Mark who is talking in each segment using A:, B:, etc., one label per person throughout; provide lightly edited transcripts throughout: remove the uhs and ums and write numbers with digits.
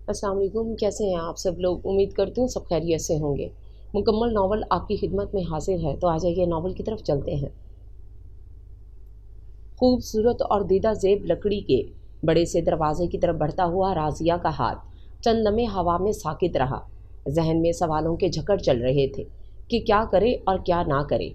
A: अस्सलाम वालेकुम। कैसे हैं आप सब लोग? उम्मीद करती हूँ सब खैरियत से होंगे। मुकम्मल नावल आपकी खिदमत में हाजिर है, तो आ जाइए नावल की तरफ चलते हैं। खूबसूरत और दीदा ज़ेब लकड़ी के बड़े से दरवाजे की तरफ बढ़ता हुआ राजिया का हाथ चंद लम्हे हवा में साकित रहा। जहन में सवालों के झकड़ चल रहे थे कि क्या करे और क्या ना करे।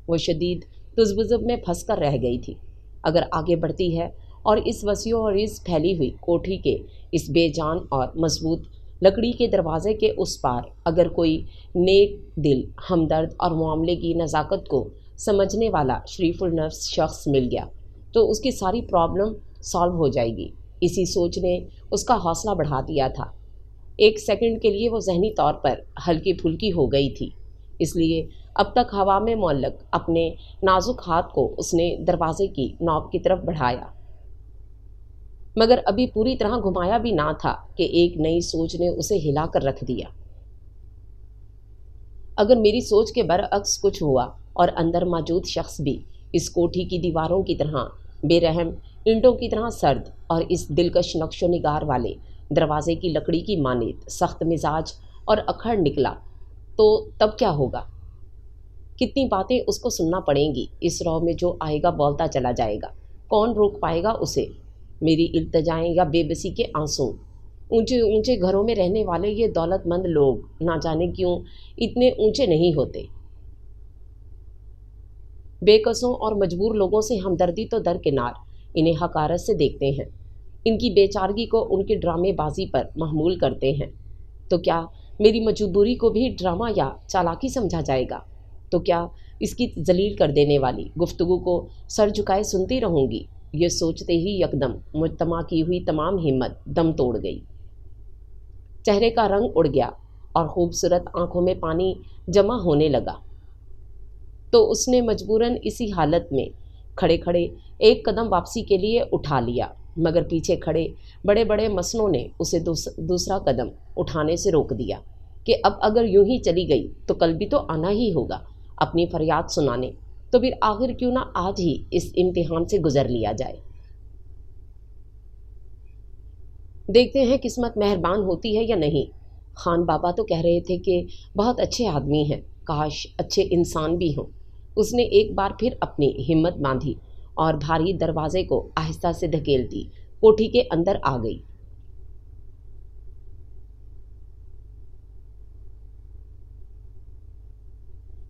A: वो शदीद तुज़बुज़ब में फंस कर रह गई थी। अगर आगे बढ़ती है और इस वसीओ और इस फैली हुई कोठी के इस बेजान और मजबूत लकड़ी के दरवाजे के उस पार अगर कोई नेक दिल, हमदर्द और मामले की नज़ाकत को समझने वाला शरीफुल नफ्स शख्स मिल गया तो उसकी सारी प्रॉब्लम सॉल्व हो जाएगी। इसी सोच ने उसका हौसला बढ़ा दिया था। एक सेकंड के लिए वो ज़हनी तौर पर हल्की फुल्की हो गई थी। इसलिए अब तक हवा में मुअल्लक अपने नाजुक हाथ को उसने दरवाजे की नॉब की तरफ बढ़ाया, मगर अभी पूरी तरह घुमाया भी ना था कि एक नई सोच ने उसे हिला कर रख दिया। अगर मेरी सोच के बरअक्स कुछ हुआ और अंदर मौजूद शख्स भी इस कोठी की दीवारों की तरह बेरहम, ईंटों की तरह सर्द और इस दिलकश नक्शो निगार वाले दरवाजे की लकड़ी की मानित सख्त मिजाज और अखड़ निकला, तो तब क्या होगा? कितनी बातें उसको सुनना पड़ेंगी। इस रौ में जो आएगा बोलता चला जाएगा, कौन रोक पाएगा उसे? मेरी इल्तजाएं या बेबसी के आंसू। ऊंचे ऊंचे घरों में रहने वाले ये दौलतमंद लोग ना जाने क्यों इतने ऊंचे नहीं होते। बेकसों और मजबूर लोगों से हमदर्दी तो दरकिनार, इन्हें हकारत से देखते हैं। इनकी बेचारगी को उनकी ड्रामेबाजी पर महमूल करते हैं। तो क्या मेरी मजबूरी को भी ड्रामा या चालाकी समझा जाएगा? तो क्या इसकी जलील कर देने वाली गुफ्तगू को सर झुकाए सुनती रहूंगी? ये सोचते ही यकदम मुजतमा की हुई तमाम हिम्मत दम तोड़ गई। चेहरे का रंग उड़ गया और खूबसूरत आंखों में पानी जमा होने लगा। तो उसने मजबूरन इसी हालत में खड़े खड़े एक कदम वापसी के लिए उठा लिया, मगर पीछे खड़े बड़े बड़े मसनों ने उसे दूसरा कदम उठाने से रोक दिया कि अब अगर यूं ही चली गई तो कल भी तो आना ही होगा अपनी फरियाद सुनाने। तो फिर आखिर क्यों ना आज ही इस इम्तिहान से गुजर लिया जाए। देखते हैं किस्मत मेहरबान होती है या नहीं। खान बाबा तो कह रहे थे कि बहुत अच्छे आदमी हैं, काश अच्छे इंसान भी हों। उसने एक बार फिर अपनी हिम्मत बांधी और भारी दरवाजे को आहिस्ता से धकेलती कोठी के अंदर आ गई।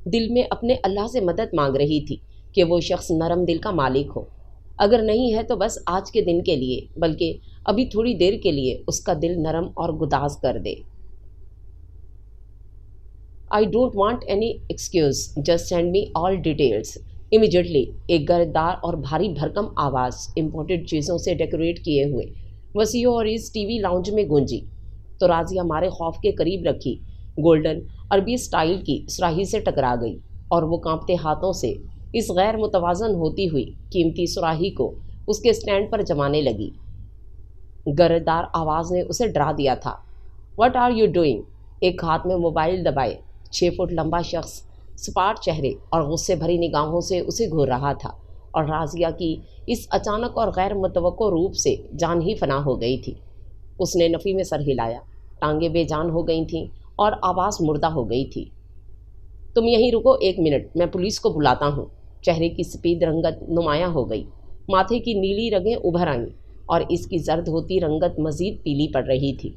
A: दिल में अपने अल्लाह से मदद मांग रही थी कि वो शख्स नरम दिल का मालिक हो। अगर नहीं है तो बस आज के दिन के लिए, बल्कि अभी थोड़ी देर के लिए उसका दिल नरम और गुदाज कर दे। I don't want any excuse, just send me all details immediately. एक गर्दार और भारी भरकम आवाज़ इम्पोर्टेड चीज़ों से डेकोरेट किए हुए वसीओ और इस टीवी लाउंज में गूंजी। तो राजी हमारे खौफ के करीब रखी गोल्डन अरबी स्टाइल की सुराही से टकरा गई और वो कांपते हाथों से इस गैर मुतवाजन होती हुई कीमती सुराही को उसके स्टैंड पर जमाने लगी। गर्दार आवाज़ ने उसे डरा दिया था। What are you doing? एक हाथ में मोबाइल दबाए 6 फुट लंबा शख्स सपाट चेहरे और गुस्से भरी निगाहों से उसे घूर रहा था और राजिया की इस अचानक और गैर मुतवक्को रूप से जान ही फना हो गई थी। उसने नफ़ी में सर हिलाया, टांगें बेजान हो गई थीं और आवाज़ मुर्दा हो गई थी। तुम यहीं रुको 1 मिनट, मैं पुलिस को बुलाता हूँ। चेहरे की सफ़ेद रंगत नुमाया हो गई, माथे की नीली रगें उभर आईं और इसकी जर्द होती रंगत मज़ीद पीली पड़ रही थी।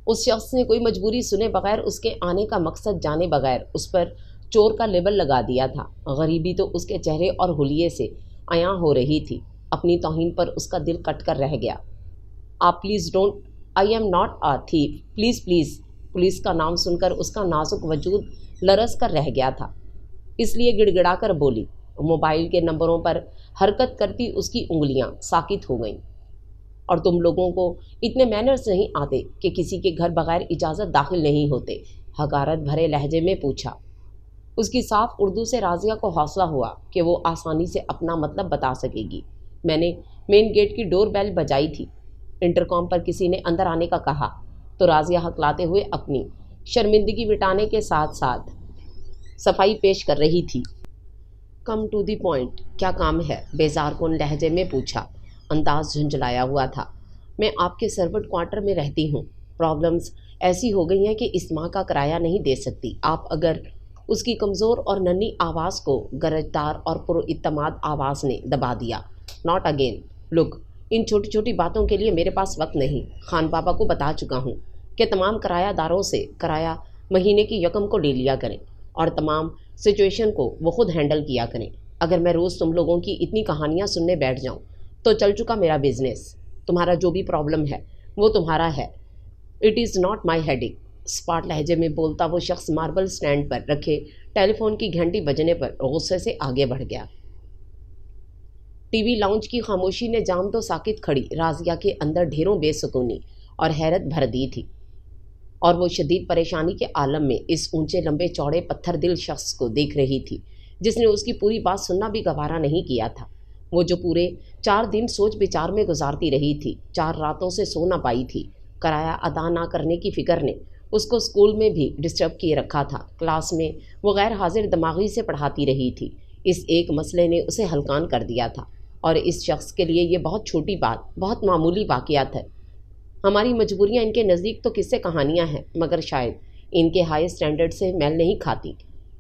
A: उस शख्स ने कोई मजबूरी सुने बगैर, उसके आने का मकसद जाने बगैर उस पर चोर का लेबल लगा दिया था। गरीबी तो उसके चेहरे और हुलिये से अयां हो रही थी। अपनी तौहीन पर उसका दिल कट कर रह गया। आप please don't, I am not a thief, please please. Police का नाम सुनकर उसका नाजुक वजूद लरस कर रह गया था, इसलिए गिड़गिड़ा कर बोली। मोबाइल के नंबरों पर हरकत करती उसकी उंगलियां साकित हो गईं। और तुम लोगों को इतने मैनर्स नहीं आते कि किसी के घर बगैर इजाज़त दाखिल नहीं होते? हकारत भरे लहजे में पूछा। उसकी साफ उर्दू से राजिया को हौसला हुआ कि वो आसानी से अपना मतलब बता सकेगी। मैंने मेन गेट की डोर बेल बजाई थी। इंटरकॉम पर किसी ने अंदर आने का कहा तो राजिया हकलाते हुए अपनी शर्मिंदगी मिटाने के साथ साथ सफाई पेश कर रही थी। कम टू दी पॉइंट, क्या काम है? बेजार कुन लहजे में पूछा। انداز جھنجھلایا ہوا تھا۔ میں آپ کے سرونٹ کوارٹر میں رہتی ہوں، پرابلمز ایسی ہو گئی ہیں کہ اس ماہ کا کرایہ نہیں دے سکتی۔ آپ اگر اس کی کمزور اور ننھی آواز کو گرجدار اور پراعتماد آواز نے دبا دیا۔ ناٹ اگین، لک، ان چھوٹی چھوٹی باتوں کے لیے میرے پاس وقت نہیں۔ خان پاپا کو بتا چکا ہوں کہ تمام کرایہ داروں سے کرایہ مہینے کی یکم کو لے لیا کریں اور تمام سچویشن کو وہ خود ہینڈل کیا کریں۔ اگر میں روز تم لوگوں کی اتنی کہانیاں سننے بیٹھ جاؤں تو چل چکا میرا بزنس۔ تمہارا جو بھی پرابلم ہے وہ تمہارا ہے، it is not my headache. Spot لہجے میں بولتا وہ شخص ماربل سٹینڈ پر رکھے ٹیلی فون کی گھنٹی بجنے پر غصے سے آگے بڑھ گیا۔ ٹی وی لاؤنج کی خاموشی نے جام تو ساکت کھڑی راضیہ کے اندر ڈھیروں بے سکونی اور حیرت بھر دی تھی، اور وہ شدید پریشانی کے عالم میں اس اونچے لمبے چوڑے پتھر دل شخص کو دیکھ رہی تھی جس نے اس کی پوری بات سننا بھی گوارا نہیں کیا تھا۔ وہ جو پورے 4 دن سوچ بچار میں گزارتی رہی تھی، 4 راتوں سے سو نہ پائی تھی۔ کرایہ ادا نہ کرنے کی فکر نے اس کو اسکول میں بھی ڈسٹرب کیے رکھا تھا۔ کلاس میں وہ غیر حاضر دماغی سے پڑھاتی رہی تھی۔ اس ایک مسئلے نے اسے ہلکان کر دیا تھا، اور اس شخص کے لیے یہ بہت چھوٹی بات، بہت معمولی واقعات ہے۔ ہماری مجبوریاں ان کے نزدیک تو قصے کہانیاں ہیں، مگر شاید ان کے ہائی اسٹینڈرڈ سے میل نہیں کھاتی،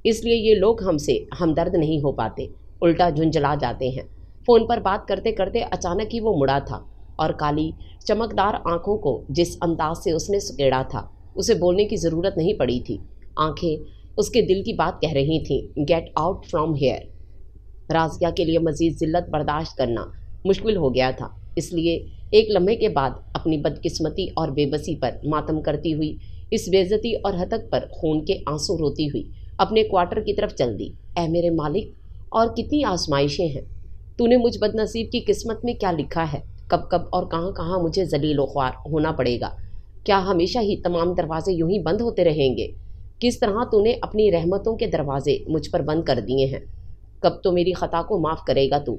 A: اس لیے یہ لوگ ہم سے ہمدرد نہیں ہو پاتے، الٹا جھنجھلا جاتے ہیں۔ فون پر بات کرتے کرتے اچانک ہی وہ مڑا تھا، اور کالی چمکدار آنکھوں کو جس انداز سے اس نے سکیڑا تھا اسے بولنے کی ضرورت نہیں پڑی تھی۔ آنکھیں اس کے دل کی بات کہہ رہی تھیں، get out from here. Razia کے لیے مزید ذلت برداشت کرنا مشکل ہو گیا تھا، اس لیے ایک لمحے کے بعد اپنی بدقسمتی اور بے بسی پر ماتم کرتی ہوئی، اس بے عزتی اور ہتک پر خون کے آنسو روتی ہوئی اپنے کوارٹر کی طرف چل دی۔ اے میرے مالک، اور کتنی آزمائشیں ہیں! تو نے مجھ بد نصیب کی قسمت میں کیا لکھا ہے؟ کب کب اور کہاں کہاں مجھے ذلیل و خوار ہونا پڑے گا؟ کیا ہمیشہ ہی تمام دروازے یوں ہی بند ہوتے رہیں گے؟ کس طرح تو نے اپنی رحمتوں کے دروازے مجھ پر بند کر دیے ہیں؟ کب تو میری خطا کو معاف کرے گا تو؟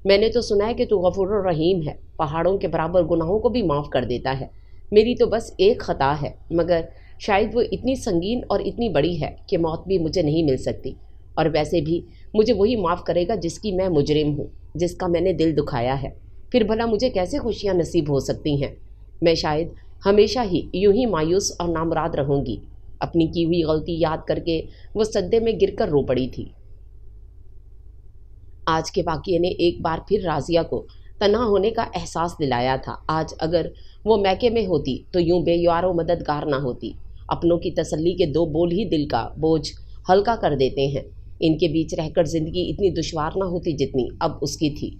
A: میں نے تو سنا ہے کہ تو غفور الرحیم ہے، پہاڑوں کے برابر گناہوں کو بھی معاف کر دیتا ہے۔ میری تو بس ایک خطا ہے، مگر شاید وہ اتنی سنگین اور اتنی بڑی ہے کہ موت بھی مجھے نہیں مل سکتی، اور ویسے بھی مجھے وہی معاف کرے گا جس کی میں مجرم ہوں، جس کا میں نے دل دکھایا ہے۔ پھر بھلا مجھے کیسے خوشیاں نصیب ہو سکتی ہیں؟ میں شاید ہمیشہ ہی یوں ہی مایوس اور نامراد رہوں گی۔ اپنی کی ہوئی غلطی یاد کر کے وہ سجدے میں گر کر رو پڑی تھی۔ آج کے واقعے نے ایک بار پھر راضیہ کو تنہا ہونے کا احساس دلایا تھا۔ آج اگر وہ میکے میں ہوتی تو یوں بے یار و مددگار نہ ہوتی۔ اپنوں کی تسلی کے 2 بول ہی دل کا بوجھ ہلکا کر دیتے ہیں۔ ان کے بیچ رہ کر زندگی اتنی دشوار نہ ہوتی جتنی اب اس کی تھی،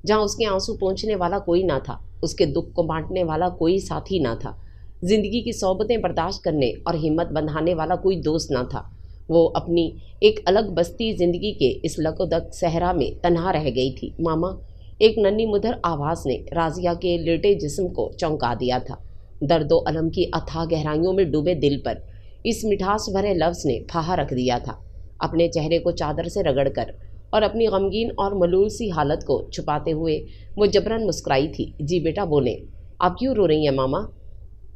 A: جہاں اس کے آنسو پونچھنے والا کوئی نہ تھا، اس کے دکھ کو بانٹنے والا کوئی ساتھی نہ تھا، زندگی کی صعوبتیں برداشت کرنے اور ہمت بندھانے والا کوئی دوست نہ تھا۔ وہ اپنی ایک الگ بستی زندگی کے اس لک و دک صحرا میں تنہا رہ گئی تھی۔ ماما، ایک ننھی مدھر آواز نے راضیہ کے لیٹے جسم کو چونکا دیا تھا۔ درد و الم کی اتھاہ گہرائیوں میں ڈوبے دل پر اس مٹھاس بھرے لفظ نے پھاہا رکھ دیا تھا۔ اپنے چہرے کو چادر سے رگڑ کر اور اپنی غمگین اور ملول سی حالت کو چھپاتے ہوئے وہ جبراً مسکرائی تھی۔ جی بیٹا بولیں، آپ کیوں رو رہی ہیں ماما؟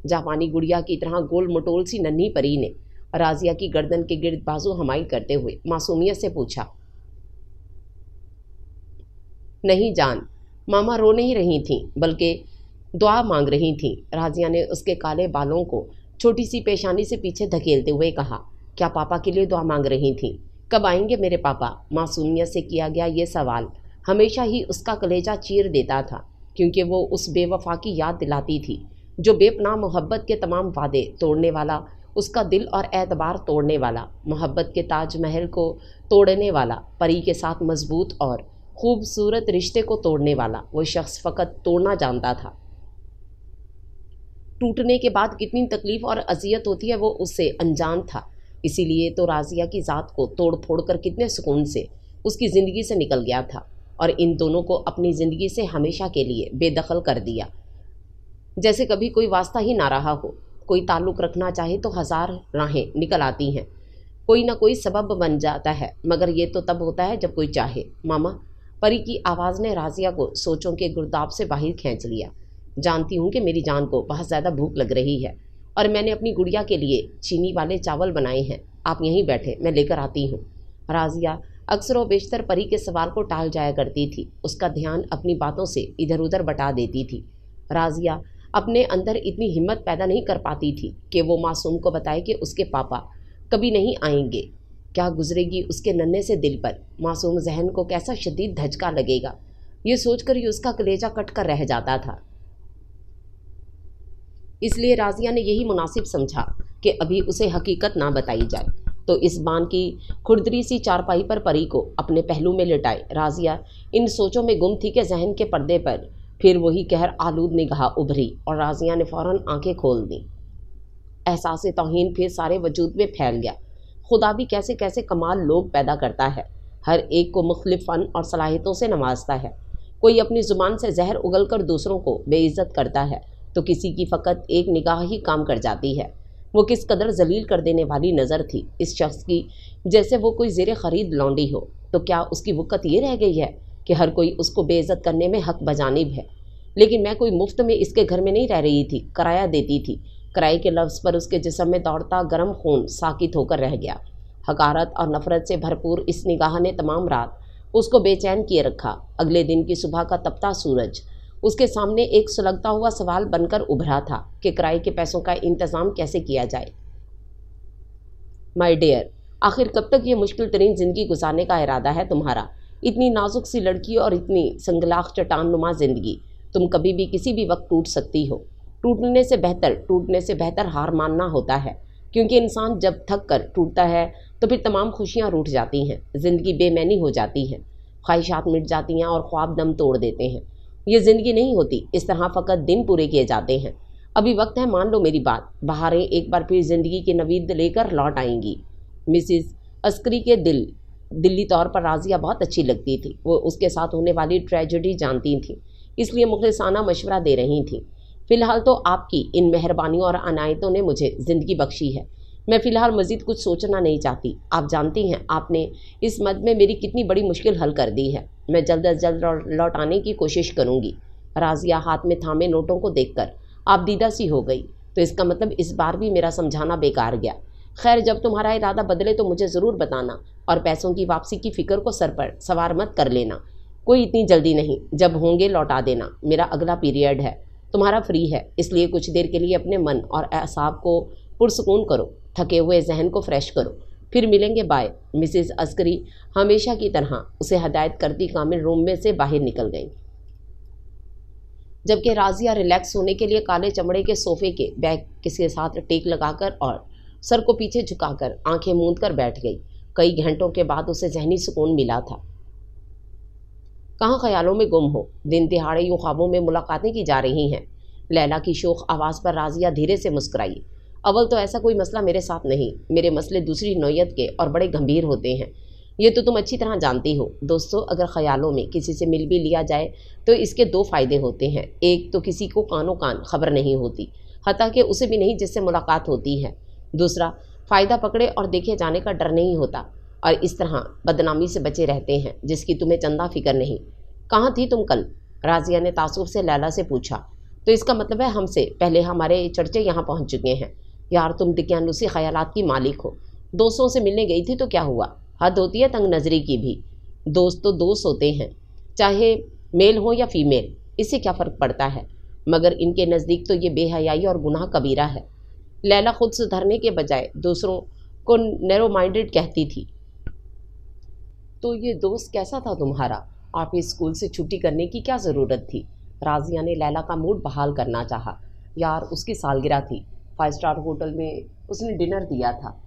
A: جاپانی گڑیا کی طرح گول مٹول سی ننھی پری نے راضیہ کی گردن کے گرد بازو حمائل کرتے ہوئے معصومیت سے پوچھا۔ نہیں جان، ماما رو نہیں رہی تھیں، بلکہ دعا مانگ رہی تھیں۔ راضیہ نے اس کے کالے بالوں کو چھوٹی سی پیشانی سے پیچھے دھکیلتے ہوئے کہا۔ کیا پاپا کے لیے دعا مانگ رہی تھیں؟ کب آئیں گے میرے پاپا؟ معصومیت سے کیا گیا یہ سوال ہمیشہ ہی اس کا کلیجہ چیر دیتا تھا، کیونکہ وہ اس بے وفا کی یاد دلاتی تھی جو بے پناہ محبت کے تمام وعدے توڑنے والا، اس کا دل اور اعتبار توڑنے والا، محبت کے تاج محل کو توڑنے والا، پری کے ساتھ مضبوط اور خوبصورت رشتے کو توڑنے والا وہ شخص فقط توڑنا جانتا تھا۔ ٹوٹنے کے بعد کتنی تکلیف اور اذیت ہوتی ہے وہ اس سے انجان تھا، اسی لیے تو راضیہ کی ذات کو توڑ پھوڑ کر کتنے سکون سے اس کی زندگی سے نکل گیا تھا، اور ان دونوں کو اپنی زندگی سے ہمیشہ کے لیے بے دخل کر دیا، جیسے کبھی کوئی واسطہ ہی نہ رہا ہو۔ کوئی تعلق رکھنا چاہے تو 1000 راہیں نکل آتی ہیں، کوئی نہ کوئی سبب بن جاتا ہے، مگر یہ تو تب ہوتا ہے جب کوئی چاہے۔ ماما، پری کی آواز نے راضیہ کو سوچوں کے گرداب سے باہر کھینچ لیا۔ جانتی ہوں کہ میری جان کو بہت زیادہ بھوک لگ رہی ہے، اور میں نے اپنی گڑیا کے لیے چینی والے چاول بنائے ہیں، آپ یہیں بیٹھے، میں لے کر آتی ہوں۔ راضیہ अक्सर व बेशतर परी के सवाल को टाल जाया करती थी। उसका ध्यान अपनी बातों से इधर उधर बटा देती थी। राजिया अपने अंदर इतनी हिम्मत पैदा नहीं कर पाती थी कि वो मासूम को बताए कि उसके पापा कभी नहीं आएंगे। क्या गुजरेगी उसके नन्हे से दिल पर, मासूम जहन को कैसा शदीद धचका लगेगा, ये सोचकर ही उसका कलेजा कट कर रह जाता था। इसलिए राजिया ने यही मुनासिब समझा कि अभी उसे हकीकत ना बताई जाए, तो इस बान की खुरदरी सी चारपाई पर परी को अपने पहलू में लिटाए राजिया इन सोचों में गुम थी कि जहन के पर्दे पर फिर वही कहर आलूद निगाह उभरी और राजिया ने फौरन आंखें खोल दी। एहसास तौहीन फिर सारे वजूद में फैल गया। खुदा भी कैसे कैसे कमाल लोग पैदा करता है, हर एक को मुख्तलिफ फ़न और सलाहियतों से नवाजता है। कोई अपनी ज़ुबान से जहर उगल कर दूसरों को बेइज्जत करता है, तो किसी की फ़कत एक निगाह ही काम कर जाती है। वो किस कदर जलील कर देने वाली नज़र थी इस शख्स की, जैसे वो कोई ज़ेर ख़रीद लौंडी हो। तो क्या उसकी वक़्त ये रह गई है कि हर कोई उसको बेइज्जत करने में हक बजानिब है। लेकिन मैं कोई मुफ्त में इसके घर में नहीं रह रही थी, किराया देती थी। किराए के लफ्ज़ पर उसके जिस्म में दौड़ता गर्म खून साकित होकर रह गया। हकारत और नफ़रत से भरपूर इस निगाह ने तमाम रात उसको बेचैन किए रखा। अगले दिन की सुबह का तपता सूरज उसके सामने एक सुलगता हुआ सवाल बनकर उभरा था कि किराए के पैसों का इंतज़ाम कैसे किया जाए। माय डियर, आखिर कब तक ये मुश्किल तरीन ज़िंदगी गुजारने का इरादा है तुम्हारा? इतनी नाजुक सी लड़की और इतनी संगलाख चट्टान नुमा ज़िंदगी, तुम कभी भी किसी भी वक्त टूट सकती हो। टूटने से बेहतर हार मानना होता है, क्योंकि इंसान जब थक कर टूटता है तो फिर तमाम खुशियाँ रूठ जाती हैं, ज़िंदगी बेमैनी हो जाती है, ख्वाहिशात मिट जाती हैं और ख्वाब दम तोड़ देते हैं। ये ज़िंदगी नहीं होती, इस तरह फ़कत दिन पूरे किए जाते हैं। अभी वक्त है, मान लो मेरी बात, बहारें एक बार फिर ज़िंदगी की नवीद लेकर लौट आएंगी। मिसिस अस्करी के दिल्ली तौर पर राजिया बहुत अच्छी लगती थी। वो उसके साथ होने वाली ट्रेजेडी जानती थी, इसलिए मुखलिसाना मशवरा दे रही थी। फ़िलहाल तो आपकी इन मेहरबानियों और अनायतों ने मुझे ज़िंदगी बख्शी है। मैं फ़िलहाल मज़ीद कुछ सोचना नहीं चाहती। आप जानती हैं आपने इस मद में मेरी कितनी बड़ी मुश्किल हल कर दी है। मैं जल्द अज जल्द लौट आने की कोशिश करूँगी। राजिया हाथ में थामे नोटों को देखकर आपदीदा सी हो गई। तो इसका मतलब इस बार भी मेरा समझाना बेकार गया। खैर, जब तुम्हारा इरादा बदले तो मुझे ज़रूर बताना, और पैसों की वापसी की फ़िक्र को सर पर सवार मत कर लेना। कोई इतनी जल्दी नहीं, जब होंगे लौटा देना। मेरा अगला पीरियड है, तुम्हारा फ्री है, इसलिए कुछ देर के लिए अपने मन और असाब को पुरसकून करो, थके हुए जहन को फ्रेश करो। फिर मिलेंगे, बाय। मिसिस अस्करी हमेशा की तरह उसे हदायत करती कामिल रूम में से बाहर निकल गई, जबकि राजिया रिलैक्स होने के लिए काले चमड़े के सोफे के बैग के साथ टेक लगाकर और सर को पीछे झुकाकर आंखें मूंद कर बैठ गई। कई घंटों के बाद उसे जहनी सुकून मिला था। कहाँ ख्यालों में गुम हो, दिन दिहाड़े यूँ ख्वाबों में मुलाकातें की जा रही हैं। लैला की शोख आवाज़ पर राजिया धीरे से मुस्कुराई। अव्वल तो ऐसा कोई मसला मेरे साथ नहीं, मेरे मसले दूसरी नौयत के और बड़े गंभीर होते हैं, ये तो तुम अच्छी तरह जानती हो। दोस्तों, अगर ख्यालों में किसी से मिल भी लिया जाए तो इसके दो फ़ायदे होते हैं। एक तो किसी को कानो कान खबर नहीं होती, हत्ता कि उसे भी नहीं जिससे मुलाकात होती है। दूसरा, फ़ायदा पकड़े और देखे जाने का डर नहीं होता, और इस तरह बदनामी से बचे रहते हैं जिसकी तुम्हें चंदा फिक्र नहीं। कहाँ थी तुम कल? राजिया ने तासुब से लैला से पूछा। तो इसका मतलब है हमसे पहले हमारे चर्चे यहाँ पहुँच चुके हैं। यार, तुम दिक्यानुसी ख्यालात की मालिक हो। दोस्तों से मिलने गई थी तो क्या हुआ? हद होती है तंग नज़री की भी। दोस्त तो दोस्त होते हैं, चाहे मेल हो या फीमेल, इससे क्या फ़र्क पड़ता है? मगर इनके नज़दीक तो ये बेहयाई और गुनाह कबीरा है। लैला खुद सुधरने के बजाय दूसरों को नैरो माइंडेड कहती थी। तो ये दोस्त कैसा था तुम्हारा? आप इस स्कूल से छुट्टी करने की क्या ज़रूरत थी? राजिया ने लैला का मूड बहाल करना चाहा। यार, उसकी सालगिरह थी, 5 स्टार होटल में उसने डिनर दिया था,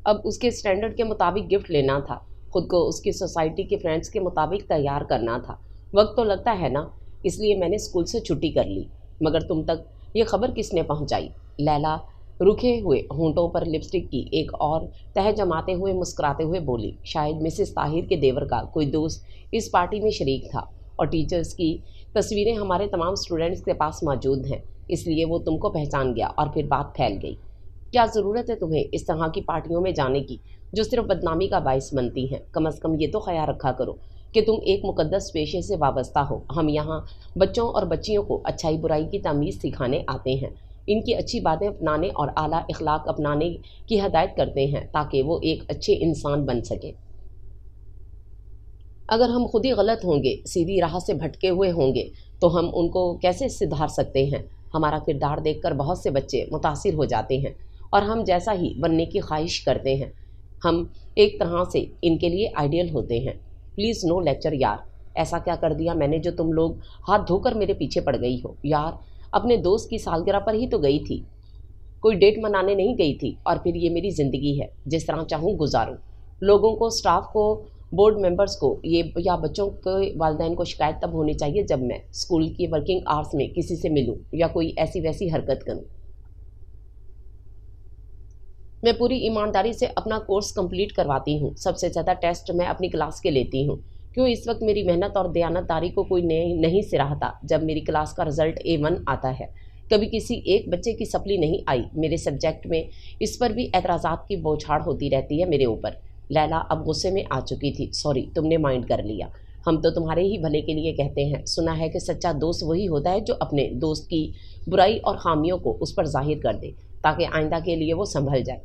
A: अब उसके स्टैंडर्ड के मुताबिक गिफ्ट लेना था, खुद को उसकी सोसाइटी के फ्रेंड्स के मुताबिक तैयार करना था। वक्त तो लगता है ना, इसलिए मैंने स्कूल से छुट्टी कर ली। मगर तुम तक ये खबर किसने पहुंचाई? लैला रुके हुए होंठों पर लिपस्टिक की एक और तह जमाते हुए मुस्कुराते हुए बोली। शायद मिसेस ताहिर के देवर का कोई दोस्त इस पार्टी में शरीक था, और टीचर्स की तस्वीरें हमारे तमाम स्टूडेंट्स के पास मौजूद हैं, इसलिए वो तुमको पहचान गया और फिर बात फैल गई। क्या ज़रूरत है तुम्हें इस तरह की पार्टियों में जाने की जो सिर्फ बदनामी का बाइस बनती हैं? कम से कम ये तो ख्याल रखा करो कि तुम एक मुकद्दस पेशे से वाबस्ता हो। हम यहाँ बच्चों और बच्चियों को अच्छाई बुराई की तमीज़ सिखाने आते हैं। ان کی اچھی باتیں اپنانے اور اعلیٰ اخلاق اپنانے کی ہدایت کرتے ہیں تاکہ وہ ایک اچھے انسان بن سکیں۔ اگر ہم خود ہی غلط ہوں گے، سیدھی راہ سے بھٹکے ہوئے ہوں گے، تو ہم ان کو کیسے سدھار سکتے ہیں؟ ہمارا کردار دیکھ کر بہت سے بچے متاثر ہو جاتے ہیں اور ہم جیسا ہی بننے کی خواہش کرتے ہیں۔ ہم ایک طرح سے ان کے لیے آئیڈیل ہوتے ہیں۔ پلیز نو لیکچر یار، ایسا کیا کر دیا میں نے جو تم لوگ ہاتھ دھو کر میرے پیچھے پڑ گئی ہو؟ یار اپنے دوست کی سالگرہ پر ہی تو گئی تھی، کوئی ڈیٹ منانے نہیں گئی تھی، اور پھر یہ میری زندگی ہے، جس طرح چاہوں گزاروں۔ لوگوں کو، اسٹاف کو، بورڈ ممبرز کو یا بچوں کے والدین کو شکایت تب ہونی چاہیے جب میں اسکول کی ورکنگ آورس میں کسی سے ملوں یا کوئی ایسی ویسی حرکت کروں۔ میں پوری ایمانداری سے اپنا کورس کمپلیٹ کرواتی ہوں، سب سے زیادہ ٹیسٹ میں اپنی کلاس کے لیتی ہوں۔ کیوں اس وقت میری محنت اور دیانتداری کو کوئی نہیں سراہتا جب میری کلاس کا رزلٹ A1 آتا ہے؟ کبھی کسی ایک بچے کی سپلی نہیں آئی میرے سبجیکٹ میں، اس پر بھی اعتراضات کی بوچھاڑ ہوتی رہتی ہے میرے اوپر۔ لیلا اب غصے میں آ چکی تھی۔ سوری، تم نے مائنڈ کر لیا، ہم تو تمہارے ہی بھلے کے لیے کہتے ہیں۔ سنا ہے کہ سچا دوست وہی ہوتا ہے جو اپنے دوست کی برائی اور خامیوں کو اس پر ظاہر کر دے تاکہ آئندہ کے لیے وہ سنبھل جائے۔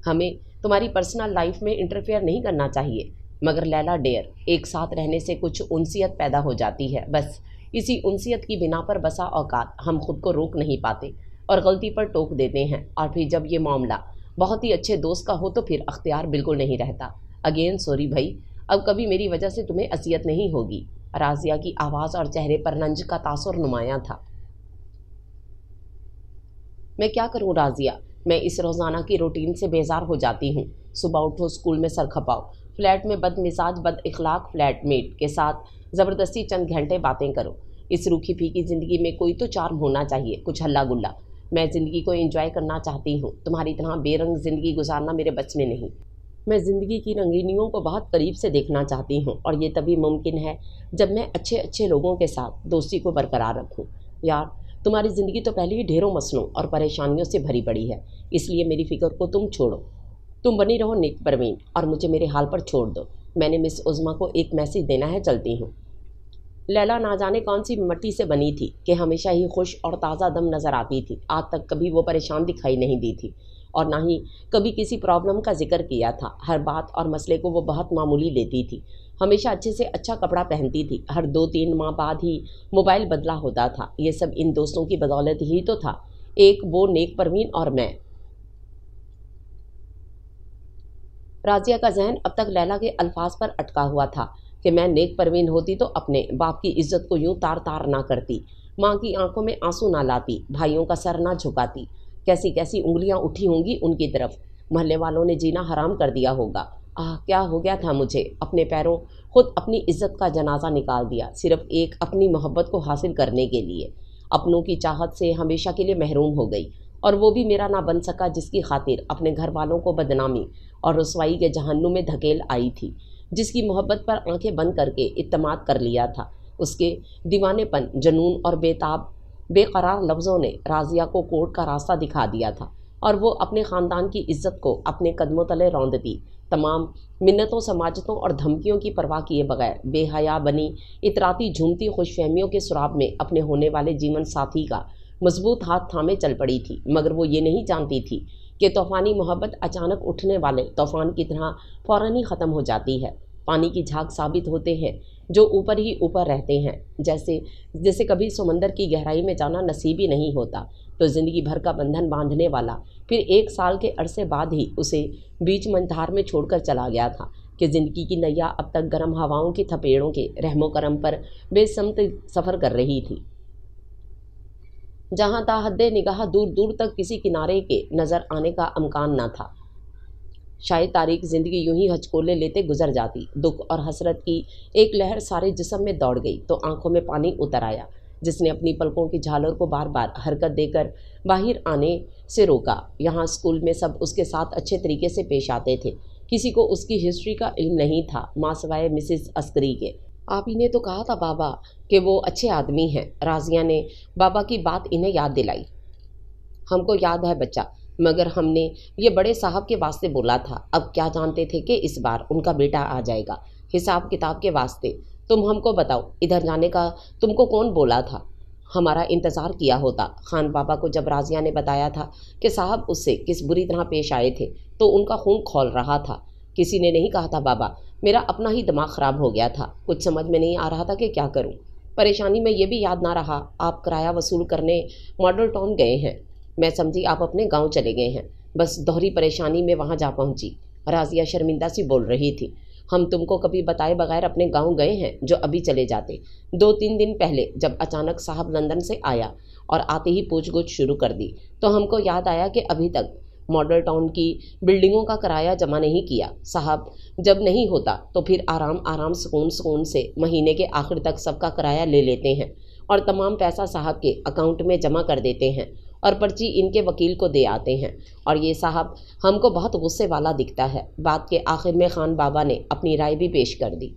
A: ہمیں تمہاری پرسنل لائف میں انٹرفیئر نہیں کرنا چاہیے، مگر لیلا ڈیئر، ایک ساتھ رہنے سے کچھ انسیت پیدا ہو جاتی ہے، بس اسی انسیت کی بنا پر بسا اوقات ہم خود کو روک نہیں پاتے اور غلطی پر ٹوک دیتے ہیں، اور پھر جب یہ معاملہ بہت ہی اچھے دوست کا ہو تو پھر اختیار بالکل نہیں رہتا۔ اگین سوری بھائی، اب کبھی میری وجہ سے تمہیں اذیت نہیں ہوگی۔ راضیہ کی آواز اور چہرے پر رنج کا تاثر نمایاں تھا۔ میں کیا کروں راضیہ، میں اس روزانہ کی روٹین سے بیزار ہو جاتی ہوں۔ صبح اٹھو، اسکول میں سر کھپاؤ، فلیٹ میں بد مزاج بد اخلاق فلیٹ میٹ کے ساتھ زبردستی چند گھنٹے باتیں کرو۔ اس روکھی پھیکی زندگی میں کوئی تو چارم ہونا چاہیے، کچھ ہلا گلا۔ میں زندگی کو انجوائے کرنا چاہتی ہوں، تمہاری طرح بے رنگ زندگی گزارنا میرے بس میں نہیں۔ میں زندگی کی رنگینیوں کو بہت قریب سے دیکھنا چاہتی ہوں، اور یہ تبھی ممکن ہے جب میں اچھے لوگوں کے ساتھ دوستی کو برقرار رکھوں۔ یار تمہاری زندگی تو پہلے ہی ڈھیروں مسئلوں اور پریشانیوں سے بھری پڑی ہے، اس لیے میری فکر کو تم چھوڑو، تم بنی رہو نیک پروین اور مجھے میرے حال پر چھوڑ دو۔ میں نے مس عظمیٰ کو ایک میسج دینا ہے، چلتی ہوں۔ لیلا نہ جانے کون سی مٹی سے بنی تھی کہ ہمیشہ ہی خوش اور تازہ دم نظر آتی تھی۔ آج تک کبھی وہ پریشان دکھائی نہیں دی تھی اور نہ ہی کبھی کسی پرابلم کا ذکر کیا تھا۔ ہر بات اور مسئلے کو وہ بہت معمولی لیتی تھی، ہمیشہ اچھے سے اچھا کپڑا پہنتی تھی، ہر 2-3 ماہ بعد ہی موبائل بدلا ہوتا تھا۔ یہ سب ان دوستوں کی بدولت ہی تو تھا، ایک وہ نیک پروین اور میں۔ راضیہ کا ذہن اب تک لیلا کے الفاظ پر اٹکا ہوا تھا کہ میں نیک پروین ہوتی تو اپنے باپ کی عزت کو یوں تار تار نہ کرتی، ماں کی آنکھوں میں آنسو نہ لاتی، بھائیوں کا سر نہ جھکاتی۔ کیسی کیسی انگلیاں اٹھی ہوں گی ان کی طرف، محلے والوں نے جینا حرام کر دیا ہوگا۔ کیا ہو گیا تھا مجھے، اپنے پیروں خود اپنی عزت کا جنازہ نکال دیا، صرف ایک اپنی محبت کو حاصل کرنے کے لیے۔ اپنوں کی چاہت سے ہمیشہ کے لیے محروم ہو گئی، اور وہ بھی میرا نہ بن سکا جس کی خاطر اپنے گھر والوں کو بدنامی اور رسوائی کے جہنم میں دھکیل آئی تھی، جس کی محبت پر آنکھیں بند کر کے اعتماد کر لیا تھا۔ اس کے دیوانے پن، جنون اور بے قرار لفظوں نے راضیہ کو کوڑ کا راستہ دکھا دیا تھا، اور وہ اپنے خاندان کی عزت کو اپنے قدموں تلے روندتی، تمام منتوں، سماجتوں اور دھمکیوں کی پرواہ کیے بغیر بے حیا بنی اتراتی جھومتی خوش فہمیوں کے سراب میں اپنے ہونے والے جیون ساتھی کا مضبوط ہاتھ تھامے چل پڑی تھی، مگر وہ یہ نہیں جانتی تھی کہ طوفانی محبت اچانک اٹھنے والے طوفان کی طرح فوراً ہی ختم ہو جاتی ہے۔ پانی کی جھاگ ثابت ہوتے ہیں جو اوپر ہی اوپر رہتے ہیں، جیسے کبھی سمندر کی گہرائی میں جانا نصیب ہی نہیں ہوتا تو زندگی بھر کا بندھن باندھنے والا پھر 1 سال کے عرصے بعد ہی اسے بیچ منجھار میں چھوڑ کر چلا گیا تھا کہ زندگی کی نیا اب تک گرم ہواؤں کی تھپیڑوں کے رحم و کرم پر بے سمت سفر کر رہی تھی، جہاں تا حد نگاہ دور دور تک کسی کنارے کے نظر آنے کا امکان نہ تھا۔ شاید تاریک زندگی یوں ہی ہچکولے لیتے گزر جاتی۔ دکھ اور حسرت کی ایک لہر سارے جسم میں دوڑ گئی تو آنکھوں میں پانی اتر آیا، جس نے اپنی پلکوں کی جھالر کو بار بار حرکت دے کر باہر آنے سے روکا۔ یہاں اسکول میں سب اس کے ساتھ اچھے طریقے سے پیش آتے تھے، کسی کو اس کی ہسٹری کا علم نہیں تھا ماں سوائے مسز عسکری کے۔ آپ ہی نے تو کہا تھا بابا کہ وہ اچھے آدمی ہیں، راضیہ نے بابا کی بات انہیں یاد دلائی۔ ہم کو یاد ہے بچہ، مگر ہم نے یہ بڑے صاحب کے واسطے بولا تھا، اب کیا جانتے تھے کہ اس بار ان کا بیٹا آ جائے گا، حساب کتاب کے واسطے۔ تم ہم کو بتاؤ، ادھر جانے کا تم کو کون بولا تھا؟ हमारा इंतज़ार किया होता। खान बाबा को जब राज़िया ने बताया था कि साहब उससे किस बुरी तरह पेश आए थे तो उनका खून खौल रहा था। किसी ने नहीं कहा था बाबा, मेरा अपना ही दिमाग ख़राब हो गया था, कुछ समझ में नहीं आ रहा था कि क्या करूं। परेशानी में ये भी याद ना रहा आप किराया वसूल करने मॉडल टाउन गए हैं। मैं समझी आप अपने गांव चले गए हैं, बस दोहरी परेशानी में वहां जा पहुंची। राज़िया शर्मिंदा सी बोल रही थी। हम तुमको कभी बताए बगैर अपने गांव गए हैं जो अभी चले जाते। 2-3 दिन पहले जब अचानक साहब लंदन से आया और आते ही पूछ-गुछ शुरू कर दी तो हमको याद आया कि अभी तक मॉडल टाउन की बिल्डिंगों का किराया जमा नहीं किया। साहब जब नहीं होता तो फिर आराम आराम सुकून सुकून से महीने के आखिर तक सबका किराया ले लेते हैं और तमाम पैसा साहब के अकाउंट में जमा कर देते हैं और पर्ची इनके वकील को दे आते हैं। और ये साहब हमको बहुत गुस्से वाला दिखता है। बात के आखिर में खान बाबा ने अपनी राय भी पेश कर दी,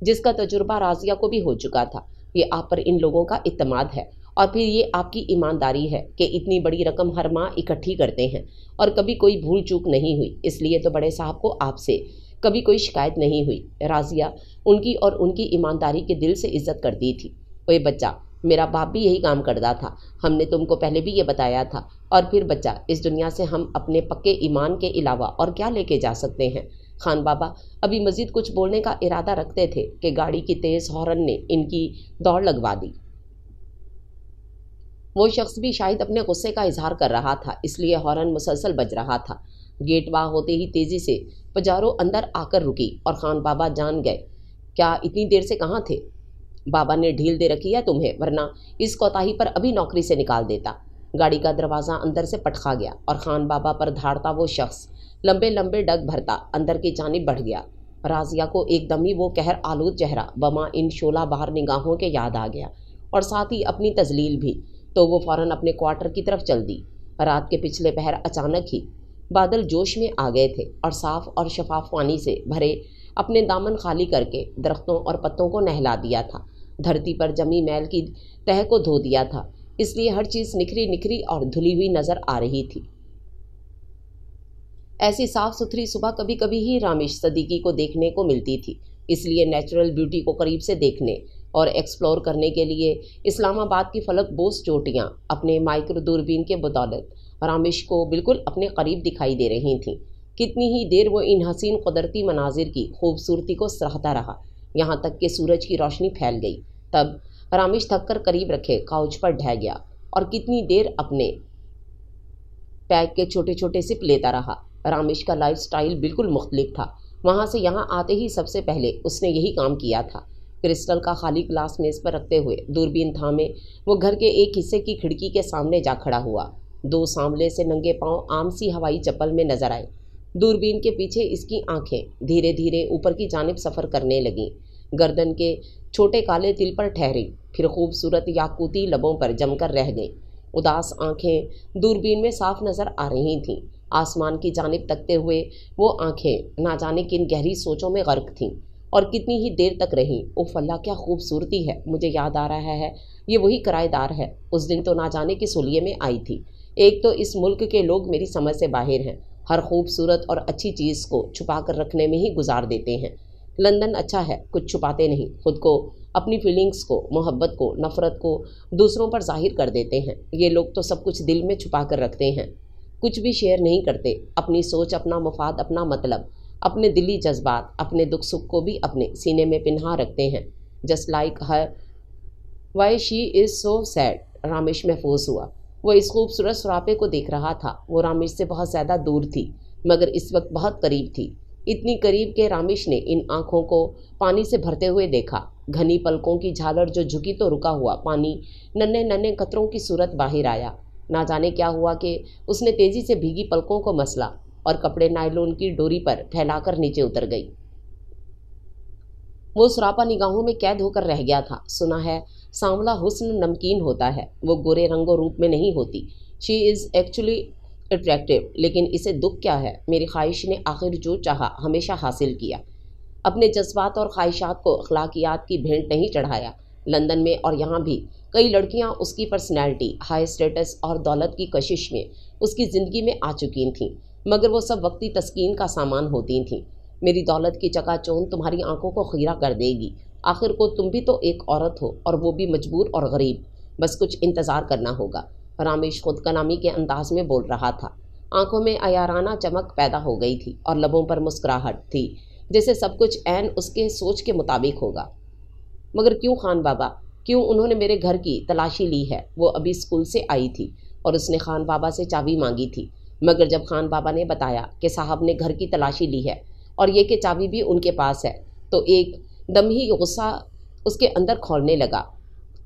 A: जिसका तजुर्बा राज़िया को भी हो चुका था। ये आप पर इन लोगों का इत्तेमाद है और फिर ये आपकी ईमानदारी है कि इतनी बड़ी रकम हर माह इकट्ठी करते हैं और कभी कोई भूल चूक नहीं हुई, इसलिए तो बड़े साहब को आपसे कभी कोई शिकायत नहीं हुई। राज़िया उनकी और उनकी ईमानदारी के दिल से इज्जत करती थी। ओए बच्चा, मेरा बाप भी यही काम करता था, हमने तुमको पहले भी ये बताया था। और फिर बच्चा, इस दुनिया से हम अपने पक्के ईमान के अलावा और क्या लेके जा सकते हैं। खान बाबा अभी मज़ीद कुछ बोलने का इरादा रखते थे कि गाड़ी की तेज़ हॉर्न ने इनकी दौड़ लगवा दी। वो शख्स भी शायद अपने गुस्से का इजहार कर रहा था, इसलिए हॉर्न मुसलसल बज रहा था। गेट वाह होते ही तेज़ी से पजारो अंदर आकर रुकी और खान बाबा जान गए, क्या इतनी देर से कहाँ थे। बाबा ने ढील दे रखी है तुम्हें, वरना इस कोताही पर अभी नौकरी से निकाल देता। गाड़ी का दरवाज़ा अंदर से पटखा गया और खान बाबा पर धाड़ता वो शख्स लंबे लंबे डग भरता अंदर की जानिब बढ़ गया। राज़िया को एकदम ही वो कहर आलूद चेहरा बमा इन शोला बहार निगाहों के याद आ गया और साथ ही अपनी तजलील भी। तो वो फ़ौरन अपने क्वार्टर की तरफ चल दी। रात के पिछले पहर अचानक ही बादल जोश में आ गए थे और साफ़ और शफाफ पानी से भरे अपने दामन खाली करके दरख्तों और पत्तों को नहला दिया था। धरती पर जमी मैल की तह को धो दिया था, इसलिए हर चीज़ निखरी निखरी और धुली हुई नज़र आ रही थी। ऐसी साफ़ सुथरी सुबह कभी कभी ही रामिश सदीकी को देखने को मिलती थी, इसलिए नेचुरल ब्यूटी को करीब से देखने और एक्सप्लोर करने के लिए इस्लामाबाद की फलक बोस चोटियाँ अपने माइक्रो दूरबीन के बदौलत रामिश को बिल्कुल अपने करीब दिखाई दे रही थीं। कितनी ही देर वो इन हसीन कुदरती मनाजिर की खूबसूरती को सराहता रहा, यहाँ तक कि सूरज की रोशनी फैल गई। तब रामिश थक कर करीब रखे काउच पर ढह गया और कितनी देर अपने पैक के छोटे छोटे सिप लेता रहा। रामिश का लाइफस्टाइल बिल्कुल मुख्तलिफ था। वहाँ से यहाँ आते ही सबसे पहले उसने यही काम किया था। क्रिस्टल का खाली ग्लास मेज़ पर रखते हुए दूरबीन थामे वो घर के एक हिस्से की खिड़की के सामने जा खड़ा हुआ। 2 सांवले से नंगे पांव आम सी हवाई चप्पल में नजर आए। दूरबीन के पीछे इसकी आंखें धीरे धीरे ऊपर की जानिब सफ़र करने लगीं। गर्दन के छोटे काले तिल पर ठहरी, फिर खूबसूरत याकूती लबों पर जमकर रह गईं। उदास आंखें दूरबीन में साफ नज़र आ रही थीं। आसमान की जानिब तकते हुए वो आंखें ना जाने किन गहरी सोचों में गर्क थीं और कितनी ही देर तक रहीं। उफ़ अल्लाह, क्या खूबसूरती है। मुझे याद आ रहा है, ये वही किराएदार है। उस दिन तो ना जाने किस हुलिये में आई थी। एक तो इस मुल्क के लोग मेरी समझ से बाहर हैं, हर खूबसूरत और अच्छी चीज़ को छुपा कर रखने में ही गुजार देते हैं। लंदन अच्छा है, कुछ छुपाते नहीं, खुद को, अपनी फीलिंग्स को, मोहब्बत को, नफ़रत को दूसरों पर जाहिर कर देते हैं। ये लोग तो सब कुछ दिल में छुपा कर रखते हैं, कुछ भी शेयर नहीं करते। अपनी सोच, अपना मफाद, अपना मतलब, अपने दिली जज्बात, अपने दुख सुख को भी अपने सीने में पिन्हा रखते हैं। Just like her why she is so sad. Ramish महफूज हुआ। वो इस खूबसूरत सुरापे को देख रहा था। वो रामिश से बहुत ज़्यादा दूर थी, मगर इस वक्त बहुत करीब थी। इतनी करीब के रामिश ने इन आँखों को पानी से भरते हुए देखा। घनी पलकों की झालर जो झुकी तो रुका हुआ पानी नन्हे नन्हे कतरों की सूरत बाहर आया। ना जाने क्या हुआ कि उसने तेज़ी से भीगी पलकों को मसला और कपड़े नायलॉन की डोरी पर फैलाकर नीचे उतर गई। वो सुरापा निगाहों में कैद होकर रह गया था। सुना है सांवला हुस्न नमकीन होता है, वो गोरे रंगो रूप में नहीं होती। शी इज़ एक्चुअली अट्रैक्टिव, लेकिन इसे दुख क्या है। मेरी ख्वाहिश ने आखिर जो चाहा हमेशा हासिल किया। अपने जज्बात और ख्वाहिशात को अखलाकियात की भेंट नहीं चढ़ाया। लंदन में और यहाँ भी कई लड़कियाँ उसकी पर्सनैलिटी, हाई स्टेटस और दौलत की कशिश में उसकी ज़िंदगी में आ चुकी थीं, मगर वो सब वक्ती तस्कीन का सामान होती थीं। मेरी दौलत की चकाचौंध तुम्हारी आंखों को खीरा कर देगी। आखिर को तुम भी तो एक औरत हो, और वो भी मजबूर और गरीब। बस कुछ इंतज़ार करना होगा। रामेश खुद कलामी के अंदाज में बोल रहा था। आंखों में अयाराना चमक पैदा हो गई थी और लबों पर मुस्कुराहट थी, जैसे सब कुछ ऐन उसके सोच के मुताबिक होगा। मगर क्यों खान बाबा, क्यों उन्होंने मेरे घर की तलाशी ली है? वो अभी स्कूल से आई थी और उसने खान बाबा से चाबी मांगी थी, मगर जब खान बाबा ने बताया कि साहब ने घर की तलाशी ली है और ये कि चाबी भी उनके पास है, तो एक दम ही गुस्सा उसके अंदर खौलने लगा।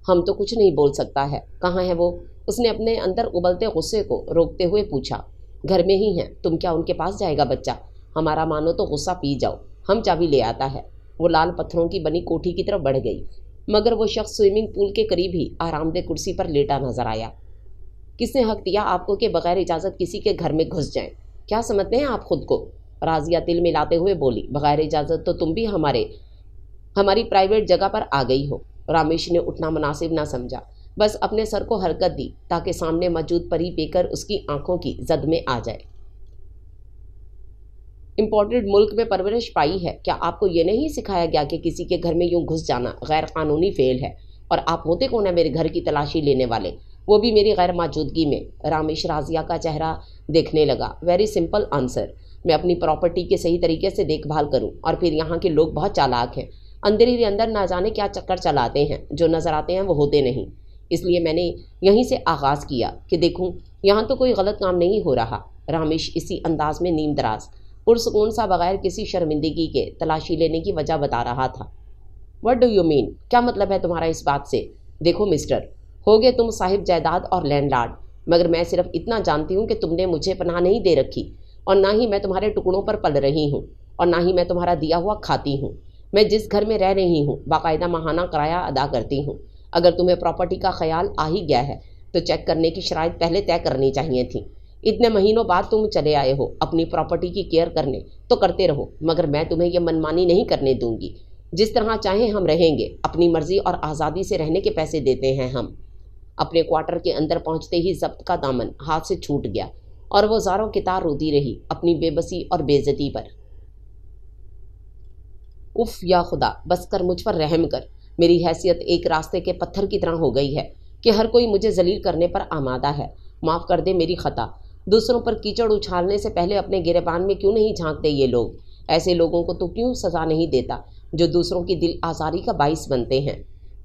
A: हम तो कुछ नहीं बोल सकता है, कहाँ है वो? उसने अपने अंदर उबलते गुस्से को रोकते हुए पूछा। घर में ही हैं, तुम क्या उनके पास जाएगा बच्चा? हमारा मानो तो गुस्सा पी जाओ, हम चाबी ले आता है। वो लाल पत्थरों की बनी कोठी की तरफ बढ़ गई, मगर वो शख्स स्विमिंग पूल के करीब ही आरामदेह कुर्सी पर लेटा नजर आया। किसने हक दिया आपको कि बगैर इजाज़त किसी के घर में घुस जाएं? क्या समझते हैं आप खुद को? राजिया तिल मिलाते हुए बोली। बगैर इजाज़त तो तुम भी हमारी प्राइवेट जगह पर आ गई हो। रामेश ने उठना मुनासिब ना समझा, बस अपने सर को हरकत दी ताकि सामने मौजूद परी पेकर उसकी आंखों की जद में आ जाए। इम्पोर्टेड मुल्क में परवरिश पाई है, क्या आपको ये नहीं सिखाया गया कि किसी के घर में यूं घुस जाना गैर कानूनी फेल है? और आप होते कौन है मेरे घर की तलाशी लेने वाले, वो भी मेरी गैर मौजूदगी में? रामेश राजिया का चेहरा देखने लगा। वेरी सिंपल आंसर, मैं अपनी प्रॉपर्टी के सही तरीके से देखभाल करूं, और फिर यहाँ के लोग बहुत चालाक हैं, अंदर ही अंदर ना जाने क्या चक्कर चलाते हैं, जो नज़र आते हैं वो होते नहीं। इसलिए मैंने यहीं से आगाज़ किया कि देखूं यहाँ तो कोई गलत काम नहीं हो रहा। रामेश इसी अंदाज में नीम दराज पुरसकून सा बगैर किसी शर्मिंदगी के तलाशी लेने की वजह बता रहा था। व्हाट डू यू मीन, क्या मतलब है तुम्हारा इस बात से? देखो मिस्टर, हो गए तुम साहिब जायदाद और लैंडलॉर्ड, मगर मैं सिर्फ इतना जानती हूँ कि तुमने मुझे पनाह नहीं दे रखी, और ना ही मैं तुम्हारे टुकड़ों पर पल रही हूँ, और ना ही मैं तुम्हारा दिया हुआ खाती हूँ। मैं जिस घर में रह रही हूँ बाकायदा माहाना किराया अदा करती हूँ। अगर तुम्हें प्रॉपर्टी का ख्याल आ ही गया है तो चेक करने की शराइत पहले तय करनी चाहिए थी। इतने महीनों बाद तुम चले आए हो अपनी प्रॉपर्टी की केयर करने, तो करते रहो, मगर मैं तुम्हें यह मनमानी नहीं करने दूंगी। जिस तरह चाहें हम रहेंगे, अपनी मर्जी और आज़ादी से रहने के पैसे देते हैं हम। अपने क्वार्टर के अंदर पहुंचते ही जब्त का दामन हाथ से छूट गया और वो ज़ारों की तार रोती रही अपनी बेबसी और बेइज्जती पर। उफ या खुदा, बस कर, मुझ पर रहम कर। मेरी हैसियत एक रास्ते के पत्थर की तरह हो गई है कि हर कोई मुझे जलील करने पर आमादा है। माफ़ कर दे मेरी खता। दूसरों पर कीचड़ उछालने से पहले अपने गिरेबान में क्यों नहीं झांकते ये लोग? ऐसे लोगों को तो क्यों सज़ा नहीं देता जो दूसरों की दिल आज़ारी का बाइस बनते हैं?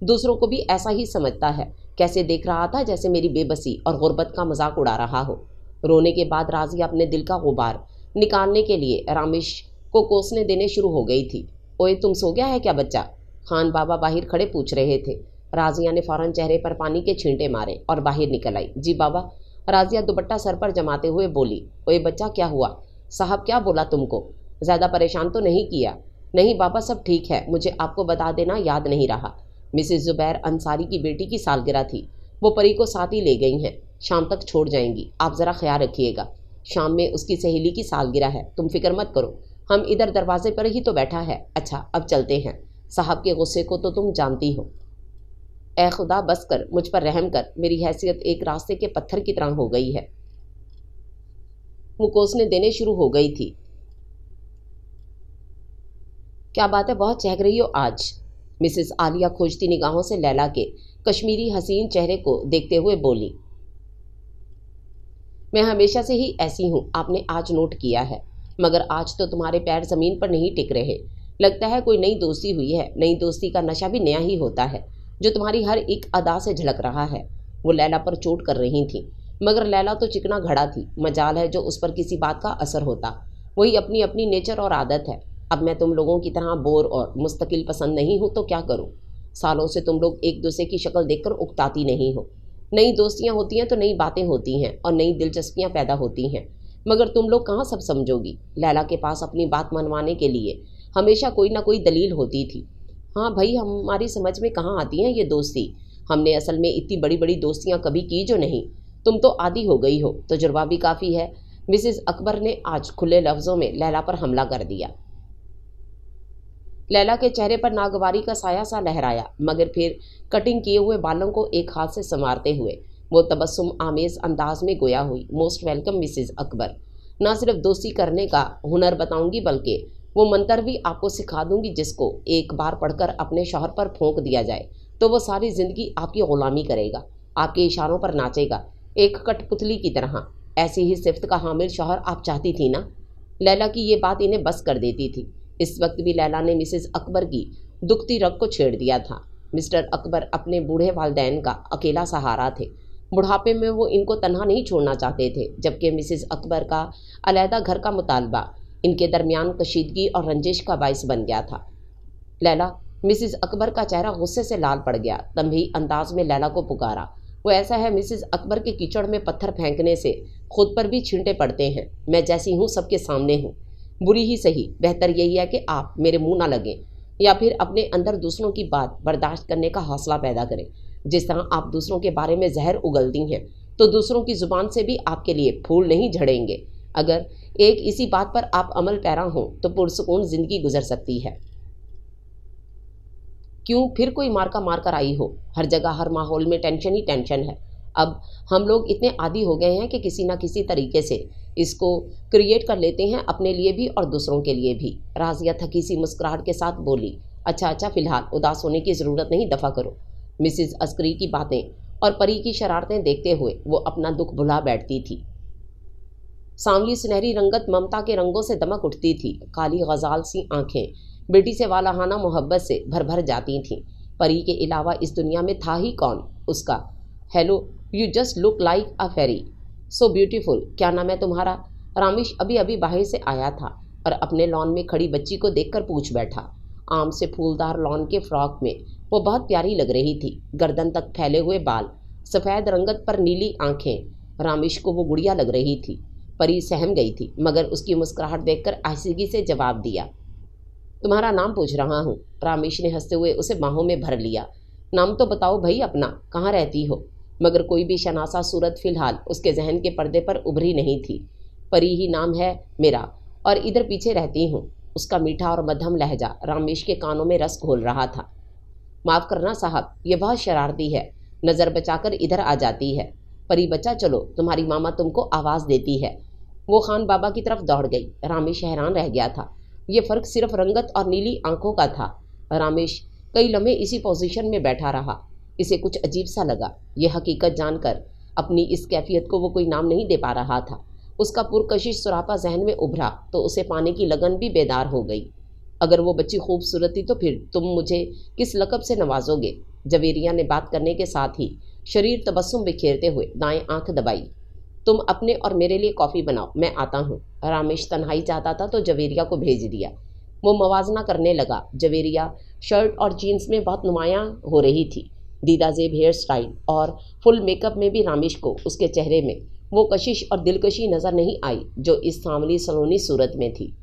A: दूसरों को भी ऐसा ही समझता है। कैसे देख रहा था जैसे मेरी बेबसी और गुर्बत का मजाक उड़ा रहा हो। रोने के बाद राजिया अपने दिल का गुबार निकालने के लिए रामेश को कोसने देने शुरू हो गई थी। ओए, तुम सो गया है क्या बच्चा? खान बाबा बाहर खड़े पूछ रहे थे। राजिया ने फौरन चेहरे पर पानी के छींटे मारे और बाहर निकल आई। जी बाबा, राजिया दुपट्टा सर पर जमाते हुए बोली। ओए बच्चा, क्या हुआ? साहब क्या बोला तुमको? ज़्यादा परेशान तो नहीं किया? नहीं बाबा, सब ठीक है। मुझे आपको बता देना याद नहीं रहा, मिसेस जुबैर अंसारी की बेटी की सालगिरह थी। वो परी को साथ ही ले गई हैं, शाम तक छोड़ जाएंगी। आप ज़रा ख्याल रखिएगा। शाम में उसकी सहेली की सालगिरह है, तुम फिक्र मत करो। हम इधर दरवाजे पर ही तो बैठा है। अच्छा, अब चलते हैं। साहब के गुस्से को तो तुम जानती हो। ए खुदा, बस कर, मुझ पर रहम कर। मेरी हैसियत एक रास्ते के पत्थर की तरह हो गई है। वो कोसने देने शुरू हो गई थी। क्या बात है, बहुत चहक रही हो आज? मिसेस आलिया खोजती निगाहों से लैला के कश्मीरी हसीन चेहरे को देखते हुए बोली। मैं हमेशा से ही ऐसी हूँ, आपने आज नोट किया है, मगर आज तो तुम्हारे पैर ज़मीन पर नहीं टिक रहे। लगता है कोई नई दोस्ती हुई है। नई दोस्ती का नशा भी नया ही होता है, जो तुम्हारी हर एक अदा से झलक रहा है। वो लैला पर चोट कर रही थी, मगर लैला तो चिकना घड़ा थी। मजाल है जो उस पर किसी बात का असर होता। वही अपनी अपनी नेचर और आदत है। अब मैं तुम लोगों की तरह बोर और मुस्तकिल पसंद नहीं हूँ, तो क्या करूँ? सालों से तुम लोग एक दूसरे की शक्ल देखकर उकताती नहीं हो। नई दोस्तियाँ होती हैं तो नई बातें होती हैं और नई दिलचस्पियाँ पैदा होती हैं, मगर तुम लोग कहाँ सब समझोगी? लैला के पास अपनी बात मनवाने के लिए हमेशा कोई ना कोई दलील होती थी। हाँ भाई, हमारी समझ में कहाँ आती हैं ये दोस्ती। हमने असल में इतनी बड़ी बड़ी दोस्तियाँ कभी की जो नहीं। तुम तो आदी हो गई हो, तजुर्बा भी काफ़ी है। मिसेस अकबर ने आज खुले लफ्ज़ों में लैला पर हमला कर दिया। लैला के चेहरे पर नागवारी का साया सा लहराया, मगर फिर कटिंग किए हुए बालों को एक हाथ से संवारते हुए वो तबस्सुम आमेज अंदाज में गोया हुई। Most welcome Mrs Akbar. ना सिर्फ दोस्ती करने का हुनर बताऊंगी, बल्कि वो मंत्र भी आपको सिखा दूंगी, जिसको एक बार पढ़कर अपने शौहर पर फूंक दिया जाए तो वो सारी ज़िंदगी आपकी ग़ुलामी करेगा। आपके इशारों पर नाचेगा, एक कठपुतली की तरह। ऐसी ही सिफ्त का हामिल शौहर आप चाहती थी ना? लैला की ये बात इन्हें बस कर देती थी। इस वक्त भी लैला ने मिसेस अकबर की दुखती रग को छेड़ दिया था। मिस्टर अकबर अपने बूढ़े वालिदैन का अकेला सहारा थे। बुढ़ापे में वो इनको तन्हा नहीं छोड़ना चाहते थे, जबकि मिसेस अकबर का अलहदा घर का मुतालबा इनके दरमियान कशीदगी और रंजिश का बाइस बन गया था। लैला, मिसेस अकबर का चेहरा गुस्से से लाल पड़ गया। तंबीही अंदाज में लैला को पुकारा। वो ऐसा है, मिसेस अकबर के कीचड़ में पत्थर फेंकने से खुद पर भी छींटे पड़ते हैं। मैं जैसी हूँ सबके सामने हूँ, बुरी ही सही। बेहतर यही है कि आप मेरे मुंह ना लगें, या फिर अपने अंदर दूसरों की बात बर्दाश्त करने का हौसला पैदा करें। जिस तरह आप दूसरों के बारे में जहर उगलती हैं, तो दूसरों की जुबान से भी आपके लिए फूल नहीं झड़ेंगे। अगर एक इसी बात पर आप अमल पैरा हों तो पुरसुकून जिंदगी गुजर सकती है। क्यों फिर कोई मार्का मार कर आई हो? हर जगह हर माहौल में टेंशन ही टेंशन है। अब हम लोग इतने आदी हो गए हैं कि किसी ना किसी तरीके से इसको क्रिएट कर लेते हैं, अपने लिए भी और दूसरों के लिए भी। राजिया थकी सी मुस्कुराहट के साथ बोली, अच्छा फिलहाल उदास होने की ज़रूरत नहीं, दफ़ा करो। मिसिज अस्करी की बातें और परी की शरारतें देखते हुए वो अपना दुख भुला बैठती थी। सांवली सुनहरी रंगत ममता के रंगों से दमक उठती थी। काली गजाल सी आंखें बेटी से वालाहाना मोहब्बत से भर भर जाती थीं। परी के अलावा इस दुनिया में था ही कौन उसका। Hello, you just look like a fairy, so beautiful. क्या नाम है तुम्हारा? रामिश अभी अभी बाहर से आया था और अपने लॉन में खड़ी बच्ची को देखकर पूछ बैठा। आम से फूलदार लॉन के फ्रॉक में वो बहुत प्यारी लग रही थी। गर्दन तक फैले हुए बाल, सफ़ेद रंगत पर नीली आंखें। रामिश को वो गुड़िया लग रही थी। परी सहम गई थी, मगर उसकी मुस्कुराहट देखकर आहिस्तगी से जवाब दिया, तुम्हारा नाम पूछ रहा हूँ। रामिश ने हंसते हुए उसे बाहों में भर लिया। नाम तो बताओ भाई अपना, कहाँ रहती हो? मगर कोई भी शनासा सूरत फिलहाल उसके जहन के पर्दे पर उभरी नहीं थी। परी ही नाम है मेरा, और इधर पीछे रहती हूँ। उसका मीठा और मध्यम लहजा रामिश के कानों में रस घोल रहा था। माफ़ करना साहब, ये बहुत शरारती है, नज़र बचाकर इधर आ जाती है। परी बच्चा चलो, तुम्हारी मामा तुमको आवाज़ देती है। वो खान बाबा की तरफ दौड़ गई। रामिश हैरान रह गया था। ये फ़र्क सिर्फ रंगत और नीली आंखों का था। रामिश कई लम्हे इसी पोजीशन में बैठा रहा। इसे कुछ अजीब सा लगा। ये हकीकत जानकर अपनी इस कैफियत को वो कोई नाम नहीं दे पा रहा था। उसका पुरकशिश सुरापा जहन में उभरा तो उसे पाने की लगन भी बेदार हो गई। अगर वो बच्ची खूबसूरत थी तो फिर तुम मुझे किस लक़ब से नवाजोगे? जवेरिया ने बात करने के साथ ही शरीर तबस्सुम बिखेरते हुए दाएं आंख दबाई। तुम अपने और मेरे लिए कॉफ़ी बनाओ, मैं आता हूँ। रामिश तन्हाई चाहता था तो जवेरिया को भेज दिया। वो मवाजना करने लगा। जवेरिया शर्ट और जीन्स में बहुत नुमायाँ हो रही थी। दीदाजेब हेयर स्टाइल और फुल मेकअप में भी रामिश को उसके चेहरे में वो कशिश और दिलकशी नज़र नहीं आई जो इस सांवली सलोनी सूरत में थी।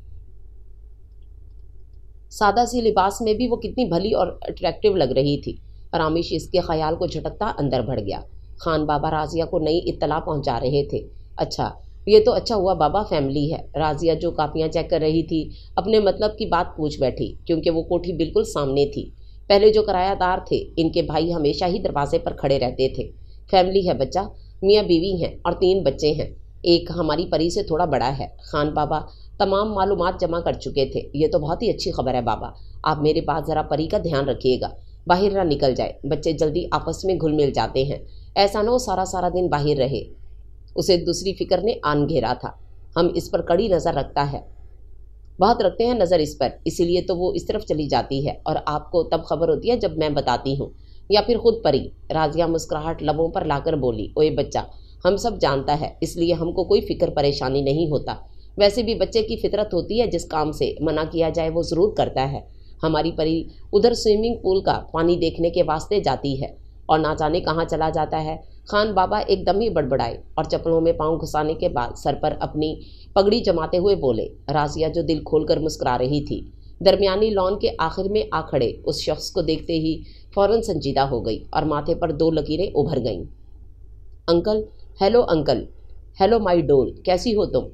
A: सादा सी लिबास में भी वो कितनी भली और अट्रैक्टिव लग रही थी। रामिश इसके ख्याल को झटकता अंदर बढ़ गया। खान बाबा राजिया को नई इत्तला पहुंचा रहे थे। अच्छा, ये तो अच्छा हुआ बाबा फैमिली है। राजिया जो कापियाँ चेक कर रही थी अपने मतलब की बात पूछ बैठी, क्योंकि वो कोठी बिल्कुल सामने थी। पहले जो किरायादार थे इनके भाई हमेशा ही दरवाजे पर खड़े रहते थे। फैमिली है बच्चा, मियाँ बीवी हैं और 3 बच्चे हैं। एक हमारी परी से थोड़ा बड़ा है। खान बाबा तमाम मालूमात जमा कर चुके थे। ये तो बहुत ही अच्छी खबर है बाबा। आप मेरे पास ज़रा परी का ध्यान रखिएगा, बाहर ना निकल जाए। बच्चे जल्दी आपस में घुल मिल जाते हैं, ऐसा ना हो सारा सारा दिन बाहर रहे। उसे दूसरी फिक्र ने आन घेरा था। हम इस पर कड़ी नज़र रखता है, बहुत रखते हैं नज़र इस पर, इसीलिए तो वो इस तरफ चली जाती है और आपको तब खबर होती है जब मैं बताती हूँ, या फिर खुद परी। राजिया मुस्कुराहट लबों पर लाकर बोली, ओए बच्चा, हम सब जानता है, इसलिए हमको कोई फिक्र परेशानी नहीं होता। वैसे भी बच्चे की फितरत होती है, जिस काम से मना किया जाए वो ज़रूर करता है। हमारी परी उधर स्विमिंग पूल का पानी देखने के वास्ते जाती है और ना जाने कहाँ चला जाता है। खान बाबा एकदम ही बड़बड़ाए और चप्पलों में पाँव घुसाने के बाद सर पर अपनी पगड़ी जमाते हुए बोले। राजिया जो दिल खोलकर मुस्कुरा रही थी, दरमियानी लॉन के आखिर में आ खड़े उस शख्स को देखते ही फौरन संजीदा हो गई और माथे पर 2 लकीरें उभर गईं। अंकल, हेलो अंकल, हेलो माई डोल, कैसी हो तुम?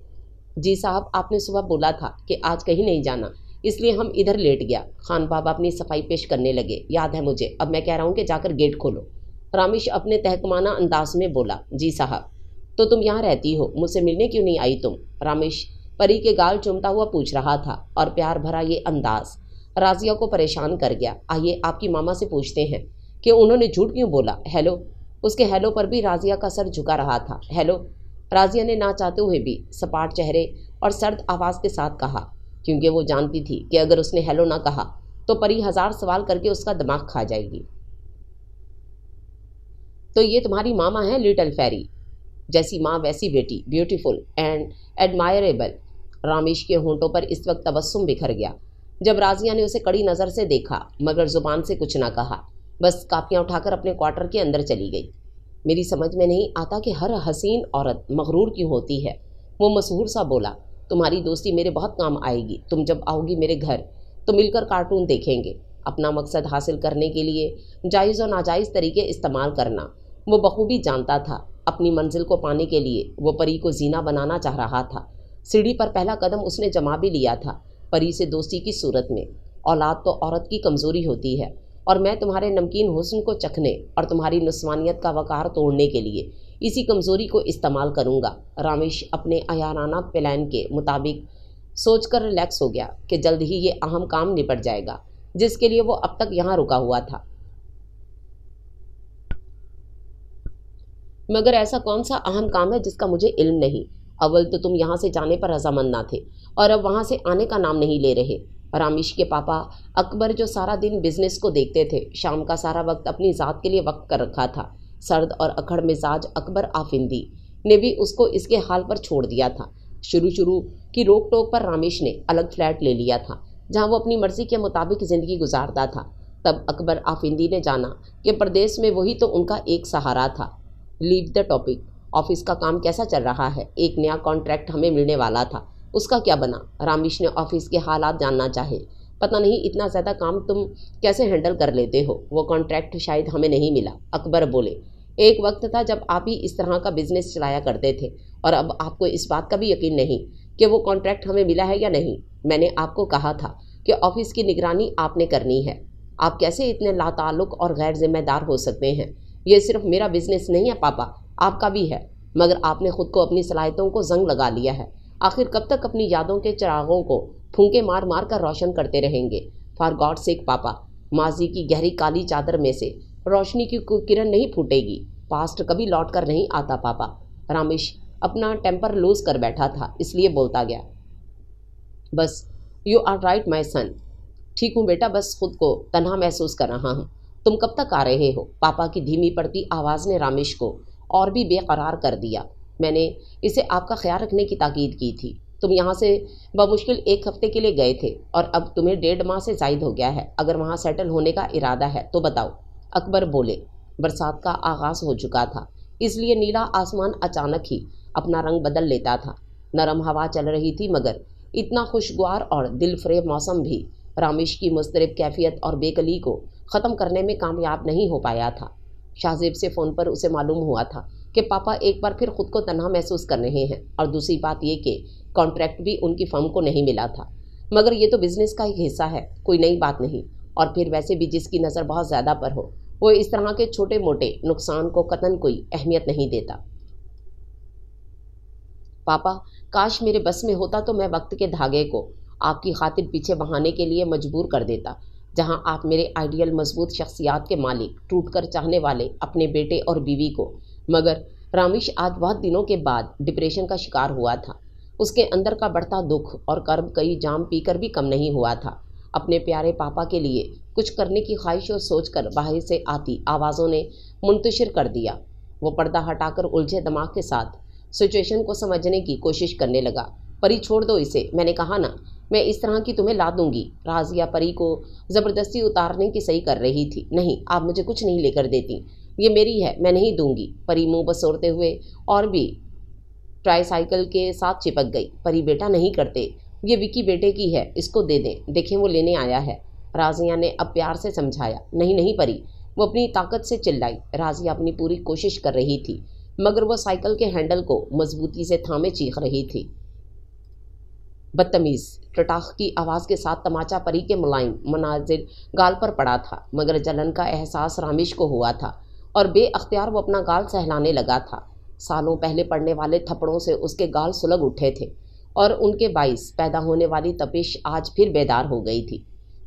A: जी साहब, आपने सुबह बोला था कि आज कहीं नहीं जाना, इसलिए हम इधर लेट गया। खान बाबा अपनी सफाई पेश करने लगे। याद है मुझे, अब मैं कह रहा हूँ कि जाकर गेट खोलो। रामिश अपने तहकमाना अंदाज में बोला, जी साहब। तो तुम यहाँ रहती हो, मुझसे मिलने क्यों नहीं आई तुम? रामिश परी के गाल चूमता हुआ पूछ रहा था और प्यार भरा ये अंदाज राजिया को परेशान कर गया। आइए आपकी मामा से पूछते हैं कि उन्होंने झूठ क्यों बोला। हेलो, اس کے ہیلو پر بھی رازیہ کا سر جھکا رہا تھا۔ ہیلو، رازیہ نے نہ چاہتے ہوئے بھی سپاٹ چہرے اور سرد آواز کے ساتھ کہا، کیونکہ وہ جانتی تھی کہ اگر اس نے ہیلو نہ کہا تو پری ہزار سوال کر کے اس کا دماغ کھا جائے گی۔ تو یہ تمہاری ماما ہے لٹل فیری، جیسی ماں ویسی بیٹی، بیوٹیفل اینڈ ایڈمائریبل۔ رامیش کے ہونٹوں پر اس وقت تبسم بکھر گیا جب رازیہ نے اسے کڑی نظر سے دیکھا، مگر زبان سے کچھ نہ کہا، بس کاپیاں اٹھا کر اپنے کوارٹر کے اندر چلی گئی۔ میری سمجھ میں نہیں آتا کہ ہر حسین عورت مغرور کیوں ہوتی ہے، وہ مسحور سا بولا۔ تمہاری دوستی میرے بہت کام آئے گی، تم جب آؤ گی میرے گھر تو مل کر کارٹون دیکھیں گے۔ اپنا مقصد حاصل کرنے کے لیے جائز و ناجائز طریقے استعمال کرنا وہ بخوبی جانتا تھا۔ اپنی منزل کو پانے کے لیے وہ پری کو زینہ بنانا چاہ رہا تھا۔ سیڑھی پر پہلا قدم اس نے جما بھی لیا تھا، پری سے دوستی کی صورت میں۔ اولاد تو عورت کی کمزوری ہوتی ہے، اور میں تمہارے نمکین حسن کو چکھنے اور تمہاری نسوانیت کا وقار توڑنے کے لیے اسی کمزوری کو استعمال کروں گا۔ رامیش اپنے عیارانہ پلان کے مطابق سوچ کر ریلیکس ہو گیا کہ جلد ہی یہ اہم کام نپٹ جائے گا جس کے لیے وہ اب تک یہاں رکا ہوا تھا۔ مگر ایسا کون سا اہم کام ہے جس کا مجھے علم نہیں؟ اول تو تم یہاں سے جانے پر رضامند نہ تھے، اور اب وہاں سے آنے کا نام نہیں لے رہے۔ رامیش کے پاپا اکبر جو سارا دن بزنس کو دیکھتے تھے، شام کا سارا وقت اپنی ذات کے لیے وقت کر رکھا تھا۔ سرد اور اکھڑ مزاج اکبر آفندی نے بھی اس کو اس کے حال پر چھوڑ دیا تھا۔ شروع کی روک ٹوک پر رامیش نے الگ فلیٹ لے لیا تھا جہاں وہ اپنی مرضی کے مطابق زندگی گزارتا تھا۔ تب اکبر آفندی نے جانا کہ پردیس میں وہی تو ان کا ایک سہارا تھا۔ لیو دا ٹاپک۔ آفس کا کام کیسا چل رہا ہے؟ ایک نیا کانٹریکٹ ہمیں ملنے والا تھا، اس کا کیا بنا؟ رامیش نے آفس کے حالات جاننا چاہے۔ پتہ نہیں اتنا زیادہ کام تم کیسے ہینڈل کر لیتے ہو؟ وہ کانٹریکٹ شاید ہمیں نہیں ملا، اکبر بولے۔ ایک وقت تھا جب آپ ہی اس طرح کا بزنس چلایا کرتے تھے، اور اب آپ کو اس بات کا بھی یقین نہیں کہ وہ کانٹریکٹ ہمیں ملا ہے یا نہیں۔ میں نے آپ کو کہا تھا کہ آفس کی نگرانی آپ نے کرنی ہے۔ آپ کیسے اتنے لا تعلق اور غیر ذمہ دار ہو سکتے ہیں؟ یہ صرف میرا بزنس نہیں ہے پاپا، آپ کا بھی ہے، مگر آپ نے خود کو اپنی صلاحیتوں کو زنگ لگا لیا ہے۔ آخر کب تک اپنی یادوں کے چراغوں کو پھونکے مار مار کر روشن کرتے رہیں گے؟ فار گاڈ سیک پاپا، ماضی کی گہری کالی چادر میں سے روشنی کی کوئی کرن نہیں پھوٹے گی۔ پاسٹ کبھی لوٹ کر نہیں آتا پاپا۔ رامیش اپنا ٹیمپر لوز کر بیٹھا تھا، اس لیے بولتا گیا، بس یو آر رائٹ مائی سن، ٹھیک ہوں بیٹا، بس خود کو تنہا محسوس کر رہا ہوں۔ تم کب تک آ رہے ہو؟ پاپا کی دھیمی پڑتی آواز نے رامیش کو اور بھی بے قرار کر دیا۔ میں نے اسے آپ کا خیال رکھنے کی تاکید کی تھی۔ تم یہاں سے بمشکل ایک ہفتے کے لیے گئے تھے، اور اب تمہیں 1.5 ماہ سے زائد ہو گیا ہے۔ اگر وہاں سیٹل ہونے کا ارادہ ہے تو بتاؤ۔ اکبر بولے۔ برسات کا آغاز ہو چکا تھا، اس لیے نیلا آسمان اچانک ہی اپنا رنگ بدل لیتا تھا۔ نرم ہوا چل رہی تھی، مگر اتنا خوشگوار اور دل فریب موسم بھی رامیش کی مضطرب کیفیت اور بے کلی کو ختم کرنے میں کامیاب نہیں ہو پایا تھا۔ شاہزیب سے فون پر اسے معلوم ہوا تھا کہ پاپا ایک بار پھر خود کو تنہا محسوس کر رہے ہیں، اور دوسری بات یہ کہ کانٹریکٹ بھی ان کی فرم کو نہیں ملا تھا۔ مگر یہ تو بزنس کا ایک حصہ ہے، کوئی نئی بات نہیں، اور پھر ویسے بھی جس کی نظر بہت زیادہ پر ہو وہ اس طرح کے چھوٹے موٹے نقصان کو قطعاً کوئی اہمیت نہیں دیتا۔ پاپا، کاش میرے بس میں ہوتا تو میں وقت کے دھاگے کو آپ کی خاطر پیچھے بہانے کے لیے مجبور کر دیتا، جہاں آپ میرے آئیڈیل مضبوط شخصیات کے مالک، ٹوٹ کر چاہنے والے اپنے بیٹے اور بیوی کو۔ مگر رامیش آج بہت دنوں کے بعد ڈپریشن کا شکار ہوا تھا۔ اس کے اندر کا بڑھتا دکھ اور کرب کئی جام پی کر بھی کم نہیں ہوا تھا۔ اپنے پیارے پاپا کے لیے کچھ کرنے کی خواہش اور سوچ کر باہر سے آتی آوازوں نے منتشر کر دیا۔ وہ پردہ ہٹا کر الجھے دماغ کے ساتھ سچویشن کو سمجھنے کی کوشش کرنے لگا۔ پری چھوڑ دو اسے، میں نے کہا نا، میں اس طرح کی تمہیں لا دوں گی۔ رازیہ پری کو زبردستی اتارنے کی صحیح کر رہی تھی۔ نہیں، آپ مجھے کچھ نہیں لے کر دیتی، یہ میری ہے، میں نہیں دوں گی۔ پری منہ بسورتے ہوئے اور بھی ٹرائی سائیکل کے ساتھ چپک گئی۔ پری بیٹا نہیں کرتے، یہ وکی بیٹے کی ہے، اس کو دے دیں، دیکھیں وہ لینے آیا ہے۔ رازیہ نے اب پیار سے سمجھایا۔ نہیں نہیں پری، وہ اپنی طاقت سے چلائی۔ رازیہ اپنی پوری کوشش کر رہی تھی، مگر وہ سائیکل کے ہینڈل کو مضبوطی سے تھامے چیخ رہی تھی۔ بدتمیز، ٹٹاخ کی آواز کے ساتھ تماچا پری کے ملائم مناظر گال پر پڑا تھا، مگر جلن کا احساس رامیش کو ہوا تھا، اور بے اختیار وہ اپنا گال سہلانے لگا تھا۔ سالوں پہلے پڑنے والے تھپڑوں سے اس کے گال سلگ اٹھے تھے، اور ان کے باعث پیدا ہونے والی تپش آج پھر بیدار ہو گئی تھی۔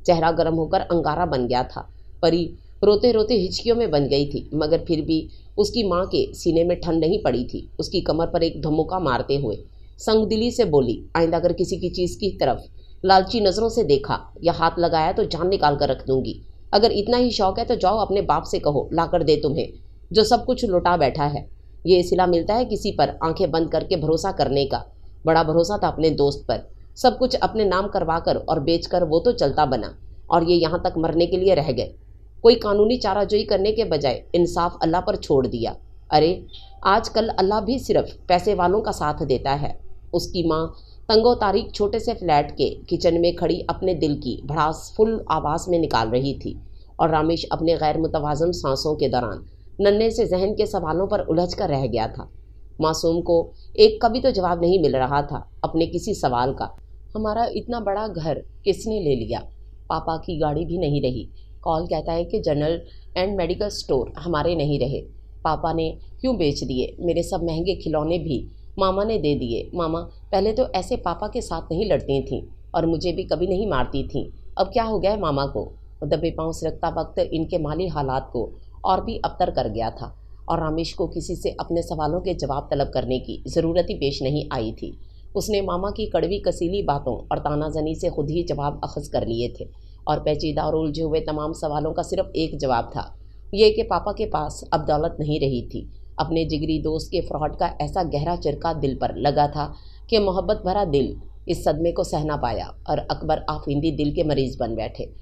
A: چہرہ گرم ہو کر انگارہ بن گیا تھا۔ پری रोते रोते हिचकियों में बन गई थी, मगर फिर भी उसकी माँ के सीने में ठंड नहीं पड़ी थी। उसकी कमर पर एक धमुका मारते हुए संगदिली से बोली, आइंदा अगर किसी की चीज़ की तरफ लालची नज़रों से देखा या हाथ लगाया तो जान निकाल कर रख दूंगी। अगर इतना ही शौक है तो जाओ अपने बाप से कहो ला कर दे तुम्हें, जो सब कुछ लुटा बैठा है। ये सिला मिलता है किसी पर आंखें बंद करके भरोसा करने का। बड़ा भरोसा था अपने दोस्त पर, सब कुछ अपने नाम करवा कर और बेच कर वो तो चलता बना, और ये यहाँ तक मरने के लिए रह गए। कोई कानूनी चाराजोई करने के बजाय इंसाफ अल्लाह पर छोड़ दिया। अरे आजकल अल्लाह भी सिर्फ पैसे वालों का साथ देता है। उसकी माँ तंगो तारीख छोटे से फ्लैट के किचन में खड़ी अपने दिल की भड़ास फुल आवाज़ में निकाल रही थी, और रामेश अपने गैर मुतवाज़न सांसों के दौरान नन्हे से जहन के सवालों पर उलझ कर रह गया था। मासूम को एक कभी तो जवाब नहीं मिल रहा था अपने किसी सवाल का। हमारा इतना बड़ा घर किसने ले लिया? पापा की गाड़ी भी नहीं रही। कॉल कहता है कि जनरल एंड मेडिकल स्टोर हमारे नहीं रहे। पापा ने क्यों बेच दिए? मेरे सब महंगे खिलौने भी मामा ने दे दिए। मामा पहले तो ऐसे पापा के साथ नहीं लड़ती थीं और मुझे भी कभी नहीं मारती थीं। अब क्या हो गया है मामा को? दबे पाँव सरकता वक्त इनके माली हालात को और भी अबतर कर गया था, और रामेश को किसी से अपने सवालों के जवाब तलब करने की ज़रूरत ही पेश नहीं आई थी। उसने मामा की कड़वी कसीली बातों और तानाजनी से खुद ही जवाब अखज़ कर लिए थे, और पेचीदा और उलझे हुए तमाम सवालों का सिर्फ एक जवाब था, ये कि पापा के पास अब दौलत नहीं रही थी। अपने जिगरी दोस्त के फ्रॉड का ऐसा गहरा चरका दिल पर लगा था कि मोहब्बत भरा दिल इस सदमे को सह ना पाया, और अकबर आफिंदी दिल के मरीज़ बन बैठे।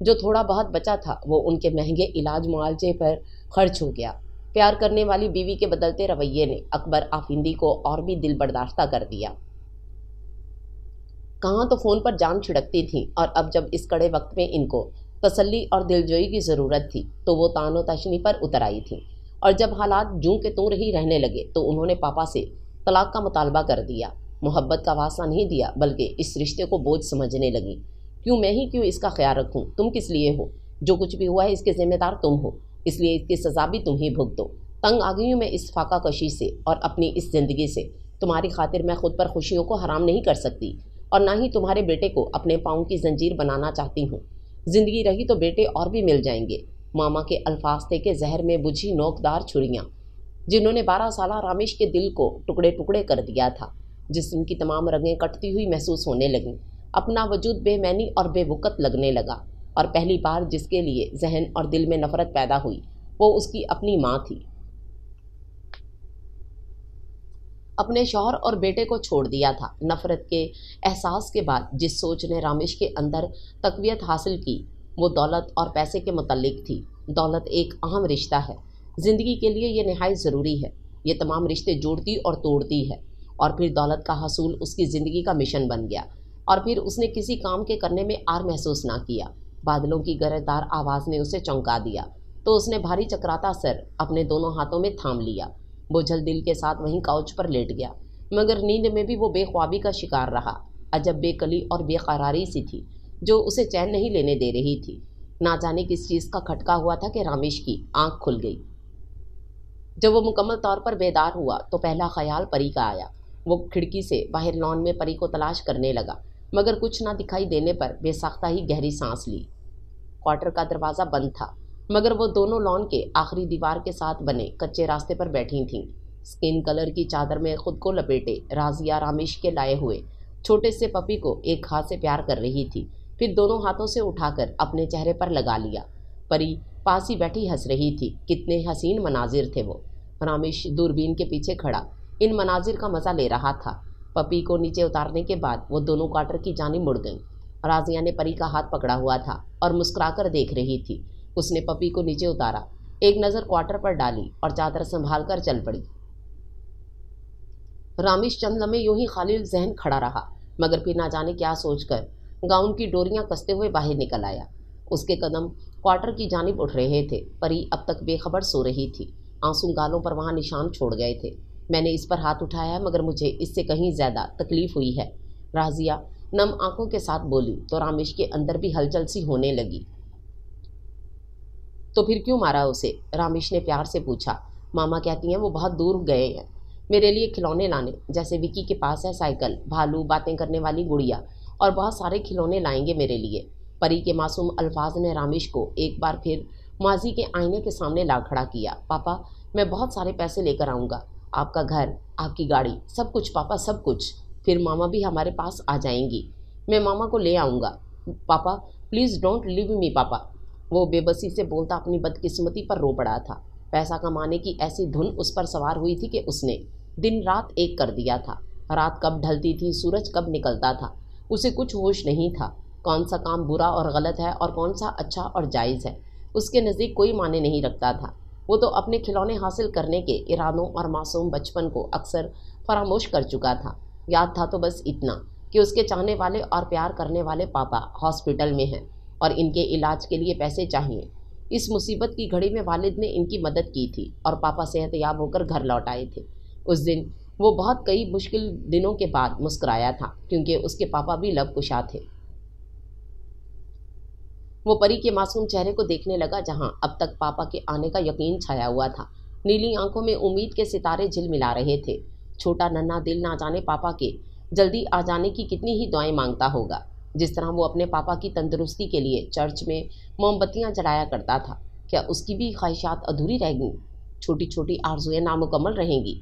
A: जो थोड़ा बहुत बचा था वो उनके महंगे इलाज मुआवजे पर खर्च हो गया। प्यार करने वाली बीवी के बदलते रवैये ने अकबर आफिंदी को और भी दिल बर्दाश्ता कर दिया। कहाँ तो फ़ोन पर जान छिड़कती थी, और अब जब इस कड़े वक्त में इनको तसल्ली और दिलजोई की ज़रूरत थी तो वो तानो तशनी पर उतर आई थी। और जब हालात जूं के तूं ही रहने लगे तो उन्होंने पापा से तलाक का मुतालबा कर दिया। मोहब्बत का वास्ता नहीं दिया, बल्कि इस रिश्ते को बोझ समझने लगी। क्यों मैं ही क्यों इसका ख्याल रखूं? तुम किस लिए हो? जो कुछ भी हुआ है इसके ज़िम्मेदार तुम हो, इसलिए इसकी सज़ा भी तुम ही भुगतो। तंग आ गई हूँ मैं इस फाका कशी से और अपनी इस ज़िंदगी से। तुम्हारी खातिर मैं खुद पर खुशियों को हराम नहीं कर सकती, और ना ही तुम्हारे बेटे को अपने पाँव की जंजीर बनाना चाहती हूँ। ज़िंदगी रही तो बेटे और भी मिल जाएंगे। मामा के अल्फाज थे कि जहर में बुझी नोकदार छुरियाँ, जिन्होंने 12 साला रामेश के दिल को टुकड़े टुकड़े कर दिया था। जिस्म की तमाम रगें कटती हुई महसूस होने लगीं। अपना वजूद बेमैनी और बेवकत लगने लगा, और पहली बार जिसके लिए जहन और दिल में नफरत पैदा हुई वो उसकी अपनी माँ थी। अपने शौहर और बेटे को छोड़ दिया था। नफ़रत के एहसास के बाद जिस सोच ने रामेश के अंदर तक़वियत हासिल की वो दौलत और पैसे के मुतल्लिक थी। दौलत एक अहम रिश्ता है, ज़िंदगी के लिए ये नहायत ज़रूरी है। ये तमाम रिश्ते जोड़ती और तोड़ती है, और फिर दौलत का हसूल उसकी ज़िंदगी का मिशन बन गया, और फिर उसने किसी काम के करने में आर महसूस ना किया। बादलों की गरजदार आवाज़ ने उसे चौंका दिया तो उसने भारी चकराता सर अपने दोनों हाथों में थाम लिया। बोझल दिल के साथ वहीं काउच पर लेट गया, मगर नींद में भी वो बेख्वाबी का शिकार रहा। अजब बेकली और बेकरारी सी थी जो उसे चैन नहीं लेने दे रही थी। ना जाने किस चीज़ का खटका हुआ था कि रामेश की आंख खुल गई। जब वो मुकम्मल तौर पर बेदार हुआ तो पहला ख्याल परी का आया। वो खिड़की से बाहर लॉन में परी को तलाश करने लगा, मगर कुछ ना दिखाई देने पर बेसाख्ता ही गहरी सांस ली। क्वार्टर का दरवाज़ा बंद था, मगर वो दोनों लॉन के आखिरी दीवार के साथ बने कच्चे रास्ते पर बैठी थीं। स्किन कलर की चादर में खुद को लपेटे राजिया रामेश के लाए हुए छोटे से पपी को एक हाथ से प्यार कर रही थी, फिर दोनों हाथों से उठाकर अपने चेहरे पर लगा लिया। परी पास ही बैठी हंस रही थी। कितने हसीन मनाजिर थे वो। रामेश दूरबीन के पीछे खड़ा इन मनाजिर का मज़ा ले रहा था। पपी को नीचे उतारने के बाद वो दोनों क्वार्टर की जानिब मुड़ गईं। राजिया ने परी का हाथ पकड़ा हुआ था और मुस्कुराकर देख रही थी। उसने पपी को नीचे उतारा, एक नज़र क्वार्टर पर डाली और चादर संभाल कर चल पड़ी। रामेश चंद लम्हे यूं ही खाली जहन खड़ा रहा, मगर फिर ना जाने क्या सोचकर गाउन की डोरियां कसते हुए बाहर निकल आया। उसके कदम क्वार्टर की जानिब उठ रहे थे। परी अब तक बेखबर सो रही थी। आंसू गालों पर वहां निशान छोड़ गए थे। मैंने इस पर हाथ उठाया, मगर मुझे इससे कहीं ज़्यादा तकलीफ़ हुई है, राजिया नम आंखों के साथ बोली तो रामेश के अंदर भी हलचल सी होने लगी। तो फिर क्यों मारा उसे? रामेश ने प्यार से पूछा। मामा कहती हैं वो बहुत दूर गए हैं मेरे लिए खिलौने लाने, जैसे विकी के पास है साइकिल, भालू, बातें करने वाली गुड़िया और बहुत सारे खिलौने लाएंगे मेरे लिए। परी के मासूम अल्फाज ने रामेश को एक बार फिर माजी के आईने के सामने ला खड़ा किया। पापा, मैं बहुत सारे पैसे लेकर आऊँगा, आपका घर, आपकी गाड़ी, सब कुछ पापा, सब कुछ। फिर मामा भी हमारे पास आ जाएंगी, मैं मामा को ले आऊँगा। पापा प्लीज़ डोंट लीव मी पापा। वो बेबसी से बोलता अपनी बदकिस्मती पर रो पड़ा था। पैसा कमाने की ऐसी धुन उस पर सवार हुई थी कि उसने दिन रात एक कर दिया था। रात कब ढलती थी, सूरज कब निकलता था, उसे कुछ होश नहीं था। कौन सा काम बुरा और गलत है और कौन सा अच्छा और जायज़ है, उसके नज़दीक कोई माने नहीं रखता था। वो तो अपने खिलौने हासिल करने के इरादों और मासूम बचपन को अक्सर फरामोश कर चुका था। याद था तो बस इतना कि उसके चाहने वाले और प्यार करने वाले पापा हॉस्पिटल में हैं और इनके इलाज के लिए पैसे चाहिए। इस मुसीबत की घड़ी में वालिद ने इनकी मदद की थी और पापा सेहतयाब होकर घर लौट आए थे। उस दिन वो बहुत कई मुश्किल दिनों के बाद मुस्कुराया था, क्योंकि उसके पापा भी लबकुशा थे। वो परी के मासूम चेहरे को देखने लगा, जहां अब तक पापा के आने का यकीन छाया हुआ था। नीली आंखों में उम्मीद के सितारे झिलमिला रहे थे। छोटा नन्हा दिल ना जाने पापा के जल्दी आ जाने की कितनी ही दुआएं मांगता होगा। जिस तरह वो अपने पापा की तंदुरुस्ती के लिए चर्च में मोमबत्तियां जलाया करता था, क्या उसकी भी ख्वाहिशात अधूरी रहेंगी? छोटी छोटी आरज़ुएं नामुकम्मल रहेंगी।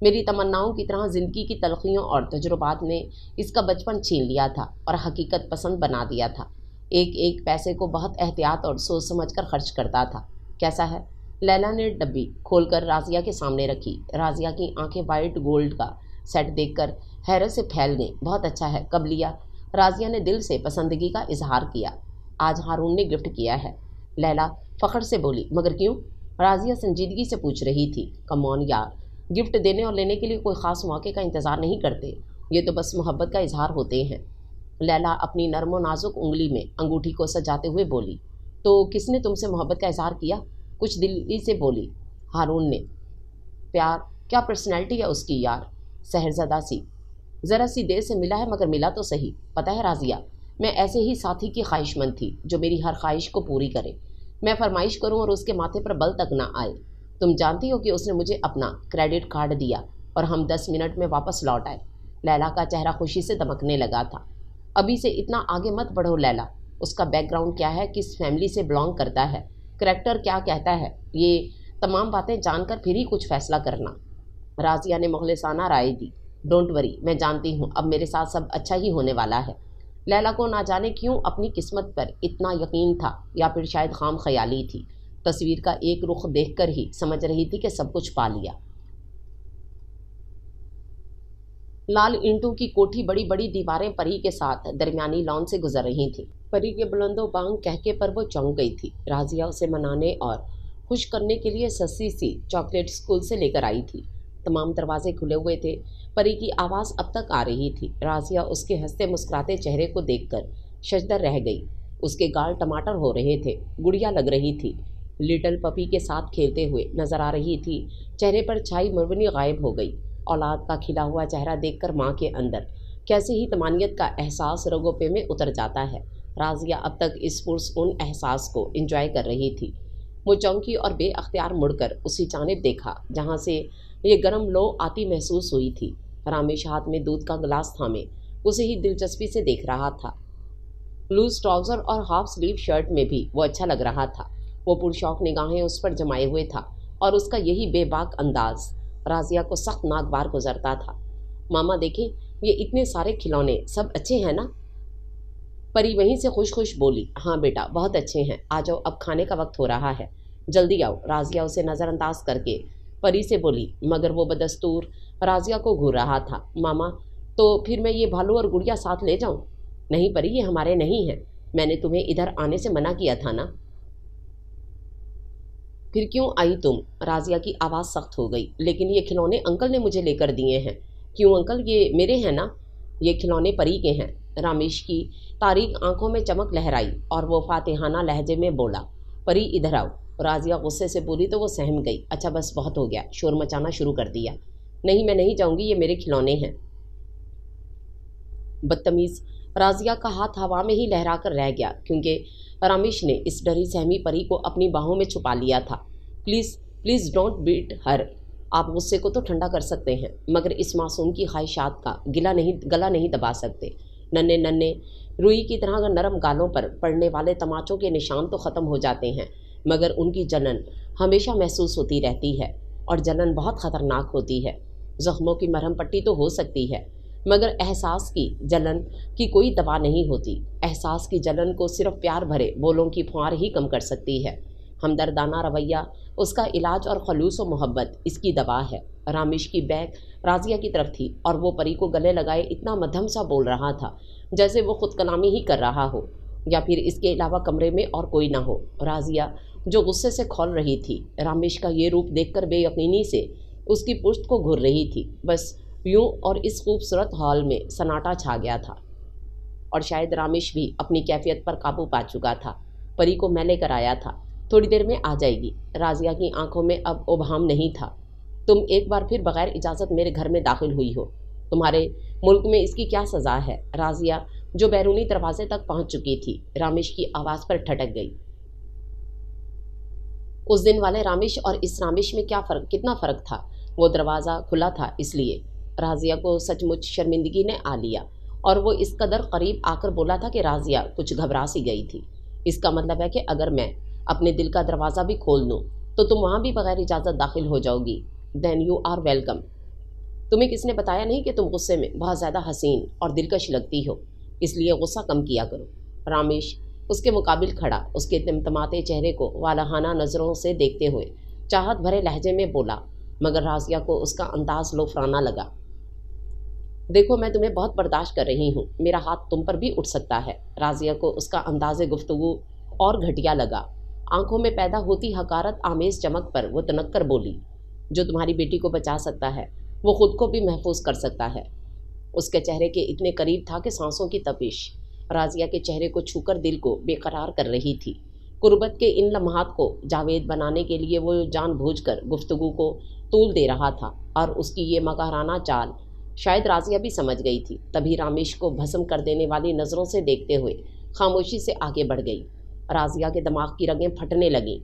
A: मेरी तमन्नाओं की तरह ज़िंदगी की तलखियों और तजुर्बात ने इसका बचपन छीन लिया था और हकीकत पसंद बना दिया था। एक एक पैसे को बहुत एहतियात और सोच समझ कर खर्च करता था। कैसा है? लैला ने डब्बी खोलकर राजिया के सामने रखी। राजिया की आंखें वाइट गोल्ड का सेट देखकर हैरत से फैल गईं। बहुत अच्छा है, कब लिया? राजिया ने दिल से पसंदगी का इजहार किया। आज हारून ने गिफ्ट किया है, लैला फ़ख्र से बोली। मगर क्यों? राजिया संजीदगी से पूछ रही थी। कम ऑन यार, गिफ्ट देने और लेने के लिए कोई ख़ास मौके का इंतज़ार नहीं करते, ये तो बस मोहब्बत का इजहार होते हैं। लैला अपनी नर्म व नाजुक उंगली में अंगूठी को सजाते हुए बोली। तो किसने तुमसे मोहब्बत का इजहार किया? कुछ दिली से बोली हारून ने। प्यार, क्या पर्सनैलिटी है उसकी यार, सहरज़दा सी। ज़रा सी देर से मिला है मगर मिला तो सही। पता है राजिया, मैं ऐसे ही साथी की ख्वाहिशमंद थी जो मेरी हर ख्वाहिश को पूरी करे। मैं फरमाइश करूं और उसके माथे पर बल तक ना आए। तुम जानती हो कि उसने मुझे अपना क्रेडिट कार्ड दिया और हम 10 मिनट में वापस लौट आए। लैला का चेहरा खुशी से दमकने लगा था। अभी से इतना आगे मत बढ़ो लैला, उसका बैकग्राउंड क्या है, किस फैमिली से बिलोंग करता है, करैक्टर क्या कहता है, ये तमाम बातें जानकर फिर ही कुछ फैसला करना। राजिया ने मुखलिसाना राय दी। डोंट वरी, मैं जानती हूँ अब मेरे साथ सब अच्छा ही होने वाला है। लैला को ना जाने क्यों अपनी किस्मत पर इतना यकीन था, या फिर शायद खाम ख्याली थी। तस्वीर का एक रुख देखकर ही समझ रही थी कि सब कुछ पा लिया। लाल ईंटों की कोठी, बड़ी बड़ी दीवारें परी के साथ दरमियानी लॉन से गुजर रही थीं। परी के बुलंदो बांग कहके पर वो चौंक गई थी। राजिया उसे मनाने और खुश करने के लिए सस्ती सी चॉकलेट स्कूल से लेकर आई थी। तमाम दरवाजे खुले हुए थे। परी की आवाज़ अब तक आ रही थी। राजिया उसके हंसते मुस्कुराते चेहरे को देखकर शजदर रह गई। उसके गाल टमाटर हो रहे थे, गुड़िया लग रही थी। लिटिल पपी के साथ खेलते हुए नजर आ रही थी। चेहरे पर छाई मुरवनी गायब हो गई। औलाद का खिला हुआ चेहरा देखकर माँ के अंदर कैसे ही तमानियत का एहसास रगों पे में उतर जाता है। राजिया अब तक इस पुरसकून एहसास को एंजॉय कर रही थी। वो चौंकी और बेअख्तियार मुड़कर उसी जानिब देखा जहाँ से ये गर्म लो आती महसूस हुई थी। रामेश हाथ में दूध का गिलास थामे उसे ही दिलचस्पी से देख रहा था। लूज ट्राउज़र और हाफ स्लीव शर्ट में भी वो अच्छा लग रहा था। वो पुरशौक निगाहें उस पर जमाए हुए था और उसका यही बेबाक अंदाज राजिया को सख्त नागवार गुजरता था। मामा देखें, ये इतने सारे खिलौने, सब अच्छे हैं ना? परी वहीं से खुश खुश बोली। हाँ बेटा, बहुत अच्छे हैं। आ जाओ, अब खाने का वक्त हो रहा है, जल्दी आओ। राजिया उसे नज़रअंदाज करके परी से बोली, मगर वो बदस्तूर राजिया को घूर रहा था। मामा, तो फिर मैं ये भालू और गुड़िया साथ ले जाऊं? नहीं परी, ये हमारे नहीं हैं। मैंने तुम्हें इधर आने से मना किया था ना। फिर क्यों आई तुम? राजिया की आवाज़ सख्त हो गई। लेकिन ये खिलौने अंकल ने मुझे लेकर दिए हैं। क्यों अंकल, ये मेरे हैं ना। ये खिलौने परी के हैं। रामेश की तारीक आंखों में चमक लहराई और वो फातिहाना लहजे में बोला, परी इधर आओ। राजिया गुस्से से बोली तो वो सहम गई। अच्छा बस बहुत हो गया, शोर मचाना शुरू कर दिया। नहीं, मैं नहीं जाऊंगी, ये मेरे खिलौने हैं। बदतमीज़। राजिया का हाथ हवा में ही लहरा कर रह गया, क्योंकि रामेश ने इस डरी सहमी परी को अपनी बाहों में छुपा लिया था। Please please don't beat her. आप गुस्से को तो ठंडा कर सकते हैं, मगर इस मासूम की ख्वाहिशात का गला नहीं दबा सकते। नन्हे नन्हे रुई की तरह नरम गालों पर पड़ने वाले तमाचों के निशान तो ख़त्म हो जाते हैं, مگر ان کی جلن ہمیشہ محسوس ہوتی رہتی ہے، اور جلن بہت خطرناک ہوتی ہے۔ زخموں کی مرہم پٹی تو ہو سکتی ہے، مگر احساس کی جلن کی کوئی دوا نہیں ہوتی۔ احساس کی جلن کو صرف پیار بھرے بولوں کی پھوار ہی کم کر سکتی ہے۔ ہمدردانہ رویہ اس کا علاج اور خلوص و محبت اس کی دوا ہے۔ رامیش کی بیک راضیہ کی طرف تھی اور وہ پری کو گلے لگائے اتنا مدھم سا بول رہا تھا جیسے وہ خود کلامی ہی کر رہا ہو، یا پھر اس کے علاوہ کمرے میں اور کوئی نہ ہو۔ راضیہ جو غصے سے کھول رہی تھی، رامیش کا یہ روپ دیکھ کر بے یقینی سے اس کی پشت کو گھور رہی تھی۔ بس یوں اور اس خوبصورت ہال میں سناٹا چھا گیا تھا، اور شاید رامیش بھی اپنی کیفیت پر قابو پا چکا تھا۔ پری کو میں لے کر آیا تھا، تھوڑی دیر میں آ جائے گی۔ راضیہ کی آنکھوں میں اب ابہام نہیں تھا۔ تم ایک بار پھر بغیر اجازت میرے گھر میں داخل ہوئی ہو، تمہارے ملک میں اس کی کیا سزا ہے؟ راضیہ جو بیرونی دروازے تک پہنچ چکی تھی، رامیش کی آواز پر ٹھٹک گئی۔ اس دن والے رامیش اور اس رامیش میں کتنا فرق تھا؟ وہ دروازہ کھلا تھا اس لیے راضیہ کو سچ مچ شرمندگی نے آ لیا، اور وہ اس قدر قریب آ کر بولا تھا کہ راضیہ کچھ گھبرا سی گئی تھی۔ اس کا مطلب ہے کہ اگر میں اپنے دل کا دروازہ بھی کھول دوں تو تم وہاں بھی بغیر اجازت داخل ہو جاؤ گی۔ Then you are welcome. تمہیں کس نے بتایا نہیں کہ تم غصے میں بہت زیادہ حسین اور دلکش لگتی ہو، اس لیے غصہ کم کیا کرو۔ رامیش اس کے مقابل کھڑا اس کے تمتماتے چہرے کو والہانہ نظروں سے دیکھتے ہوئے چاہت بھرے لہجے میں بولا، مگر راضیہ کو اس کا انداز لوفرانہ لگا۔ دیکھو میں تمہیں بہت برداشت کر رہی ہوں، میرا ہاتھ تم پر بھی اٹھ سکتا ہے۔ راضیہ کو اس کا انداز گفتگو اور گھٹیا لگا۔ آنکھوں میں پیدا ہوتی حقارت آمیز چمک پر وہ تنک کر بولی، جو تمہاری بیٹی کو بچا سکتا ہے وہ خود کو بھی محفوظ کر سکتا ہے۔ اس کے چہرے کے اتنے قریب تھا کہ سانسوں کی تپش راضیہ کے چہرے کو چھو کر دل کو بے قرار کر رہی تھی۔ قربت کے ان لمحات کو جاوید بنانے کے لیے وہ جان بوجھ کر گفتگو کو طول دے رہا تھا، اور اس کی یہ مکرانہ چال شاید راضیہ بھی سمجھ گئی تھی۔ تبھی رامیش کو بھسم کر دینے والی نظروں سے دیکھتے ہوئے خاموشی سے آگے بڑھ گئی۔ راضیہ کے دماغ کی رگیں پھٹنے لگیں،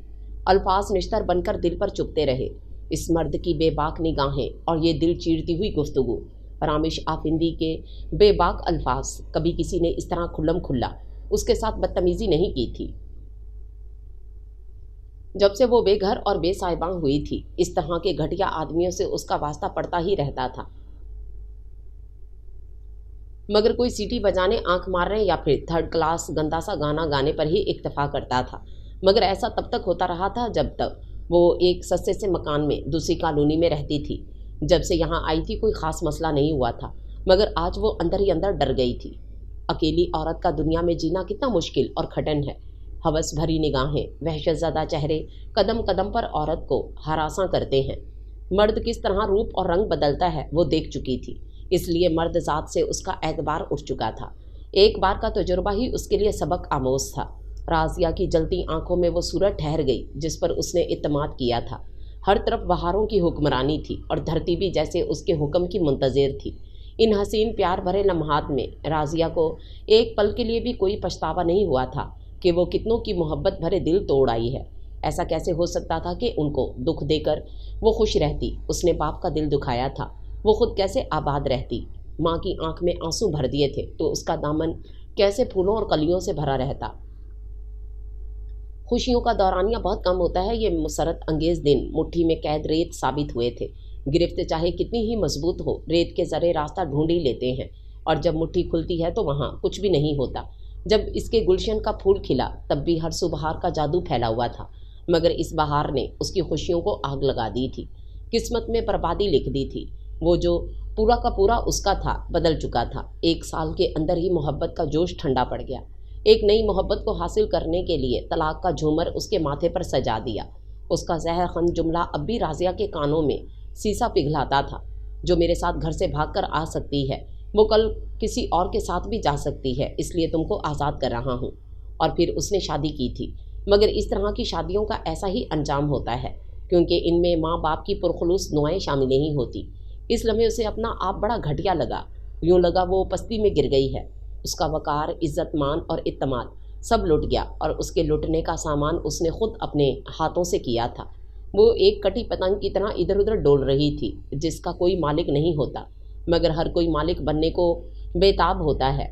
A: الفاظ نشتر بن کر دل پر چبھتے رہے۔ اس مرد کی بے باک نگاہیں اور یہ دل چیرتی ہوئی گفتگو، رامیش آفندی کے بے باک الفاظ، کبھی کسی نے اس طرح کھلم کھلا اس کے ساتھ بدتمیزی نہیں کی تھی۔ جب سے وہ بے گھر اور بے صاحباں ہوئی تھی، اس طرح کے گھٹیا آدمیوں سے اس کا واسطہ پڑتا ہی رہتا تھا، مگر کوئی سیٹی بجانے، آنکھ مارنے یا پھر تھرڈ کلاس گندا سا گانا گانے پر ہی اکتفا کرتا تھا۔ مگر ایسا تب تک ہوتا رہا تھا جب تک وہ ایک سستے سے مکان میں دوسری کالونی میں رہتی تھی۔ جب سے یہاں آئی تھی کوئی خاص مسئلہ نہیں ہوا تھا، مگر آج وہ اندر ہی اندر ڈر گئی تھی۔ اکیلی عورت کا دنیا میں جینا کتنا مشکل اور کھٹن ہے۔ ہوس بھری نگاہیں، وحشت زدہ چہرے قدم قدم پر عورت کو ہراساں کرتے ہیں۔ مرد کس طرح روپ اور رنگ بدلتا ہے وہ دیکھ چکی تھی، اس لیے مرد ذات سے اس کا اعتبار اٹھ چکا تھا۔ ایک بار کا تجربہ ہی اس کے لیے سبق آموز تھا۔ راضیہ کی جلتی آنکھوں میں وہ صورت ٹھہر گئی جس پر اس نے اعتماد کیا تھا۔ ہر طرف بہاروں کی حکمرانی تھی، اور دھرتی بھی جیسے اس کے حکم کی منتظر تھی۔ ان حسین پیار بھرے لمحات میں راضیہ کو ایک پل کے لیے بھی کوئی پچھتاوا نہیں ہوا تھا کہ وہ کتنوں کی محبت بھرے دل توڑ آئی ہے۔ ایسا کیسے ہو سکتا تھا کہ ان کو دکھ دے کر وہ خوش رہتی؟ اس نے باپ کا دل دکھایا تھا، وہ خود کیسے آباد رہتی؟ ماں کی آنکھ میں آنسو بھر دیے تھے تو اس کا دامن کیسے پھولوں اور کلیوں سے بھرا رہتا؟ خوشیوں کا دورانیہ بہت کم ہوتا ہے۔ یہ مسرت انگیز دن مٹھی میں قید ریت ثابت ہوئے تھے۔ گرفت چاہے کتنی ہی مضبوط ہو، ریت کے ذرے راستہ ڈھونڈ ہی لیتے ہیں، اور جب مٹھی کھلتی ہے تو وہاں کچھ بھی نہیں ہوتا۔ جب اس کے گلشن کا پھول کھلا تب بھی ہر سو بہار کا جادو پھیلا ہوا تھا، مگر اس بہار نے اس کی خوشیوں کو آگ لگا دی تھی، قسمت میں بربادی لکھ دی تھی۔ وہ جو پورا کا پورا اس کا تھا بدل چکا تھا۔ ایک سال کے اندر ہی محبت کا جوش ٹھنڈا پڑ گیا۔ ایک نئی محبت کو حاصل کرنے کے لیے طلاق کا جھومر اس کے ماتھے پر سجا دیا۔ اس کا زہر خند جملہ اب بھی راضیہ کے کانوں میں سیسا پگھلاتا تھا، جو میرے ساتھ گھر سے بھاگ کر آ سکتی ہے وہ کل کسی اور کے ساتھ بھی جا سکتی ہے، اس لیے تم کو آزاد کر رہا ہوں۔ اور پھر اس نے شادی کی تھی، مگر اس طرح کی شادیوں کا ایسا ہی انجام ہوتا ہے، کیونکہ ان میں ماں باپ کی پرخلوص دعائیں شامل نہیں ہوتی۔ اس لمحے اسے اپنا آپ بڑا گھٹیا لگا، یوں لگا وہ پستی میں گر گئی ہے۔ اس کا وقار، عزت مان اور اعتماد سب لٹ گیا، اور اس کے لٹنے کا سامان اس نے خود اپنے ہاتھوں سے کیا تھا۔ وہ ایک کٹی پتنگ کی طرح ادھر ادھر ڈول رہی تھی، جس کا کوئی مالک نہیں ہوتا، مگر ہر کوئی مالک بننے کو بے تاب ہوتا ہے،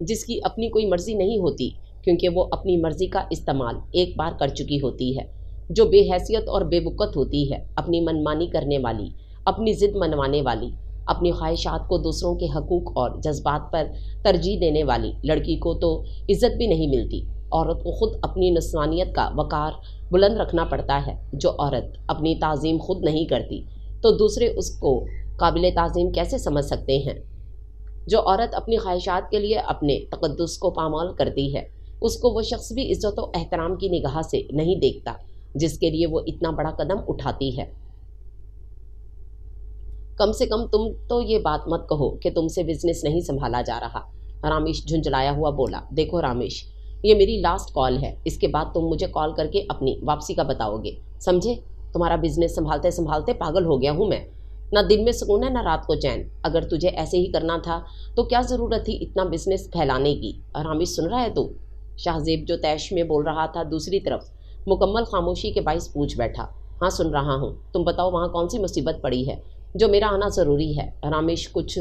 A: جس کی اپنی کوئی مرضی نہیں ہوتی کیونکہ وہ اپنی مرضی کا استعمال ایک بار کر چکی ہوتی ہے۔ جو بے حیثیت اور بے وقت ہوتی ہے، اپنی منمانی کرنے والی، اپنی ضد منوانے والی، اپنی خواہشات کو دوسروں کے حقوق اور جذبات پر ترجیح دینے والی لڑکی کو تو عزت بھی نہیں ملتی۔ عورت کو خود اپنی نسوانیت کا وقار بلند رکھنا پڑتا ہے۔ جو عورت اپنی تعظیم خود نہیں کرتی تو دوسرے اس کو قابل تعظیم کیسے سمجھ سکتے ہیں؟ جو عورت اپنی خواہشات کے لیے اپنے تقدس کو پامال کرتی ہے، اس کو وہ شخص بھی عزت و احترام کی نگاہ سے نہیں دیکھتا جس کے لیے وہ اتنا بڑا قدم اٹھاتی ہے۔ کم سے کم تم تو یہ بات مت کہو کہ تم سے بزنس نہیں سنبھالا جا رہا۔ رامیش جھنجھلایا ہوا بولا۔ دیکھو رامیش، یہ میری لاسٹ کال ہے، اس کے بعد تم مجھے کال کر کے اپنی واپسی کا بتاؤ گے، سمجھے؟ تمہارا بزنس سنبھالتے سنبھالتے پاگل ہو گیا ہوں میں، نہ دن میں سکون ہے نہ رات کو چین۔ اگر تجھے ایسے ہی کرنا تھا تو کیا ضرورت تھی اتنا بزنس پھیلانے کی؟ رامیش سن رہا ہے تو؟ شاہ زیب جو طیش میں بول رہا تھا دوسری طرف مکمل خاموشی کے باعث پوچھ بیٹھا۔ ہاں سن رہا ہوں، تم بتاؤ وہاں کون سی مصیبت پڑی ہے جو میرا آنا ضروری ہے؟ رامیش کچھ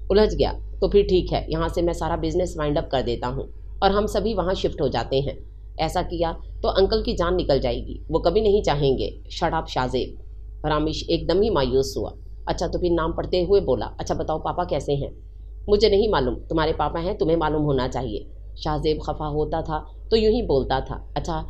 A: الجھ گیا۔ تو پھر ٹھیک ہے، یہاں سے میں سارا بزنس وائنڈ اپ کر دیتا ہوں اور ہم سبھی وہاں شفٹ ہو جاتے ہیں۔ ایسا کیا تو انکل کی جان نکل جائے گی، وہ کبھی نہیں چاہیں گے۔ شٹ اپ شاہ زیب۔ رامیش ایک دم ہی مایوس ہوا۔ اچھا تو پھر نام پڑھتے ہوئے بولا، اچھا بتاؤ پاپا کیسے ہیں؟ مجھے نہیں معلوم، تمہارے پاپا ہیں، تمہیں معلوم ہونا چاہیے۔ شاہ زیب خفا ہوتا تھا تو یوں ہی بولتا تھا، اچھا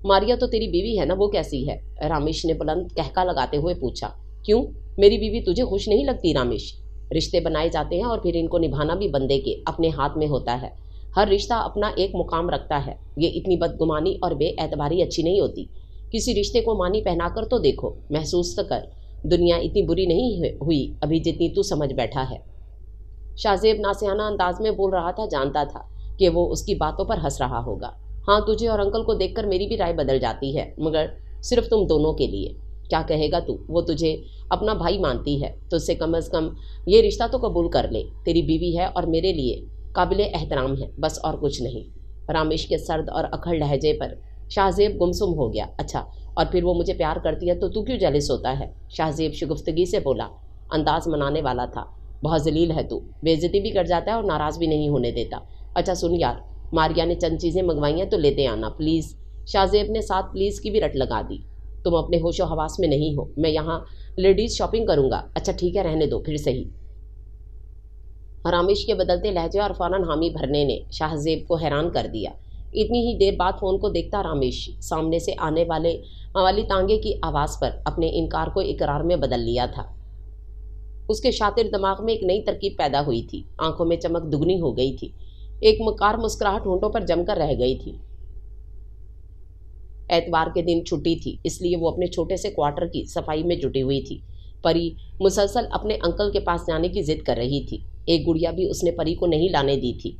A: ماریا تو تیری بیوی ہے نا، وہ کیسی ہے؟ رامیش نے بلند کہکا لگاتے ہوئے پوچھا۔ کیوں؟ میری بیوی تجھے خوش نہیں لگتی رامیش؟ رشتے بنائے جاتے ہیں اور پھر ان کو نبھانا بھی بندے کے اپنے ہاتھ میں ہوتا ہے۔ ہر رشتہ اپنا ایک مقام رکھتا ہے۔ یہ اتنی بدگمانی اور بے اعتباری اچھی نہیں ہوتی۔ کسی رشتے کو مانی پہنا کر تو دیکھو، محسوس تو کر، دنیا اتنی بری نہیں ہوئی ابھی جتنی تو سمجھ بیٹھا ہے۔ شاہ زیب ناسیانہ انداز میں بول رہا تھا، جانتا تھا کہ وہ اس کی باتوں پر ہنس رہا ہوگا۔ ہاں تجھے اور انکل کو دیکھ کر میری بھی رائے بدل جاتی ہے، مگر صرف تم دونوں کے لیے۔ کیا کہے گا تو؟ وہ تجھے اپنا بھائی مانتی ہے تو اسے کم از کم یہ رشتہ تو قبول کر لے۔ تیری بیوی ہے اور میرے لیے قابل احترام ہے، بس اور کچھ نہیں۔ رامیش کے سرد اور اکھڑ لہجے پر شاہ زیب گمسم ہو گیا۔ اچھا اور پھر وہ مجھے پیار کرتی ہے تو کیوں جیلس ہوتا ہے؟ شاہ زیب شگفتگی سے بولا۔ انداز منانے والا تھا۔ بہت ذلیل ہے تو، بے عزتی بھی کر جاتا ہے اور ناراض بھی نہیں ہونے دیتا۔ اچھا سن یار، ماریا نے چند چیزیں منگوائی ہیں تو لیتے آنا پلیز۔ شاہ زیب نے ساتھ پلیز کی بھی رٹ لگا دی۔ تم اپنے ہوش و حواس میں نہیں ہو، میں یہاں لیڈیز شاپنگ کروں گا۔ اچھا ٹھیک ہے رہنے دو پھر صحیح۔ رامیش کے بدلتے لہجے اور فوراً حامی بھرنے نے شاہ زیب کو حیران کر دیا۔ اتنی ہی دیر بعد فون کو دیکھتا رامیش سامنے سے آنے والی تانگے کی آواز پر اپنے انکار کو اقرار میں بدل لیا تھا۔ اس کے شاطر دماغ میں ایک نئی ترکیب پیدا ہوئی تھی، آنکھوں میں چمک دگنی ہو گئی تھی، ایک مکار مسکراہٹ ہونٹوں پر جم کر رہ گئی تھی۔ اتوار کے دن چھٹی تھی، اس لیے وہ اپنے چھوٹے سے کوارٹر کی صفائی میں جٹی ہوئی تھی۔ پری مسلسل اپنے انکل کے پاس جانے کی ضد کر رہی تھی۔ ایک گڑیا بھی اس نے پری کو نہیں لانے دی تھی۔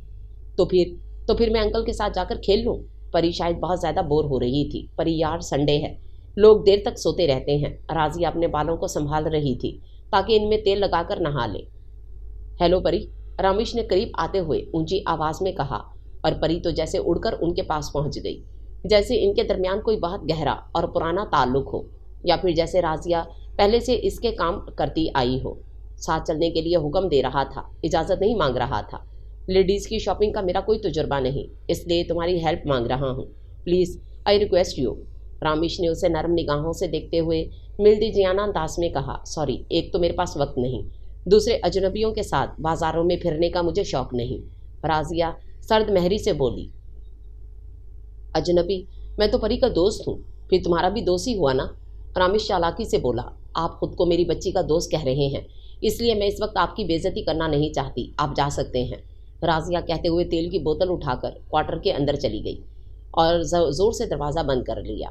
A: تو پھر میں انکل کے ساتھ جا کر کھیل لوں؟ پری شاید بہت زیادہ بور ہو رہی تھی۔ پری یار سنڈے ہے، لوگ دیر تک سوتے رہتے ہیں۔ راضیہ اپنے بالوں کو سنبھال رہی تھی تاکہ ان میں تیل لگا کر نہا لے۔ ہیلو پری، رامیش نے قریب آتے ہوئے اونچی آواز میں کہا، اور پری تو جیسے اڑ کر ان کے پاس پہنچ گئی، جیسے ان کے درمیان کوئی بہت گہرا اور پرانا تعلق ہو، یا پھر جیسے راضیہ پہلے سے اس کے کام کرتی آئی ہو۔ ساتھ چلنے کے لیے حکم دے رہا تھا، اجازت نہیں مانگ رہا تھا۔ لیڈیز کی شاپنگ کا میرا کوئی تجربہ نہیں، اس لیے تمہاری ہیلپ مانگ رہا ہوں، please I request you. Ramesh نے اسے نرم نگاہوں سے دیکھتے ہوئے ملتی جیانہ انداز میں کہا، سوری، ایک تو میرے پاس وقت نہیں، دوسرے اجنبیوں کے ساتھ بازاروں میں پھرنے کا مجھے شوق نہیں۔ راضیہ سرد مہری سے بولی۔ اجنبی؟ میں تو پری کا دوست ہوں، پھر تمہارا بھی دوست ہی ہوا نا؟ رامیش چالاکی سے بولا۔ آپ خود کو میری بچی کا دوست کہہ رہے ہیں، اس لیے میں اس وقت آپ کی بے عزتی کرنا نہیں چاہتی، آپ جا سکتے ہیں۔ راضیہ کہتے ہوئے تیل کی بوتل اٹھا کر کوارٹر کے اندر چلی گئی اور زور سے دروازہ بند کر لیا۔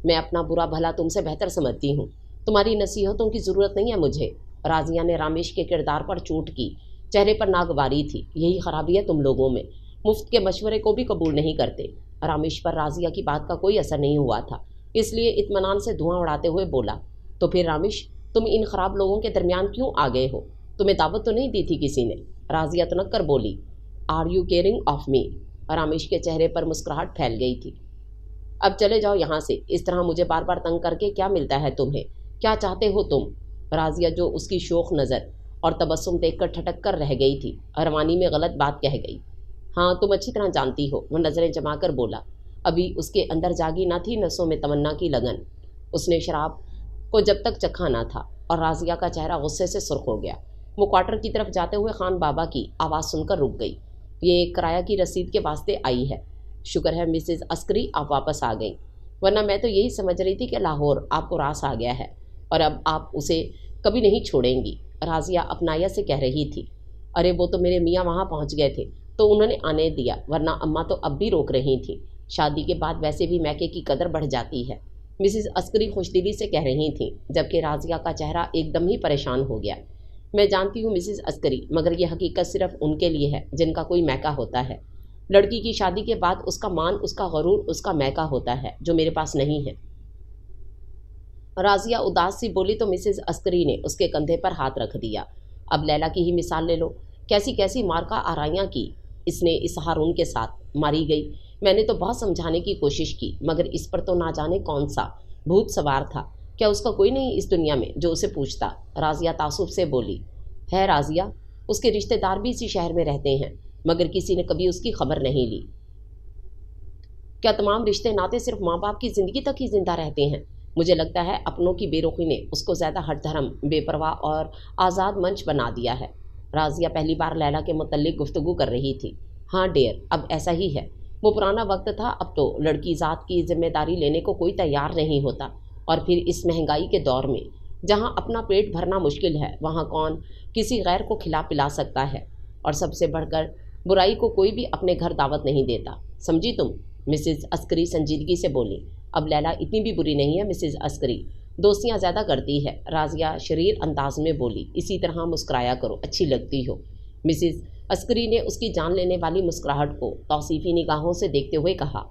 A: میں اپنا برا بھلا تم سے بہتر سمجھتی ہوں، تمہاری نصیحتوں کی ضرورت نہیں ہے مجھے۔ راضیہ نے رامیش کے کردار پر چوٹ کی، چہرے پر ناگواری تھی۔ یہی خرابی ہے تم لوگوں میں، مفت کے مشورے کو بھی قبول نہیں کرتے۔ رامیش پر راضیہ کی بات کا کوئی اثر نہیں ہوا تھا، اس لیے اطمینان سے دھواں اڑاتے ہوئے بولا، تو پھر رامیش تم ان خراب لوگوں کے درمیان کیوں آ گئے ہو؟ تمہیں دعوت تو نہیں دی تھی کسی نے؟ راضیہ تنک کر بولی۔ Are you caring of me? Ramesh کے چہرے پر مسکراہٹ پھیل گئی تھی۔ اب چلے جاؤ یہاں سے، اس طرح مجھے بار بار تنگ کر کے کیا ملتا ہے تمہیں؟ کیا چاہتے ہو تم؟ راضیہ جو اس کی شوخ نظر اور تبسم دیکھ کر ٹھٹک کر رہ گئی تھی، روانی میں غلط بات کہہ گئی۔ हाँ, तुम अच्छी तरह जानती हो, वो नज़रें जमा कर बोला। अभी उसके अंदर जागी ना थी नसों में तमन्ना की लगन। उसने शराब को जब तक चखा ना था। और राजिया का चेहरा गुस्से से सुर्ख हो गया। वो क्वार्टर की तरफ जाते हुए खान बाबा की आवाज़ सुनकर रुक गई। ये किराया की रसीद के वास्ते आई है। शुक्र है मिसेज अस्करी आप वापस आ गई, वरना मैं तो यही समझ रही थी कि लाहौर आपको रास आ गया है और अब आप उसे कभी नहीं छोड़ेंगी, राजिया अपनाया से कह रही थी। अरे वो तो मेरे मियाँ वहाँ पहुँच गए थे तो उन्होंने आने दिया, वरना अम्मा तो अब भी रोक रही थी। शादी के बाद वैसे भी मैके की कदर बढ़ जाती है, मिसेस अस्करी खुशदिली से कह रही थी, जबकि राजिया का चेहरा एकदम ही परेशान हो गया। मैं जानती हूँ मिसेस अस्करी, मगर यह हकीकत सिर्फ उनके लिए है जिनका कोई मैका होता है। लड़की की शादी के बाद उसका मान, उसका गरूर, उसका मैका होता है, जो मेरे पास नहीं है। राजिया उदास सी बोली तो मिसेस अस्करी ने उसके कंधे पर हाथ रख दिया। अब लैला की ही मिसाल ले लो, कैसी कैसी मारका आराइयाँ की इसने इस हारून के साथ, मारी गई। मैंने तो बहुत समझाने की कोशिश की, मगर इस पर तो ना जाने कौन सा भूत सवार था। क्या उसका कोई नहीं इस दुनिया में जो उसे पूछता? राजिया तासुब से बोली। है राजिया, उसके रिश्तेदार भी इसी शहर में रहते हैं, मगर किसी ने कभी उसकी खबर नहीं ली। क्या तमाम रिश्ते नाते सिर्फ माँ बाप की ज़िंदगी तक ही जिंदा रहते हैं? मुझे लगता है अपनों की बेरुखी ने उसको ज़्यादा हठधर्म, बेपरवाह और आज़ाद मंच बना दिया है। राजिया पहली बार लैला के मुतल्लिक गुफ्तगू कर रही थी। हाँ डियर, अब ऐसा ही है। वो पुराना वक्त था, अब तो लड़की ज़ात की जिम्मेदारी लेने को कोई तैयार नहीं होता। और फिर इस महंगाई के दौर में जहाँ अपना पेट भरना मुश्किल है, वहाँ कौन किसी गैर को खिला पिला सकता है? और सबसे बढ़कर बुराई को कोई भी अपने घर दावत नहीं देता, समझी तुम? मिसेज अस्करी संजीदगी से बोली। अब लैला इतनी भी बुरी नहीं है मिसेज अस्करी, दोस्तियाँ ज़्यादा करती है। राजिया शरीर अंदाज में बोली। इसी तरह मुस्कुराया करो, अच्छी लगती हो। मिसेज अस्करी ने उसकी जान लेने वाली मुस्कुराहट को तौसीफी निगाहों से देखते हुए कहा।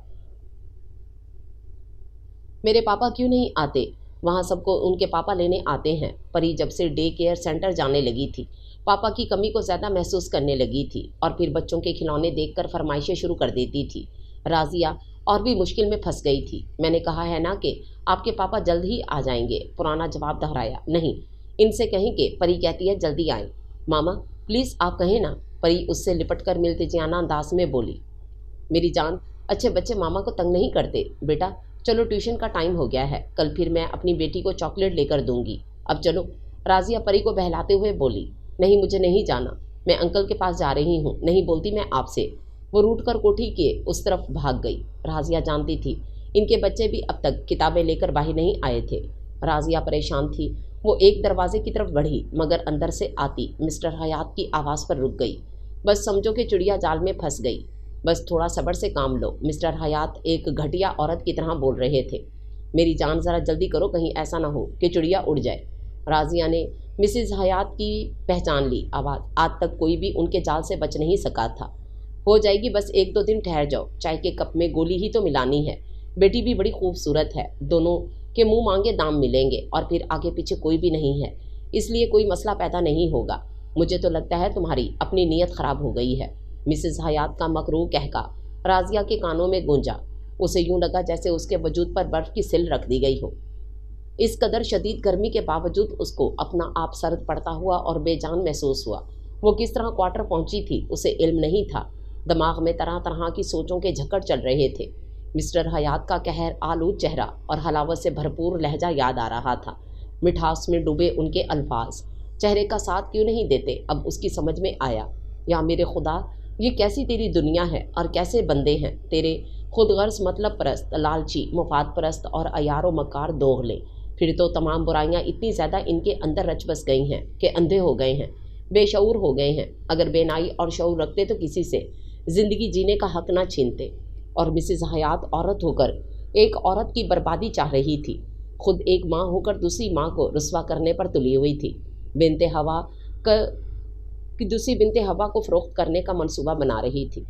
A: मेरे पापा क्यों नहीं आते? वहाँ सबको उनके पापा लेने आते हैं। परी जब से डे केयर सेंटर जाने लगी थी, पापा की कमी को ज़्यादा महसूस करने लगी थी और फिर बच्चों के खिलौने देखकर फरमाइशें शुरू कर देती थी। राजिया और भी मुश्किल में फंस गई थी। मैंने कहा है ना कि आपके पापा जल्द ही आ जाएंगे, पुराना जवाब दोहराया। नहीं, इनसे कहें कि परी कहती है जल्दी आए। मामा प्लीज़ आप कहें ना, परी उससे लिपट कर मिलतिजाना अंदाज में बोली। मेरी जान, अच्छे बच्चे मामा को तंग नहीं करते। बेटा चलो, ट्यूशन का टाइम हो गया है, कल फिर मैं अपनी बेटी को चॉकलेट लेकर दूंगी। अब चलो, राजिया परी को बहलाते हुए बोली। नहीं, मुझे नहीं जाना, मैं अंकल के पास जा रही हूँ, नहीं बोलती मैं आपसे। वो रूठ कर कोठी के उस तरफ भाग गई। राजिया जानती थी इनके बच्चे भी अब तक किताबें लेकर बाहर नहीं आए थे। राजिया परेशान थी। वो एक दरवाजे की तरफ बढ़ी, मगर अंदर से आती मिस्टर हयात की आवाज़ पर रुक गई। बस समझो कि चिड़िया जाल में फंस गई। बस थोड़ा सब्र से काम लो, मिस्टर हयात एक घटिया औरत की तरह बोल रहे थे। मेरी जान ज़रा जल्दी करो, कहीं ऐसा ना हो कि चिड़िया उड़ जाए। राजिया ने मिसिज हयात की पहचान ली आवाज़। आज तक कोई भी उनके जाल से बच नहीं सका था। हो जाएगी, बस एक दो दिन ठहर जाओ, चाय के कप में गोली ही तो मिलानी है। बेटी भी बड़ी खूबसूरत है, दोनों के मुंह मांगे दाम मिलेंगे और फिर आगे पीछे कोई भी नहीं है, इसलिए कोई मसला पैदा नहीं होगा। मुझे तो लगता है तुम्हारी अपनी नीयत ख़राब हो गई है। मिसेस हयात का मकरूह कहका राजिया के कानों में गूंजा। उसे यूं लगा जैसे उसके वजूद पर बर्फ़ की सिल रख दी गई हो। इस कदर शदीद गर्मी के बावजूद उसको अपना आप सर्द पड़ता हुआ और बेजान महसूस हुआ। वो किस तरह क्वार्टर पहुंची थी उसे इल्म नहीं था। दिमाग में तरह तरह की सोचों के झक्कड़ चल रहे थे। मिस्टर हयात का कहर आलूद चेहरा और हलावत से भरपूर लहजा याद आ रहा था। मिठास में डूबे उनके अल्फाज चेहरे का साथ क्यों नहीं देते, अब उसकी समझ में आया। या मेरे खुदा, ये कैसी तेरी दुनिया है और कैसे बंदे हैं तेरे, खुदगर्ज, मतलब परस्त, लालची, मुफाद परस्त और अयारो मकार दोगले। फिर तो तमाम बुराइयां इतनी ज़्यादा इनके अंदर रच बस गई हैं कि अंधे हो गए हैं, बेशऊर हो गए हैं। अगर बेनाई और शऊर रखते तो किसी से ज़िंदगी जीने का हक ना छीनते। और मिसेस हयात औरत होकर एक औरत की बर्बादी चाह रही थी। खुद एक माँ होकर दूसरी माँ को रुस्वा करने पर तुली हुई थी। बिनते हवा कि दूसरी बिनते हवा को फ़रोख्त करने का मंसूबा बना रही थी,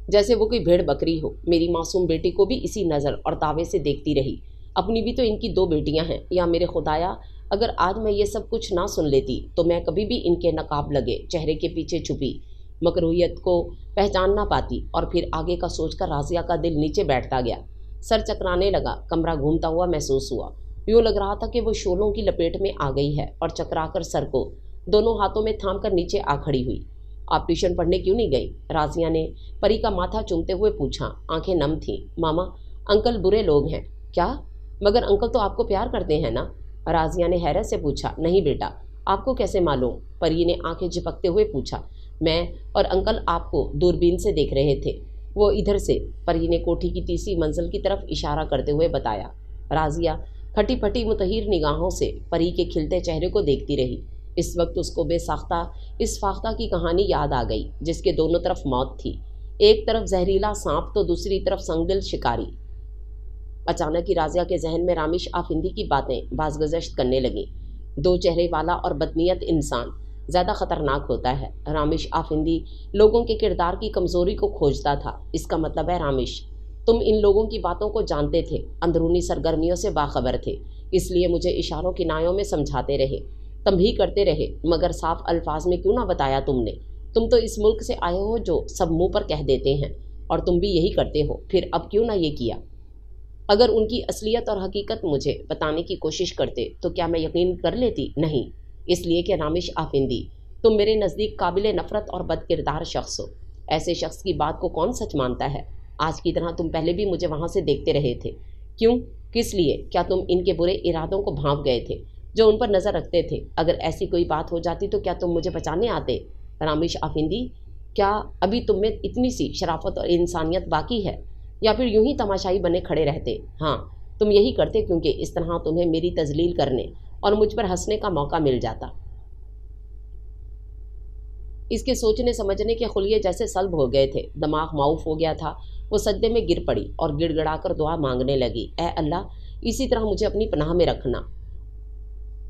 A: जैसे वो कोई भेड़ बकरी हो। मेरी मासूम बेटी को भी इसी नज़र और तावे से देखती रही। अपनी भी तो इनकी दो बेटियां हैं। या मेरे खुदाया, अगर आज मैं ये सब कुछ ना सुन लेती तो मैं कभी भी इनके नकाब लगे चेहरे के पीछे छुपी मकरूहियत को पहचान ना पाती। और फिर आगे का सोचकर राजिया का दिल नीचे बैठता गया, सर चकराने लगा, कमरा घूमता हुआ महसूस हुआ। यूँ लग रहा था कि वो शोलों की लपेट में आ गई है और चकरा कर सर को दोनों हाथों में थाम कर नीचे आ खड़ी हुई। आप ट्यूशन पढ़ने क्यों नहीं गई? राजिया ने परी का माथा चूमते हुए पूछा। आंखें नम थीं। मामा, अंकल बुरे लोग हैं। क्या? मगर अंकल तो आपको प्यार करते हैं ना? राजिया ने हैरत से पूछा। नहीं बेटा, आपको कैसे मालूम? परी ने आंखें झपकते हुए पूछा। मैं और अंकल आपको दूरबीन से देख रहे थे। वो इधर से, परी ने कोठी की तीसरी मंजिल की तरफ इशारा करते हुए बताया। राजिया खटी फटी मुतहिर निगाहों से परी के खिलते चेहरे को देखती रही। इस वक्त उसको बेसाख्ता इस फाख्ता की कहानी याद आ गई जिसके दोनों तरफ मौत थी। एक तरफ जहरीला सांप तो दूसरी तरफ संगदिल शिकारी। अचानक ही राजिया के जहन में रामिश आफिंदी की बातें बाज़गज़श्त करने लगीं। दो चेहरे वाला और बदनीयत इंसान ज़्यादा ख़तरनाक होता है। रामिश आफिंदी लोगों के किरदार की कमज़ोरी को खोजता था। इसका मतलब है रामिश, तुम इन लोगों की बातों को जानते थे, अंदरूनी सरगर्मियों से बाखबर थे, इसलिए मुझे इशारों किनायों में समझाते रहे, तंबीह करते रहे, मगर साफ अल्फाज में क्यों ना बताया तुमने? तुम तो इस मुल्क से आए हो जो सब मुंह पर कह देते हैं, और तुम भी यही करते हो, फिर अब क्यों ना ये किया? अगर उनकी असलियत और हकीकत मुझे बताने की कोशिश करते तो क्या मैं यकीन कर लेती? नहीं, इसलिए कि रामिश आफिंदी, तुम मेरे नज़दीक काबिल नफ़रत और बदकिरदार शख्स हो। ऐसे शख्स की बात को कौन सच मानता है? आज की तरह तुम पहले भी मुझे वहाँ से देखते रहे थे। क्यों? किस लिए? क्या तुम इनके बुरे इरादों को भांप गए थे जो उन पर नज़र रखते थे? अगर ऐसी कोई बात हो जाती तो क्या तुम मुझे बचाने आते? रामिश आफिंदी, क्या अभी तुम में इतनी सी शराफत और इंसानियत बाकी है, या फिर यूं ही तमाशाई बने खड़े रहते? हाँ, तुम यही करते, क्योंकि इस तरह तुम्हें मेरी तजलील करने और मुझ पर हंसने का मौका मिल जाता। इसके सोचने समझने के खुलिये जैसे सल्ब हो गए थे। दिमाग माऊफ हो गया था। वो सज्दे में गिर पड़ी और गिड़गिड़ाकर दुआ मांगने लगी। ए अल्लाह, इसी तरह मुझे अपनी पनाह में रखना।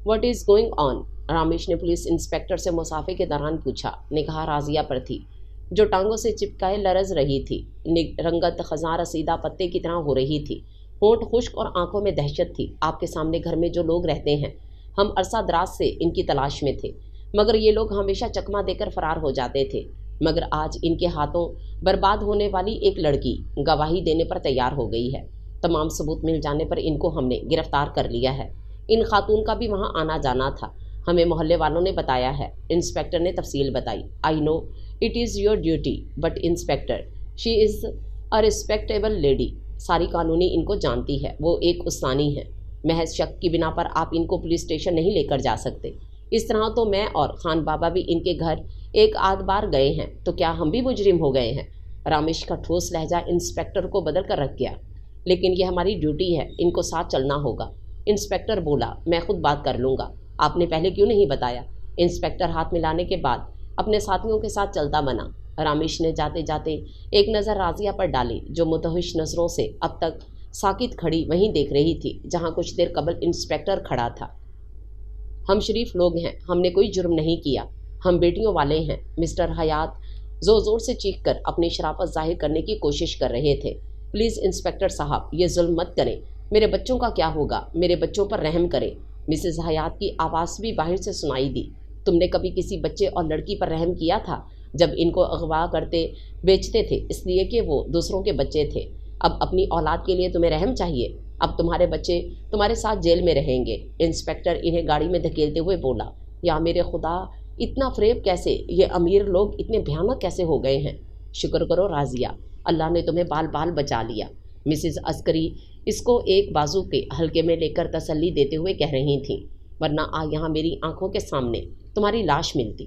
A: What is going on? Ramish ने पुलिस इंस्पेक्टर से मुसाफे के दौरान पूछा। निगाह राजिया पर थी, जो टांगों से चिपकाए लरज रही थी। रंगत खज़ां रसीदा पत्ते की तरह हो रही थी। होंठ खुश्क और आंखों में दहशत थी। आपके सामने घर में जो लोग रहते हैं, हम अरसा दराज से इनकी तलाश में थे, मगर ये लोग हमेशा चकमा देकर फरार हो जाते थे। मगर आज इनके हाथों बर्बाद होने वाली एक लड़की गवाही देने पर तैयार हो गई है। तमाम सबूत मिल जाने पर इनको हमने गिरफ्तार कर लिया है। इन खातून का भी वहाँ आना जाना था, हमें मोहल्ले वालों ने बताया है। इंस्पेक्टर ने तफसील बताई। I know it is your duty, but inspector, she is a respectable lady. सारी कानूनी इनको जानती है, वो एक उस्तानी है। महज शक की बिना पर आप इनको पुलिस स्टेशन नहीं लेकर जा सकते। इस तरह तो मैं और खान बाबा भी इनके घर एक आध बार गए हैं, तो क्या हम भी मुजरिम हो गए हैं? रामिश का ठोस लहजा इंस्पेक्टर को बदल कर रख गया। लेकिन ये हमारी ड्यूटी है, इनको साथ चलना होगा। इंस्पेक्टर बोला, मैं खुद बात कर लूँगा, आपने पहले क्यों नहीं बताया? इंस्पेक्टर हाथ मिलाने के बाद अपने साथियों के साथ चलता बना। रामिश ने जाते जाते एक नज़र राजिया पर डाली, जो मुतहिश नज़रों से अब तक साकित खड़ी वहीं देख रही थी जहाँ कुछ देर कबल इंस्पेक्टर खड़ा था। हम शरीफ लोग हैं, हमने कोई जुर्म नहीं किया, हम बेटियों वाले हैं। मिस्टर हयात ज़ोर ज़ोर से चीख कर अपनी शराफत जाहिर करने की कोशिश कर रहे थे। प्लीज़ इंस्पेक्टर साहब, ये जुल्म मत करें, मेरे बच्चों का क्या होगा? मेरे बच्चों पर रहम करें। मिसेस हयात की आवाज़ भी बाहर से सुनाई दी। तुमने कभी किसी बच्चे और लड़की पर रहम किया था जब इनको अगवा करते बेचते थे, इसलिए कि वो दूसरों के बच्चे थे? अब अपनी औलाद के लिए तुम्हें रहम चाहिए? अब तुम्हारे बच्चे तुम्हारे साथ जेल में रहेंगे। इंस्पेक्टर इन्हें गाड़ी में धकेलते हुए बोला। या मेरे खुदा, इतना फ़रेब कैसे? ये अमीर लोग इतने भयानक कैसे हो गए हैं? शुक्र करो राजिया, अल्लाह ने तुम्हें बाल बाल बचा लिया। मिसेस अस्करी इसको एक बाजू पे हल्के में लेकर तसल्ली देते हुए कह रही थीं, वरना यहाँ मेरी आंखों के सामने तुम्हारी लाश मिलती।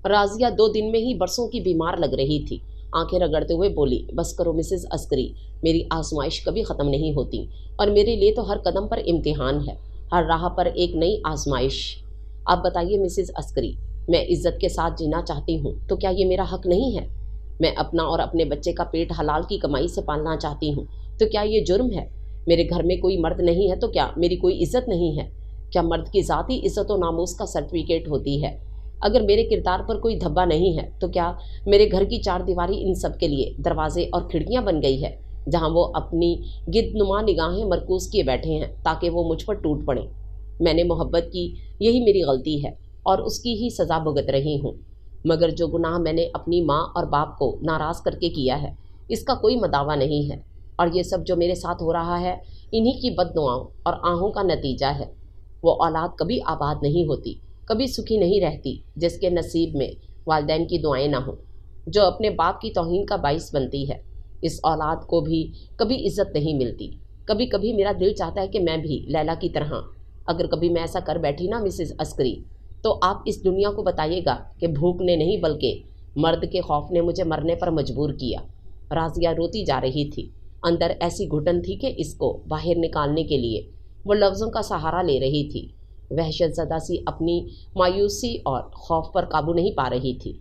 A: राजिया 2 दिन में ही बरसों की बीमार लग रही थी। आंखें रगड़ते हुए बोली, बस करो मिसेस अस्करी, मेरी आजमाइश कभी ख़त्म नहीं होती, और मेरे लिए तो हर कदम पर इम्तिहान है, हर राह पर एक नई आजमाइश। आप बताइए मिसेस अस्करी, मैं इज़्ज़त के साथ जीना चाहती हूँ, तो क्या ये मेरा हक नहीं है? मैं अपना और अपने बच्चे का पेट हलाल की कमाई से पालना चाहती हूँ, तो क्या ये जुर्म है? मेरे घर में कोई मर्द नहीं है तो क्या मेरी कोई इज़्ज़त नहीं है? क्या मर्द की ज़ाती इज़्ज़त व नामूस का सर्टिफिकेट होती है? अगर मेरे किरदार पर कोई धब्बा नहीं है तो क्या मेरे घर की चार दीवारी इन सब के लिए दरवाजे और खिड़कियां बन गई है, जहां वो अपनी गिद्धनुमा निगाहें मरकूज किए बैठे हैं ताकि वो मुझ पर टूट पड़े? मैंने मोहब्बत की, यही मेरी गलती है और उसकी ही सज़ा भुगत रही हूँ। मगर जो गुनाह मैंने अपनी माँ और बाप को नाराज़ करके किया है, इसका कोई मदावा नहीं है, और ये सब जो मेरे साथ हो रहा है इन्हीं की बद्दुआओं और आहों का नतीजा है। वो औलाद कभी आबाद नहीं होती, कभी सुखी नहीं रहती जिसके नसीब में वालिदैन की दुआएं ना हों, जो अपने बाप की तौहीन का बाइस बनती है। इस औलाद को भी कभी इज्जत नहीं मिलती। कभी कभी मेरा दिल चाहता है कि मैं भी लैला की तरह, अगर कभी मैं ऐसा कर बैठी ना मिसेस अस्करी, तो आप इस दुनिया को बताइएगा कि भूख ने नहीं बल्कि मर्द के खौफ ने मुझे मरने पर मजबूर किया। राजिया रोती जा रही थी। अंदर ऐसी घुटन थी कि इसको बाहर निकालने के लिए वो लफ्ज़ों का सहारा ले रही थी। वहशत ज़दा सी अपनी मायूसी और खौफ पर काबू नहीं पा रही थी।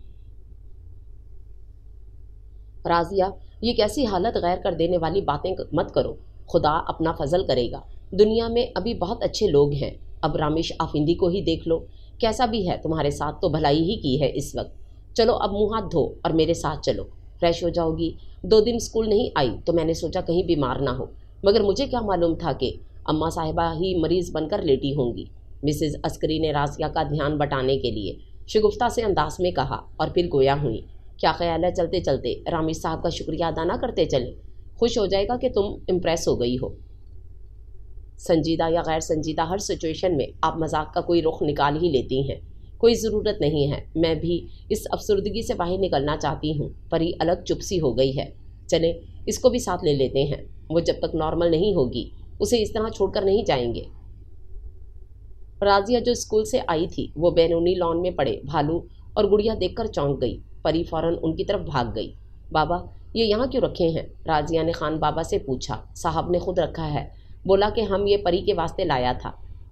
A: राजिया, ये कैसी हालत गैर कर देने वाली बातें मत करो, खुदा अपना फजल करेगा। दुनिया में अभी बहुत अच्छे लोग हैं। अब रामिश आफिंदी को ही देख लो, कैसा भी है तुम्हारे साथ तो भलाई ही की है इस वक्त। चलो अब मुँह हाथ धो और मेरे साथ चलो, फ्रेश हो जाओगी। 2 दिन स्कूल नहीं आई तो मैंने सोचा कहीं बीमार ना हो, मगर मुझे क्या मालूम था कि अम्मा साहिबा ही मरीज़ बनकर लेटी होंगी। मिसेस अस्करी ने राजिया का ध्यान बटाने के लिए शगुफ्ता से अंदाज में कहा और फिर गोया हुई। क्या ख्याल है, चलते चलते रामिश साहब का शुक्रिया अदा ना करते चले, खुश हो जाएगा कि तुम इम्प्रेस हो गई हो। संजीदा या गैर संजीदा हर सिचुएशन में आप मजाक का कोई रुख निकाल ही लेती हैं। कोई ज़रूरत नहीं है, मैं भी इस अफसरदगी से बाहर निकलना चाहती हूँ। परी अलग चुप सी हो गई है। चले इसको भी साथ ले लेते हैं, वो जब तक नॉर्मल नहीं होगी उसे इस तरह छोड़कर नहीं जाएंगे। राजिया जो स्कूल से आई थी वो बैरूनी लॉन में पड़े भालू और गुड़िया देखकर चौंक गई। परी फौरन उनकी तरफ भाग गई। बाबा, ये यहाँ क्यों रखे हैं? राजिया ने खान बाबा से पूछा। साहब ने खुद रखा है, बोला कि हम ये परी के वास्ते लाया था।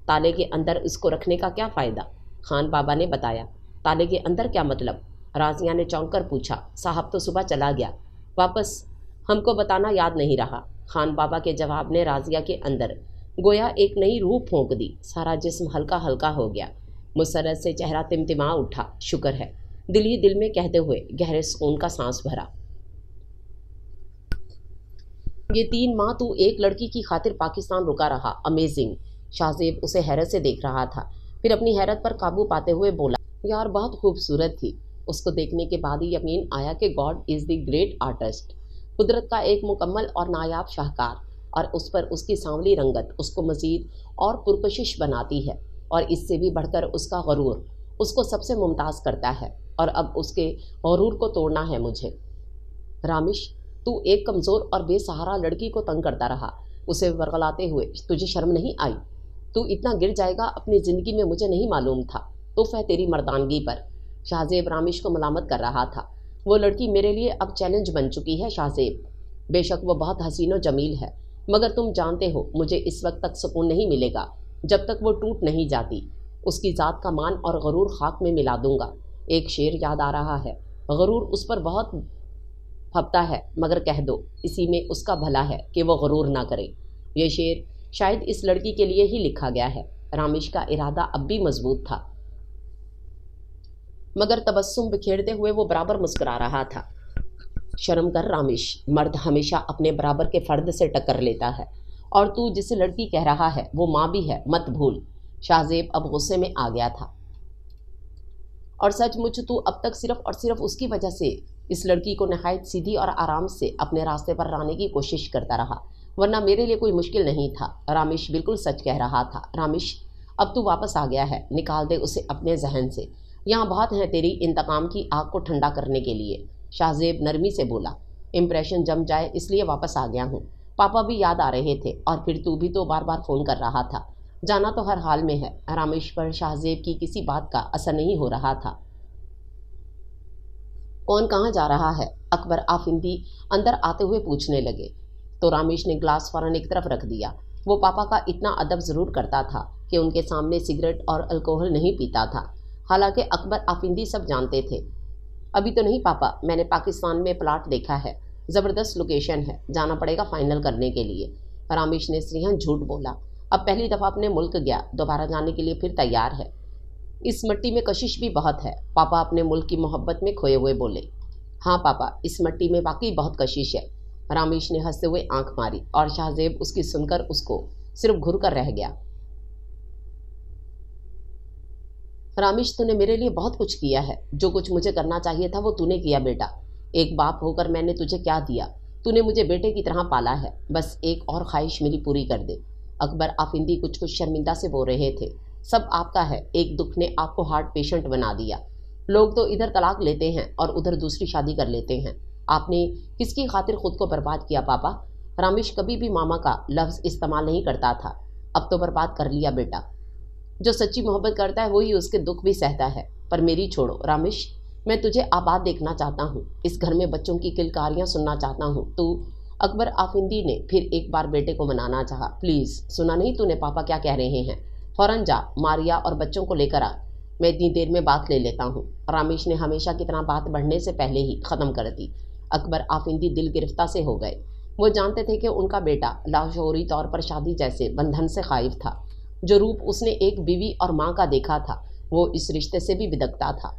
A: ताले के अंदर इसको रखने का क्या फ़ायदा? खान बाबा ने बताया। ताले के अंदर क्या मतलब? राजिया ने चौंक कर पूछा। साहब तो सुबह चला गया, वापस हमको बताना याद नहीं रहा। खान बाबा के जवाब ने राजिया के अंदर गोया एक नई रूह फूंक दी। सारा जिस्म हल्का हल्का हो गया। मुसरत से चेहरा तिमतिमा उठा। शुक्र है, दिल ही दिल में कहते हुए गहरे सुकून का सांस भरा। ये 3 माह तू एक लड़की की खातिर पाकिस्तान रुका रहा, अमेजिंग। शाहजेब उसे हैरत से देख रहा था, फिर अपनी हैरत पर काबू पाते हुए बोला, यार बहुत खूबसूरत थी। उसको देखने के बाद ही यकीन आया कि God is the great artist, कुदरत का एक मुकम्मल और नायाब शाहकार, और उस पर उसकी सांवली रंगत उसको मज़ीद और पुरकशिश बनाती है, और इससे भी बढ़कर उसका गरूर उसको सबसे मुमताज़ करता है, और अब उसके गरूर को तोड़ना है मुझे। रामिश, तू एक कमज़ोर और बेसहारा लड़की को तंग करता रहा, उसे वरगलाते हुए तुझे शर्म नहीं आई? तू इतना गिर जाएगा अपनी ज़िंदगी में मुझे नहीं मालूम था। तोहफ़ है तेरी मर्दानगी पर। शाहजेब रामिश को मलामत कर रहा था। वो लड़की मेरे लिए अब चैलेंज बन चुकी है शाहजेब। बेशक वो बहुत हसीन व जमील है, मगर तुम जानते हो मुझे इस वक्त तक सुकून नहीं मिलेगा जब तक वो टूट नहीं जाती। उसकी ज़ात का मान और गरूर खाक में मिला दूंगा। एक शेर याद आ रहा है, गरूर उस पर बहुत फपता है, मगर कह दो इसी में उसका भला है कि वो गरूर ना करे। ये शेर शायद इस लड़की के लिए ही लिखा गया है। रामिश का इरादा अब भी मजबूत था, मगर तबस्सुम बिखेरते हुए वो बराबर मुस्कुरा रहा था। शर्म कर रामिश, मर्द हमेशा अपने बराबर के फ़र्द से टक्कर लेता है, और तू जिसे लड़की कह रहा है वो माँ भी है, मत भूल। शाहजेब अब गुस्से में आ गया था। और सचमुच तू अब तक सिर्फ और सिर्फ उसकी वजह से इस लड़की को नहायत सीधी और आराम से अपने रास्ते पर लाने की कोशिश करता रहा, वरना मेरे लिए कोई मुश्किल नहीं था। रामिश बिल्कुल सच कह रहा था। रामिश, अब तू वापस आ गया है, निकाल दे उसे अपने जहन से। यहाँ बहुत है तेरी इंतकाम की आग को ठंडा करने के लिए। शाहजेब नरमी से बोला। इम्प्रेशन जम जाए इसलिए वापस आ गया हूँ। पापा भी याद आ रहे थे, और फिर तू भी तो बार बार फ़ोन कर रहा था। जाना तो हर हाल में है। रामिश पर शाहजेब की किसी बात का असर नहीं हो रहा था। कौन कहाँ जा रहा है? अकबर आफिंदी अंदर आते हुए पूछने लगे, तो रामिश ने ग्लास फ़ौरन एक तरफ रख दिया। वो पापा का इतना अदब ज़रूर करता था कि उनके सामने सिगरेट और अल्कोहल नहीं पीता था। हालांकि अकबर आफिंदी सब जानते थे। अभी तो नहीं पापा, मैंने पाकिस्तान में प्लाट देखा है, ज़बरदस्त लोकेशन है, जाना पड़ेगा फाइनल करने के लिए। रामिश ने स्नेहन झूठ बोला। अब पहली दफ़ा अपने मुल्क गया, दोबारा जाने के लिए फिर तैयार है। इस मिट्टी में कशिश भी बहुत है, पापा अपने मुल्क की मोहब्बत में खोए हुए बोले। हाँ पापा, इस मिट्टी में वाकई बहुत कशिश है। रामिश ने हंसते हुए आंख मारी, और शाहजेब उसकी सुनकर उसको सिर्फ घुर कर रह गया। रामिश, तूने मेरे लिए बहुत कुछ किया है। जो कुछ मुझे करना चाहिए था वो तूने किया बेटा। एक बाप होकर मैंने तुझे क्या दिया? तूने मुझे बेटे की तरह पाला है। बस एक और ख्वाहिश मेरी पूरी कर दे। अकबर आफिंदी कुछ कुछ शर्मिंदा से बोल रहे थे। सब आपका है। एक दुख ने आपको हार्ट पेशेंट बना दिया। लोग तो इधर तलाक लेते हैं और उधर दूसरी शादी कर लेते हैं। आपने किसकी खातिर खुद को बर्बाद किया पापा? रामेश कभी भी मामा का लफ्ज़ इस्तेमाल नहीं करता था। अब तो बर्बाद कर लिया बेटा। जो सच्ची मोहब्बत करता है वही उसके दुख भी सहता है। पर मेरी छोड़ो रामेश, मैं तुझे आबाद देखना चाहता हूँ। इस घर में बच्चों की किलकारियाँ सुनना चाहता हूँ। तू अकबर आफिंदी ने फिर एक बार बेटे को मनाना चाहा। प्लीज़, सुना नहीं तूने पापा क्या कह रहे हैं? फौरन जा, मारिया और बच्चों को लेकर आ। मैं इतनी देर में बात ले लेता हूँ। रामेश ने हमेशा की तरह बात बढ़ने से पहले ही ख़त्म कर दी। अकबर आफिंदी दिल गिरफ्ता से हो गए। वो जानते थे कि उनका बेटा लाशऊरी तौर पर शादी जैसे बंधन से खाइफ था। जो रूप उसने एक बीवी और माँ का देखा था वो इस रिश्ते से भी बिदकता था।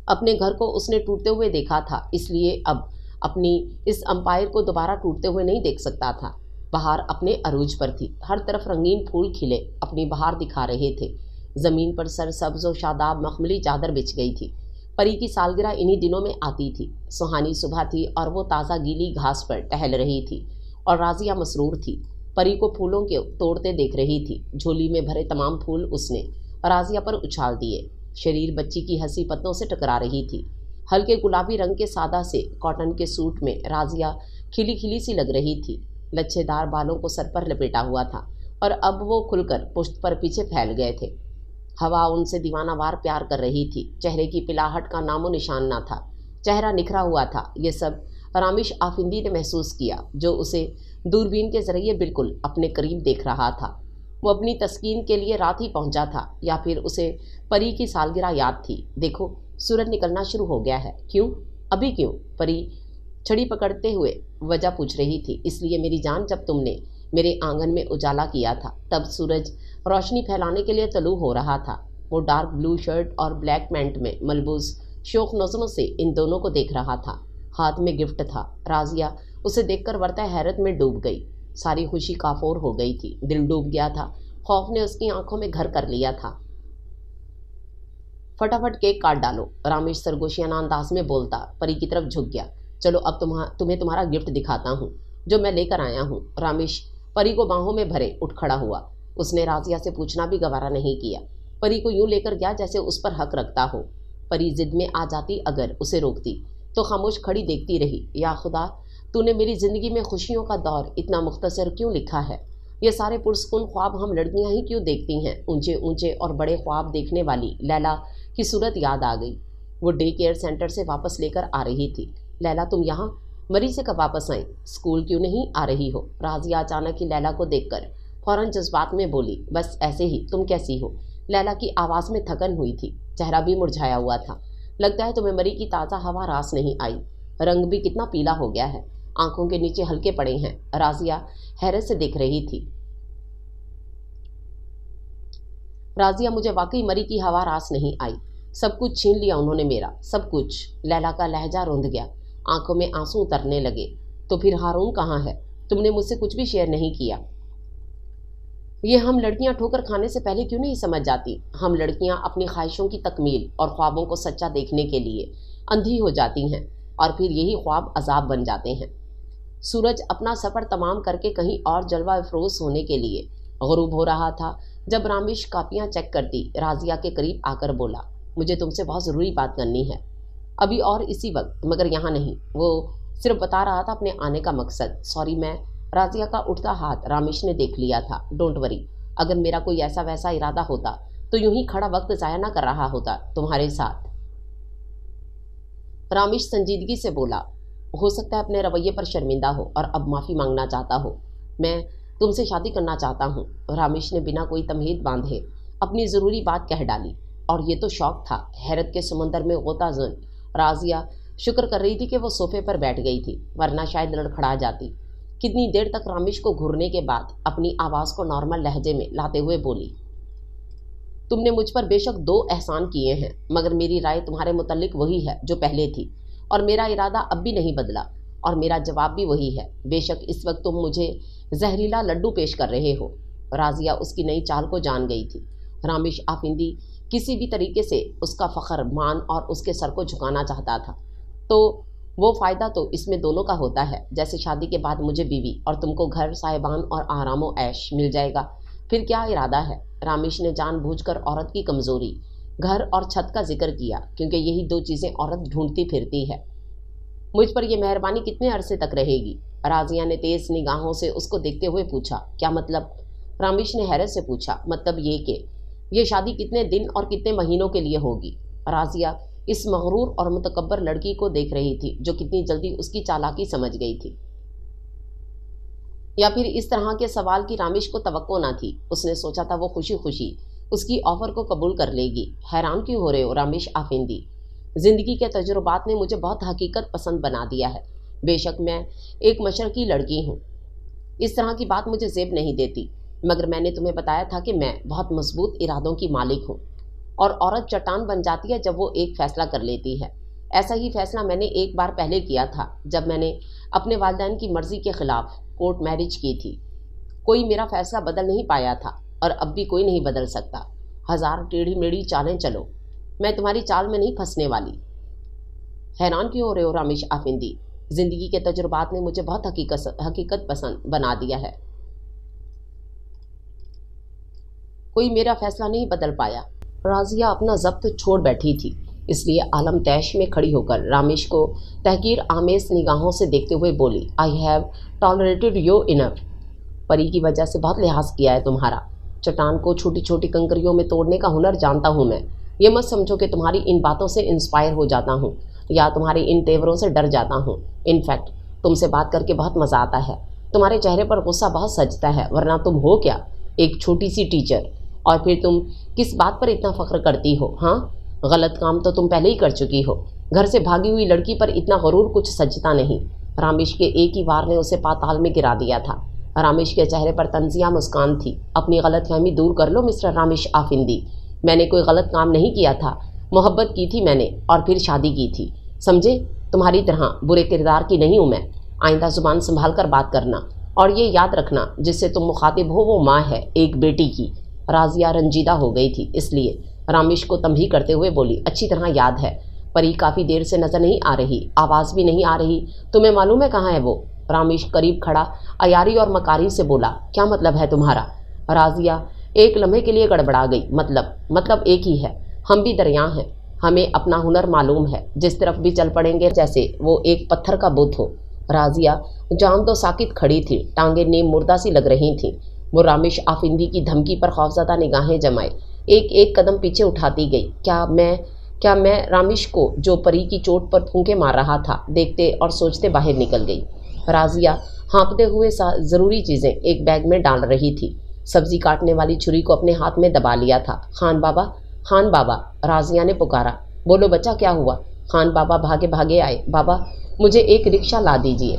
A: अपने घर को उसने टूटते हुए देखा था, इसलिए अब अपनी इस अंपायर को दोबारा टूटते हुए नहीं देख सकता था। बहार अपने अरूज पर थी। हर तरफ रंगीन फूल खिले अपनी बहार दिखा रहे थे। ज़मीन पर सरसब्ज और शादाब मखमली चादर बिछ गई थी। परी की सालगिरह इन्हीं दिनों में आती थी। सुहानी सुबह थी और वो ताज़ा गीली घास पर टहल रही थी और राजिया मसरूर थी। परी को फूलों के तोड़ते देख रही थी। झोली में भरे तमाम फूल उसने राजिया पर उछाल दिए। शरीर बच्ची की हंसी पत्तों से टकरा रही थी। हल्के गुलाबी रंग के सादा से कॉटन के सूट में राजिया खिली खिली सी लग रही थी। लच्छेदार बालों को सर पर लपेटा हुआ था और अब वो खुलकर पुश्त पर पीछे फैल गए थे। हवा उनसे दीवानावार प्यार कर रही थी। चेहरे की पिलाहट का नामो निशान ना था। चेहरा निखरा हुआ था। ये सब रामेश आफिंदी ने महसूस किया, जो उसे दूरबीन के जरिए बिल्कुल अपने करीब देख रहा था। वो अपनी तस्कीन के लिए रात ही पहुंचा था या फिर उसे परी की सालगिरह याद थी। देखो, सूरज निकलना शुरू हो गया है। क्यों? अभी क्यों? परी छड़ी पकड़ते हुए वजह पूछ रही थी। इसलिए मेरी जान, जब तुमने मेरे आंगन में उजाला किया था तब सूरज रोशनी फैलाने के लिए तलू हो रहा था। वो डार्क ब्लू शर्ट और ब्लैक पैंट में मलबूस शौक नज़रों से इन दोनों को देख रहा था। हाथ में गिफ्ट था। राजिया उसे देखकर वर्ता हैरत में डूब गई। सारी खुशी काफोर हो गई थी। दिल डूब गया था। खौफ ने उसकी आंखों में घर कर लिया था। फटाफट केक काट डालो, रामेश सरगोशियाना अंदाज में बोलता परी की तरफ झुक गया। चलो अब तुम्हें तुम्हारा गिफ्ट दिखाता हूँ जो मैं लेकर आया हूँ। रामेश परी को बाहों में भरे उठ खड़ा हुआ। उसने राजिया से पूछना भी गवारा नहीं किया। परी को यूं लेकर गया जैसे उस पर हक रखता हो। परी जिद में आ जाती, अगर उसे रोकती तो खामोश खड़ी देखती रही। या खुदा, तूने मेरी ज़िंदगी में खुशियों का दौर इतना मुख्तसर क्यों लिखा है? ये सारे पुरस्कुन ख्वाब हम लड़कियां ही क्यों देखती हैं? ऊंचे ऊंचे और बड़े ख्वाब देखने वाली लैला की सूरत याद आ गई। वो डे केयर सेंटर से वापस लेकर आ रही थी। लैला, तुम यहाँ मरी से कब वापस आई? स्कूल क्यों नहीं आ रही हो? राजिया अचानक ही लैला को देखकर फौरन जज्बात में बोली, बस ऐसे ही। तुम कैसी हो? लैला की आवाज़ में थकन हुई थी। चेहरा भी मुरझाया हुआ था। लगता है तुम्हें मरी की ताज़ा हवा रास नहीं आई। रंग भी कितना पीला हो गया है। आंखों के नीचे हल्के पड़े हैं। राजिया हैरत से देख रही थी। राजिया, मुझे वाकई मरी की हवा रास नहीं आई। सब कुछ छीन लिया उन्होंने मेरा, सब कुछ। लैला का लहजा रुंध गया। आंखों में आंसू उतरने लगे। तो फिर हारून कहाँ है? तुमने मुझसे कुछ भी शेयर नहीं किया। ये हम लड़कियां ठोकर खाने से पहले क्यों नहीं समझ जाती? हम लड़कियां अपनी ख्वाहिशों की तकमील और ख्वाबों को सच्चा देखने के लिए अंधी हो जाती हैं और फिर यही ख्वाब अजाब बन जाते हैं। सूरज अपना सफ़र तमाम करके कहीं और जलवा अफरोज होने के लिए गुरूब हो रहा था जब रामेश कापियाँ चेक करती राजिया के करीब आकर बोला, मुझे तुमसे बहुत ज़रूरी बात करनी है, अभी और इसी वक्त, मगर यहाँ नहीं। वो सिर्फ बता रहा था अपने आने का मकसद। सॉरी, मैं राजिया का उठता हाथ रामेश ने देख लिया था। डोंट वरी, अगर मेरा कोई ऐसा वैसा इरादा होता तो यूं ही खड़ा वक्त ज़ाया ना कर रहा होता तुम्हारे साथ। रामेश संजीदगी से बोला, हो सकता है अपने रवैये पर शर्मिंदा हो और अब माफ़ी मांगना चाहता हो। मैं तुमसे शादी करना चाहता हूँ। रामेश ने बिना कोई तमहीद बांधे अपनी ज़रूरी बात कह डाली। और ये तो शौक था। हैरत के समंदर में गोताज़न राजिया शुक्र कर रही थी कि वो सोफे पर बैठ गई थी, वरना शायद लड़खड़ा जाती। कितनी देर तक रामेश को घूरने के बाद अपनी आवाज़ को नॉर्मल लहजे में लाते हुए बोली, तुमने मुझ पर बेशक 2 एहसान किए हैं, मगर मेरी राय तुम्हारे मुतल्लिक वही है जो पहले थी और मेरा इरादा अब भी नहीं बदला और मेरा जवाब भी वही है। बेशक इस वक्त तुम मुझे जहरीला लड्डू पेश कर रहे हो। राजिया उसकी नई चाल को जान गई थी। रामेश आफिंदी किसी भी तरीके से उसका फ़ख्र, मान और उसके सर को झुकाना चाहता था, तो वो फ़ायदा तो इसमें दोनों का होता है। जैसे शादी के बाद मुझे बीवी और तुमको घर, साहिबान और आरामो ऐश मिल जाएगा, फिर क्या इरादा है? रामेश ने जानबूझकर औरत की कमजोरी, घर और छत का जिक्र किया, क्योंकि यही दो चीजें औरत ढूंढती फिरती है। मुझ पर यह मेहरबानी कितने अरसे तक रहेगी? राजिया ने तेज निगाहों से उसको देखते हुए पूछा। क्या मतलब? रामेश ने हैरत से पूछा। मतलब ये कि ये शादी कितने दिन और कितने महीनों के लिए होगी? राजिया इस मगरूर और मुतकब्बर लड़की को देख रही थी जो कितनी जल्दी उसकी चालाकी समझ गई थी। या फिर इस तरह के सवाल की रामेश को तवक्को न थी। उसने सोचा था वो खुशी खुशी उसकी ऑफर को कबूल कर लेगी। हैरान क्यों हो रहे हो रामेश आफिंदी? जिंदगी के तजुर्बात ने मुझे बहुत हकीकत पसंद बना दिया है। बेशक मैं एक मशरकी लड़की हूँ, इस तरह की बात मुझे जेब नहीं देती, मगर मैंने तुम्हें बताया था कि मैं बहुत मजबूत इरादों की मालिक हूँ, और औरत चट्टान बन जाती है जब वो एक फैसला कर लेती है। ऐसा ही फैसला मैंने एक बार पहले किया था, जब मैंने अपने वालिदैन की मर्जी के खिलाफ कोर्ट मैरिज की थी। कोई मेरा फैसला बदल नहीं पाया था, और अब भी कोई नहीं बदल सकता। हजार टेढ़ी मेढ़ी चालें चलो, मैं तुम्हारी चाल में नहीं फंसने वाली। हैरान क्यों हो रहे हो रामेश आफिंदी? जिंदगी के तजुर्बात ने मुझे बहुत हकीकत पसंद बना दिया है। कोई मेरा फैसला नहीं बदल पाया। राजिया अपना जब्त छोड़ बैठी थी, इसलिए आलम तैश में खड़ी होकर रामेश को तहकीर आमेज निगाहों से देखते हुए बोली, I have tolerated you enough. परी की वजह से बहुत लिहाज किया है तुम्हारा। चट्टान को छोटी छोटी कंकरियों में तोड़ने का हुनर जानता हूँ मैं। ये मत समझो कि तुम्हारी इन बातों से इंस्पायर हो जाता हूँ या तुम्हारे इन तेवरों से डर जाता हूँ। इनफैक्ट तुमसे बात करके बहुत मज़ा आता है। तुम्हारे चेहरे पर गुस्सा बहुत सजता है, वरना तुम हो क्या, एक छोटी सी टीचर। और फिर तुम किस बात पर इतना फ़ख्र करती हो? हाँ, गलत काम तो तुम पहले ही कर चुकी हो। घर से भागी हुई लड़की पर इतना गरूर कुछ सजता नहीं। रामेश के एक ही वार ने उसे पाताल में गिरा दिया था। रामेश के चेहरे पर तंजिया मुस्कान थी। अपनी गलतफहमी दूर कर लो मिस्टर रामेश आफिंदी, मैंने कोई गलत काम नहीं किया था। मोहब्बत की थी मैंने, और फिर शादी की थी, समझे? तुम्हारी तरह बुरे किरदार की नहीं हूँ मैं। आइंदा ज़ुबान संभाल कर बात करना, और ये याद रखना जिससे तुम मुखातिब हो वो माँ है, एक बेटी की। राजिया रंजीदा हो गई थी, इसलिए रामेश को तंबीह करते हुए बोली, अच्छी तरह याद है। परी काफ़ी देर से नज़र नहीं आ रही, आवाज़ भी नहीं आ रही। तुम्हें मालूम है कहाँ है वो? रामेश करीब खड़ा अयारी और मकारी से बोला, क्या मतलब है तुम्हारा? राजिया एक लम्हे के लिए गड़बड़ा गई। मतलब एक ही है, हम भी दरिया हैं। हमें अपना हुनर मालूम है, जिस तरफ भी चल पड़ेंगे जैसे वो एक पत्थर का बुत हो। राजिया जान तो साकित खड़ी थी, टांगे नीम मुर्दा सी लग रही थीं। वो रामेश आफिंदी की धमकी पर खौफजदा निगाहें जमाए एक एक कदम पीछे उठाती गई। क्या मैं रामेश को, जो परी की चोट पर फूंके मार रहा था, देखते और सोचते बाहर निकल गई। राजिया हाँपते हुए ज़रूरी चीज़ें एक बैग में डाल रही थी। सब्जी काटने वाली छुरी को अपने हाथ में दबा लिया था। खान बाबा, राजिया ने पुकारा। बोलो बच्चा, क्या हुआ? खान बाबा भागे भागे आए। बाबा, मुझे एक रिक्शा ला दीजिए।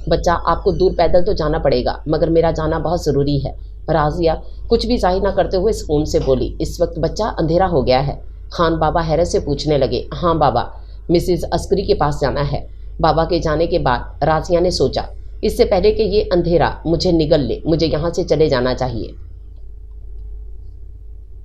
A: बच्चा, आपको दूर पैदल तो जाना पड़ेगा, मगर मेरा जाना बहुत ज़रूरी है। राजिया कुछ भी जाहिर न करते हुए सुकून से बोली, इस वक्त बच्चा अंधेरा हो गया है। खान बाबा हैरत से पूछने लगे, हाँ बाबा, मिसिज अस्करी के पास जाना है। बाबा के जाने के बाद राजिया ने सोचा, इससे पहले कि ये अंधेरा मुझे निगल ले, मुझे यहाँ से चले जाना चाहिए।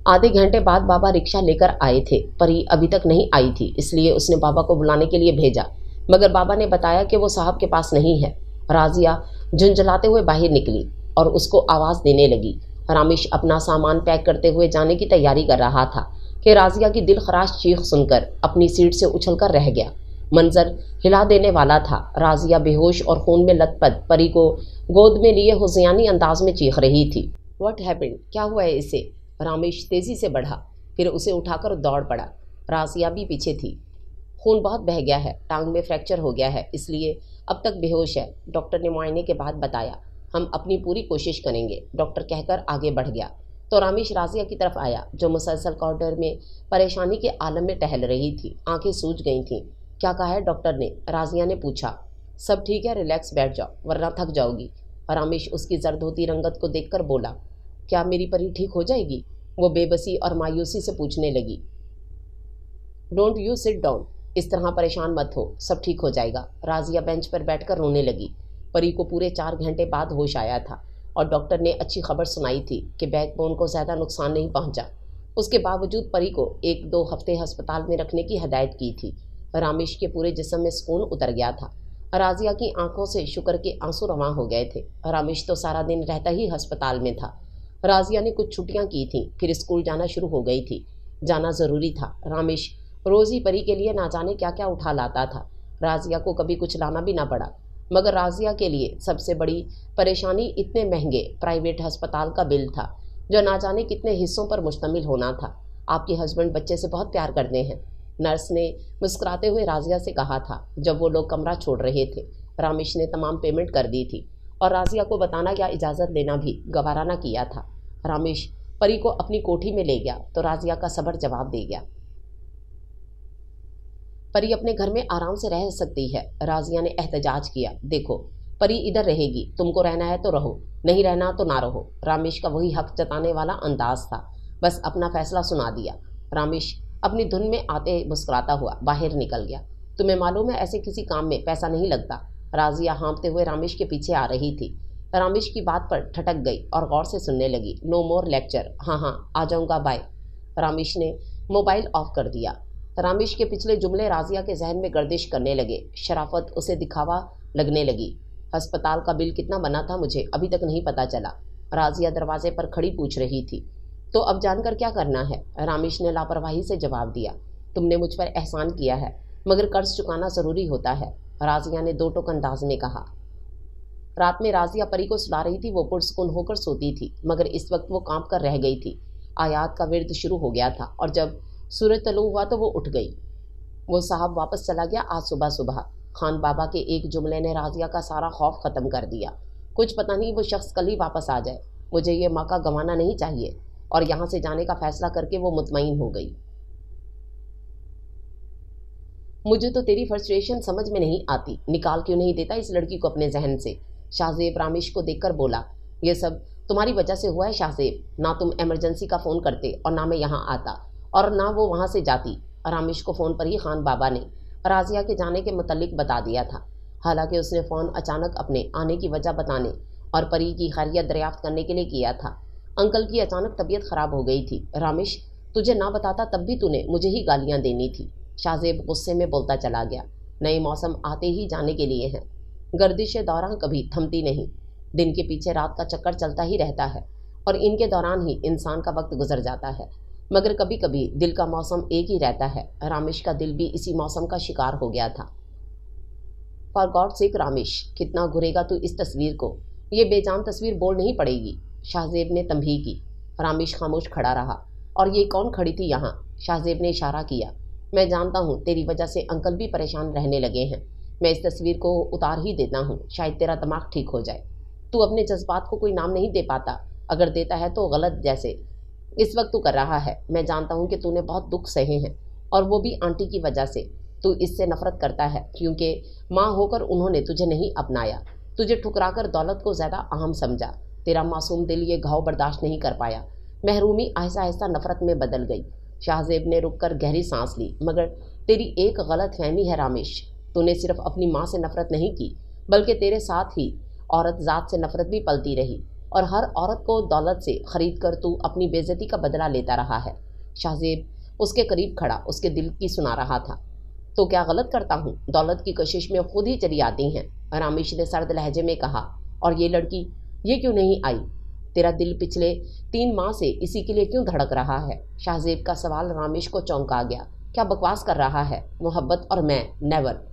A: आधे घंटे बाद बाबा रिक्शा लेकर आए थे। परी अभी तक नहीं आई थी, इसलिए उसने बाबा को बुलाने के लिए भेजा, मगर बाबा ने बताया कि वो साहब के पास नहीं है। राजिया झुंझलाते हुए बाहर निकली और उसको आवाज़ देने लगी। रामेश अपना सामान पैक करते हुए जाने की तैयारी कर रहा था कि राजिया की दिल खराश चीख सुनकर अपनी सीट से उछलकर रह गया। मंजर हिला देने वाला था। राजिया बेहोश और खून में लथपथ परी को गोद में लिए हुसैनी अंदाज में चीख रही थी। What happened? क्या हुआ है इसे? रामेश तेजी से बढ़ा, फिर उसे उठाकर दौड़ पड़ा। राजिया भी पीछे थी। खून बहुत बह गया है, टांग में फ्रैक्चर हो गया है, इसलिए अब तक बेहोश है, डॉक्टर ने मुआयने के बाद बताया। हम अपनी पूरी कोशिश करेंगे, डॉक्टर कहकर आगे बढ़ गया तो रामेश राजिया की तरफ आया, जो मुसलसल कॉरिडोर में परेशानी के आलम में टहल रही थी। आंखें सूज गई थीं। क्या कहा है डॉक्टर ने? राजिया ने पूछा। सब ठीक है, रिलैक्स बैठ जाओ, वरना थक जाओगी। रामेश उसकी जर्द होती रंगत को देखकर बोला, क्या मेरी परी ठीक हो जाएगी? वो बेबसी और मायूसी से पूछने लगी। डोंट यू सिट डाउन, इस तरह परेशान मत हो, सब ठीक हो जाएगा। राजिया बेंच पर बैठकर रोने लगी। परी को पूरे 4 घंटे बाद होश आया था और डॉक्टर ने अच्छी खबर सुनाई थी कि बैकबोन को ज़्यादा नुकसान नहीं पहुंचा। उसके बावजूद परी को 1-2 हफ्ते अस्पताल में रखने की हदायत की थी। रामेश के पूरे जिस्म में सुकून उतर गया था। राजिया की आंखों से शुक्र के आंसू रवां हो गए थे। रामेश तो सारा दिन रहता ही अस्पताल में था। राजिया ने कुछ छुट्टियां की थीं, फिर स्कूल जाना शुरू हो गई थी। जाना ज़रूरी था। रामेश रोज़ ही परी के लिए ना जाने क्या क्या उठा लाता था। राजिया को कभी कुछ लाना भी ना पड़ा। मगर राजिया के लिए सबसे बड़ी परेशानी इतने महंगे प्राइवेट अस्पताल का बिल था, जो ना जाने कितने हिस्सों पर मुश्तमिल होना था। आपके हस्बैंड बच्चे से बहुत प्यार करते हैं, नर्स ने मुस्कुराते हुए राजिया से कहा था जब वो लोग कमरा छोड़ रहे थे। रामेश ने तमाम पेमेंट कर दी थी और राजिया को बताना या इजाज़त लेना भी गवारा न किया था। रामेश परी को अपनी कोठी में ले गया तो राजिया का सबर जवाब दे गया। परी अपने घर में आराम से रह सकती है। राजिया ने एहतजाज किया। देखो, परी इधर रहेगी, तुमको रहना है तो रहो, नहीं रहना तो ना रहो। रामेश का वही हक जताने वाला अंदाज था, बस अपना फैसला सुना दिया। रामेश अपनी धुन में आते मुस्कुराता हुआ बाहर निकल गया। तुम्हें मालूम है ऐसे किसी काम में पैसा नहीं लगता। राजिया हाँफते हुए रामेश के पीछे आ रही थी। रामेश की बात पर ठटक गई और गौर से सुनने लगी। नो मोर लेक्चर, हाँ हाँ आ जाऊँगा, बाय। रामेश ने मोबाइल ऑफ कर दिया। रामेश के पिछले जुमले राजिया के जहन में गर्दिश करने लगे। शराफत उसे दिखावा लगने लगी। अस्पताल का बिल कितना बना था मुझे अभी तक नहीं पता चला। राजिया दरवाजे पर खड़ी पूछ रही थी। तो अब जानकर क्या करना है? रामेश ने लापरवाही से जवाब दिया। तुमने मुझ पर एहसान किया है, मगर कर्ज चुकाना ज़रूरी होता है, राजिया ने दो टोक अंदाज में कहा। रात में राजिया परी को सुला रही थी। वो पुरसुकून होकर सोती थी, मगर इस वक्त वो कांप कर रह गई थी। आयात का विर्द शुरू हो गया था और जब सूरज तलु हुआ तो वो उठ गई। वो साहब वापस चला गया आज सुबह सुबह। खान बाबा के एक जुमले ने राजिया का सारा खौफ ख़त्म कर दिया। कुछ पता नहीं वो शख्स कल ही वापस आ जाए, मुझे ये मौका गंवाना नहीं चाहिए। और यहाँ से जाने का फैसला करके वो मुतमईन हो गई। मुझे तो तेरी फ्रस्ट्रेशन समझ में नहीं आती, निकाल क्यों नहीं देता इस लड़की को अपने जहन से? शाहजेब रामेश को देखकर बोला। ये सब तुम्हारी वजह से हुआ है शाहजेब, ना तुम इमरजेंसी का फ़ोन करते और ना मैं यहाँ आता और ना वो वहाँ से जाती। रामेश को फ़ोन पर ही खान बाबा ने राजिया के जाने के मुतल्लिक बता दिया था। हालांकि उसने फ़ोन अचानक अपने आने की वजह बताने और परी की खैरियत दरियाफ्त करने के लिए किया था। अंकल की अचानक तबीयत ख़राब हो गई थी। रामेश, तुझे ना बताता तब भी तूने मुझे ही गालियाँ देनी थी। शाहजेब गुस्से में बोलता चला गया। नए मौसम आते ही जाने के लिए हैं। गर्दिश दौरान कभी थमती नहीं। दिन के पीछे रात का चक्कर चलता ही रहता है और इनके दौरान ही इंसान का वक्त गुजर जाता है। मगर कभी कभी दिल का मौसम एक ही रहता है। रामेश का दिल भी इसी मौसम का शिकार हो गया था। फॉर गॉड सेक रामेश, कितना घुरेगा तू इस तस्वीर को? ये बेजान तस्वीर बोल नहीं पड़ेगी। शाहजेब ने तंबीह की। रामेश खामोश खड़ा रहा। और ये कौन खड़ी थी यहाँ? शाहजेब ने इशारा किया। मैं जानता हूँ तेरी वजह से अंकल भी परेशान रहने लगे हैं। मैं इस तस्वीर को उतार ही देता हूँ, शायद तेरा दिमाग ठीक हो जाए। तू अपने जज्बात को कोई नाम नहीं दे पाता, अगर देता है तो गलत, जैसे इस वक्त तू कर रहा है। मैं जानता हूँ कि तूने बहुत दुख सहे हैं और वो भी आंटी की वजह से। तू इससे नफरत करता है क्योंकि माँ होकर उन्होंने तुझे नहीं अपनाया, तुझे ठुकराकर दौलत को ज़्यादा अहम समझा। तेरा मासूम दिल ये घाव बर्दाश्त नहीं कर पाया। महरूमी आहिस्ता आहिस्ता नफरत में बदल गई। शाहजेब ने रुककर गहरी सांस ली। मगर तेरी एक गलत फहमी है रामेश। तूने सिर्फ अपनी माँ से नफरत नहीं की, बल्कि तेरे साथ ही औरत ज़ात से नफरत भी पलती रही और हर औरत को दौलत से ख़रीद कर तू अपनी बेइज्जती का बदला लेता रहा है। शाहजेब उसके करीब खड़ा उसके दिल की सुना रहा था। तो क्या गलत करता हूँ? दौलत की कशिश में खुद ही चली आती हैं, रामेश ने सर्द लहजे में कहा। और ये लड़की, ये क्यों नहीं आई? तेरा दिल पिछले 3 माह से इसी के लिए क्यों धड़क रहा है? शाहजेब का सवाल रामेश को चौंका गया। क्या बकवास कर रहा है? मोहब्बत और मैं, never.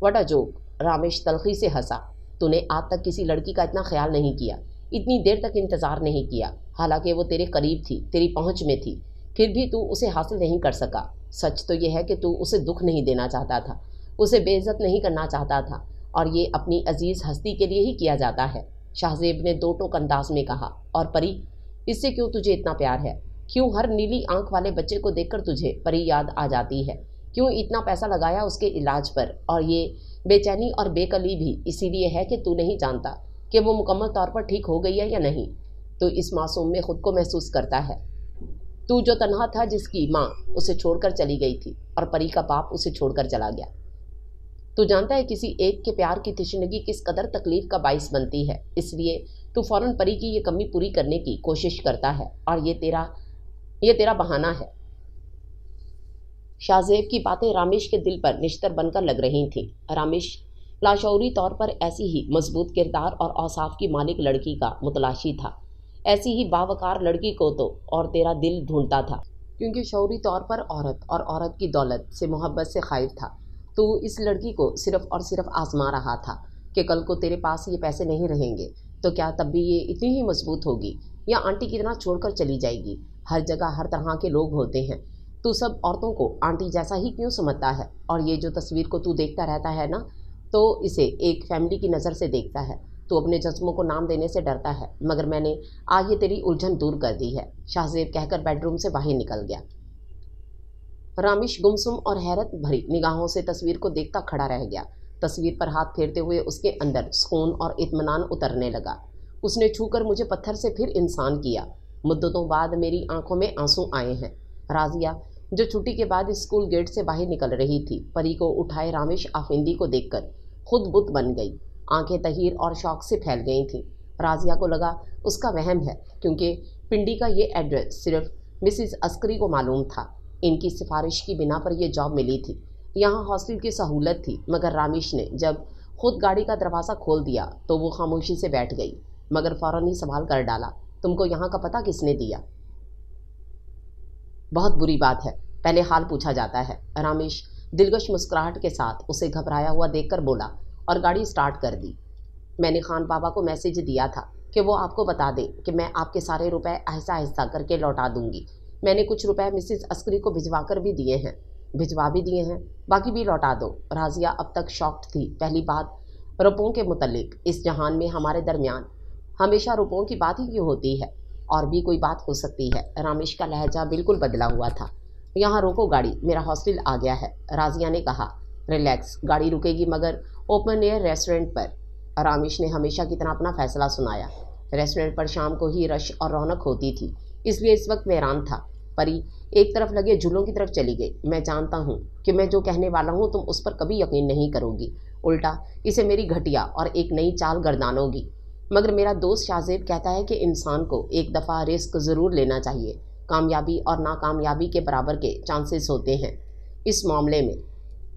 A: What a joke. Ramesh तलखी से हंसा। तूने आज तक किसी लड़की का इतना ख्याल नहीं किया, इतनी देर तक इंतज़ार नहीं किया। हालांकि वो तेरे करीब थी, तेरी पहुंच में थी, फिर भी तू उसे हासिल नहीं कर सका। सच तो यह है कि तू उसे दुख नहीं देना चाहता था, उसे बेइज्जत नहीं करना चाहता था, और ये अपनी अजीज़ हस्ती के लिए ही किया जाता है। शाहजेब ने दो टोक अंदाज में कहा। और परी, इससे क्यों तुझे इतना प्यार है? क्यों हर नीली आंख वाले बच्चे को देखकर तुझे परी याद आ जाती है? क्यों इतना पैसा लगाया उसके इलाज पर? और ये बेचैनी और बेकली भी इसीलिए है कि तू नहीं जानता कि वो मुकम्मल तौर पर ठीक हो गई है या नहीं। तो इस मासूम में खुद को महसूस करता है। तू जो तन्हा था, जिसकी माँ उसे छोड़कर चली गई थी और परी का बाप उसे छोड़कर चला गया। तू जानता है किसी एक के प्यार की तशनगी किस कदर तकलीफ का बाइस बनती है, इसलिए तू फ़ौरन परी की ये कमी पूरी करने की कोशिश करता है और ये तेरा बहाना है। शाहजेब की बातें रामेश के दिल पर निश्तर बनकर लग रही थीं। रामेश लाशऊरी तौर पर ऐसी ही मजबूत किरदार और औसाफ की मालिक लड़की का मुतलाशी था। ऐसी ही बावकार लड़की को तो और तेरा दिल ढूंढता था, क्योंकि शौरी तौर पर औरत और औरत की दौलत से मोहब्बत से खाइफ था। तू इस लड़की को सिर्फ और सिर्फ आजमा रहा था कि कल को तेरे पास ये पैसे नहीं रहेंगे तो क्या तब भी ये इतनी ही मजबूत होगी या आंटी की तरह छोड़कर चली जाएगी। हर जगह हर तरह के लोग होते हैं, तू सब औरतों को आंटी जैसा ही क्यों समझता है? और ये जो तस्वीर को तू देखता रहता है ना, तो इसे एक फैमिली की नज़र से देखता है। तू अपने जज्बों को नाम देने से डरता है, मगर मैंने आज ये तेरी उलझन दूर कर दी है, शाहजेब कहकर बेडरूम से बाहर निकल गया। रामिश गुमसुम और हैरत भरी निगाहों से तस्वीर को देखता खड़ा रह गया। तस्वीर पर हाथ फेरते हुए उसके अंदर सुकून और इत्मीनान उतरने लगा। उसने छूकर मुझे पत्थर से फिर इंसान किया। मुद्दतों बाद मेरी आंखों में आंसू आए हैं। राजिया, जो छुट्टी के बाद स्कूल गेट से बाहर निकल रही थी, परी को उठाए रामिश आफिंदी को देखकर खुद बुत बन गई। आंखें तहीर और शौक से फैल गई थीं। राजिया को लगा उसका वहम है, क्योंकि पिंडी का ये एड्रेस सिर्फ मिसिस अस्करी को मालूम था। इनकी सिफारिश की बिना पर यह जॉब मिली थी। यहाँ हॉस्टल की सहूलत थी, मगर रामिश ने जब खुद गाड़ी का दरवाज़ा खोल दिया तो वो खामोशी से बैठ गई, मगर फ़ौरन ही सवाल कर डाला, तुमको यहाँ का पता किसने दिया? बहुत बुरी बात है, पहले हाल पूछा जाता है। रामिश दिलगश मुस्कुराहट के साथ उसे घबराया हुआ देखकर बोला और गाड़ी स्टार्ट कर दी। मैंने खान बाबा को मैसेज दिया था कि वो आपको बता दें कि मैं आपके सारे रुपए आहिस्ता आहिस्ता करके लौटा दूंगी। मैंने कुछ रुपए मिसिस अस्करी को भिजवा भी दिए हैं, बाकी भी लौटा दो। राजिया अब तक शॉक्ड थी। पहली बात, रुपयों के मुतल्लिक इस जहान में हमारे दरमियान हमेशा रुपयों की बात ही क्यों होती है? और भी कोई बात हो सकती है। रामिश का लहजा बिल्कुल बदला हुआ था। यहाँ रोको गाड़ी, मेरा हॉस्टल आ गया है। राजिया ने कहा। रिलैक्स, गाड़ी रुकेगी मगर ओपन एयर रेस्टोरेंट पर। रामिश ने हमेशा की तरह अपना फैसला सुनाया। रेस्टोरेंट पर शाम को ही रश और रौनक होती थी, इसलिए इस वक्त वीरान था। परी एक तरफ लगे झूलों की तरफ चली गई। मैं जानता हूँ कि मैं जो कहने वाला हूँ तुम उस पर कभी यकीन नहीं करोगी, उल्टा इसे मेरी घटिया और एक नई चाल गर्दानोगी। मगर मेरा दोस्त शाहजेब कहता है कि इंसान को एक दफ़ा रिस्क ज़रूर लेना चाहिए। कामयाबी और नाकामयाबी के बराबर के चांसेस होते हैं इस मामले में,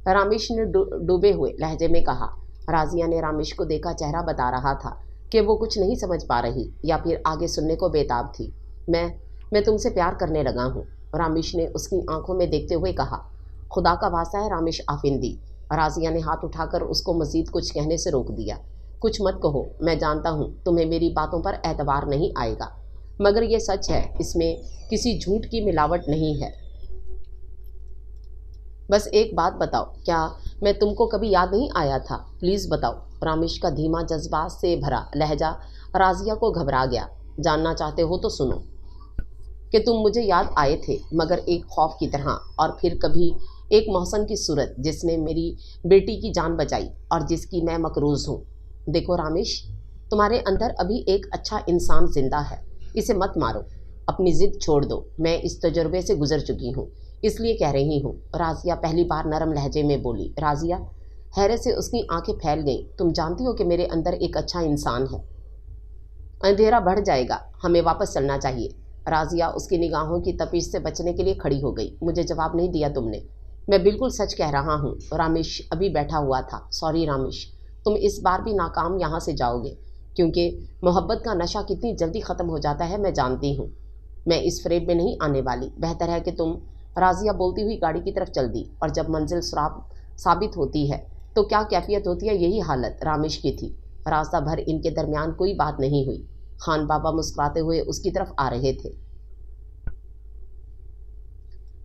A: रामिश ने डूबे हुए लहजे में कहा। राजिया ने रामिश को देखा चेहरा बता रहा था कि वो कुछ नहीं समझ पा रही या फिर आगे सुनने को बेताब थी। मैं तुमसे प्यार करने लगा हूँ, रामिश ने उसकी आंखों में देखते हुए कहा। खुदा का वास्ता है रामिश आफिंदी। राजिया ने हाथ उठाकर उसको मज़ीद कुछ कहने से रोक दिया। कुछ मत कहो, मैं जानता हूँ तुम्हें मेरी बातों पर एतबार नहीं आएगा, मगर ये सच है, इसमें किसी झूठ की मिलावट नहीं है। बस एक बात बताओ, क्या मैं तुमको कभी याद नहीं आया था? प्लीज़ बताओ। रामिश का धीमा जज्बात से भरा लहजा राजिया को घबरा गया। जानना चाहते हो तो सुनो कि तुम मुझे याद आए थे, मगर एक खौफ की तरह, और फिर कभी एक मोहसन की सूरत जिसने मेरी बेटी की जान बचाई और जिसकी मैं मकरूज़ हूँ। देखो रामिश, तुम्हारे अंदर अभी एक अच्छा इंसान जिंदा है, इसे मत मारो, अपनी ज़िद छोड़ दो। मैं इस तजुर्बे से गुजर चुकी हूँ, इसलिए कह रही हूँ। राजिया पहली बार नरम लहजे में बोली। राजिया, हैरत से उसकी आंखें फैल गईं। तुम जानती हो कि मेरे अंदर एक अच्छा इंसान है। अंधेरा बढ़ जाएगा, हमें वापस चलना चाहिए। राजिया उसकी निगाहों की तपिश से बचने के लिए खड़ी हो गई। मुझे जवाब नहीं दिया तुमने। मैं बिल्कुल सच कह रहा हूँ। रामिश अभी बैठा हुआ था। सॉरी रामिश, तुम इस बार भी नाकाम यहाँ से जाओगे, क्योंकि मोहब्बत का नशा कितनी जल्दी ख़त्म हो जाता है मैं जानती हूँ। मैं इस फ्रेब में नहीं आने वाली। बेहतर है कि तुम। राजिया बोलती हुई गाड़ी की तरफ चल दी। और जब मंजिल साबित होती है तो क्या कैफियत होती है, यही हालत रामिश की थी। रास्ता भर इनके दरमियान कोई बात नहीं हुई। खान बाबा मुस्कुराते हुए उसकी तरफ आ रहे थे।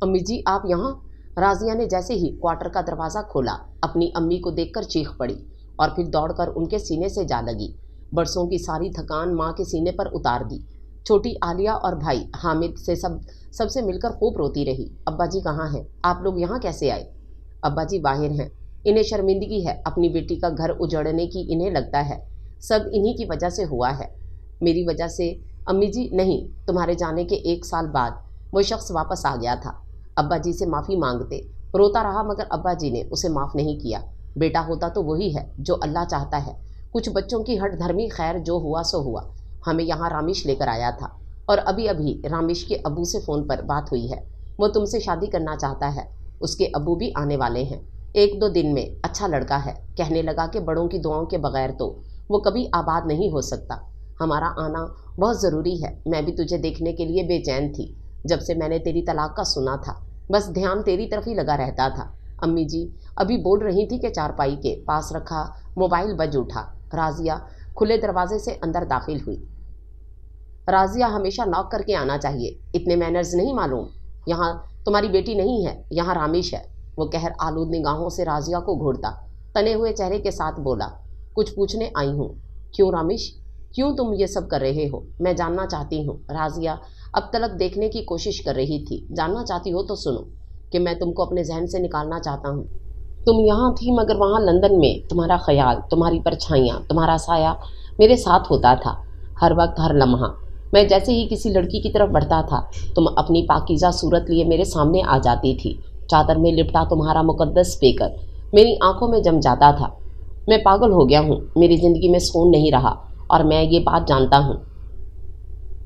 A: अम्मी जी, आप यहाँ? राजिया ने जैसे ही क्वार्टर का दरवाज़ा खोला, अपनी अम्मी को देखकर चीख पड़ी और फिर दौड़कर उनके सीने से जा लगी। बरसों की सारी थकान माँ के सीने पर उतार दी। छोटी आलिया और भाई हामिद से सबसे मिलकर खूब रोती रही। अब्बा जी कहाँ हैं? आप लोग यहाँ कैसे आए? अब्बा जी बाहर हैं। इन्हें शर्मिंदगी है अपनी बेटी का घर उजड़ने की। इन्हें लगता है सब इन्हीं की वजह से हुआ है, मेरी वजह से। अम्मी जी नहीं, तुम्हारे जाने के 1 साल बाद वो शख्स वापस आ गया था। अब्बा जी से माफ़ी मांगते रोता रहा, मगर अब्बा जी ने उसे माफ़ नहीं किया। बेटा होता तो वही है जो अल्लाह चाहता है। कुछ बच्चों की हट धर्मी, खैर जो हुआ सो हुआ। हमें यहाँ रामिश लेकर आया था, और अभी अभी रामिश के अबू से फ़ोन पर बात हुई है। वो तुमसे शादी करना चाहता है। उसके अबू भी आने वाले हैं 1-2 दिन में। अच्छा लड़का है। कहने लगा कि बड़ों की दुआओं के बगैर तो वो कभी आबाद नहीं हो सकता। हमारा आना बहुत ज़रूरी है। मैं भी तुझे देखने के लिए बेचैन थी जब से मैंने तेरी तलाक का सुना था। बस ध्यान तेरी तरफ ही लगा रहता था। अम्मी जी अभी बोल रही थी कि चारपाई के पास रखा मोबाइल बज उठा। राजिया खुले दरवाजे से अंदर दाखिल हुई। राजिया हमेशा नॉक करके आना चाहिए, इतने मैनर्स नहीं मालूम? यहाँ तुम्हारी बेटी नहीं है, यहाँ रामिश है। वो कहर आलूद निगाहों से राजिया को घूरता तने हुए चेहरे के साथ बोला, कुछ पूछने आई हूँ। क्यों रामिश, क्यों तुम ये सब कर रहे हो? मैं जानना चाहती हूँ। राजिया अब तलक देखने की कोशिश कर रही थी। जानना चाहती हो तो सुनो कि मैं तुमको अपने जहन से निकालना चाहता हूँ। तुम यहाँ थी मगर वहाँ लंदन में तुम्हारा ख्याल, तुम्हारी परछाइयाँ, तुम्हारा साया मेरे साथ होता था हर वक्त, हर लम्हा। मैं जैसे ही किसी लड़की की तरफ बढ़ता था तुम अपनी पाकीज़ा सूरत लिए मेरे सामने आ जाती थी। चादर में लिपटा तुम्हारा मुकद्दस पेकर मेरी आंखों में जम जाता था। मैं पागल हो गया हूँ, मेरी ज़िंदगी में सुकून नहीं रहा और मैं ये बात जानता हूँ।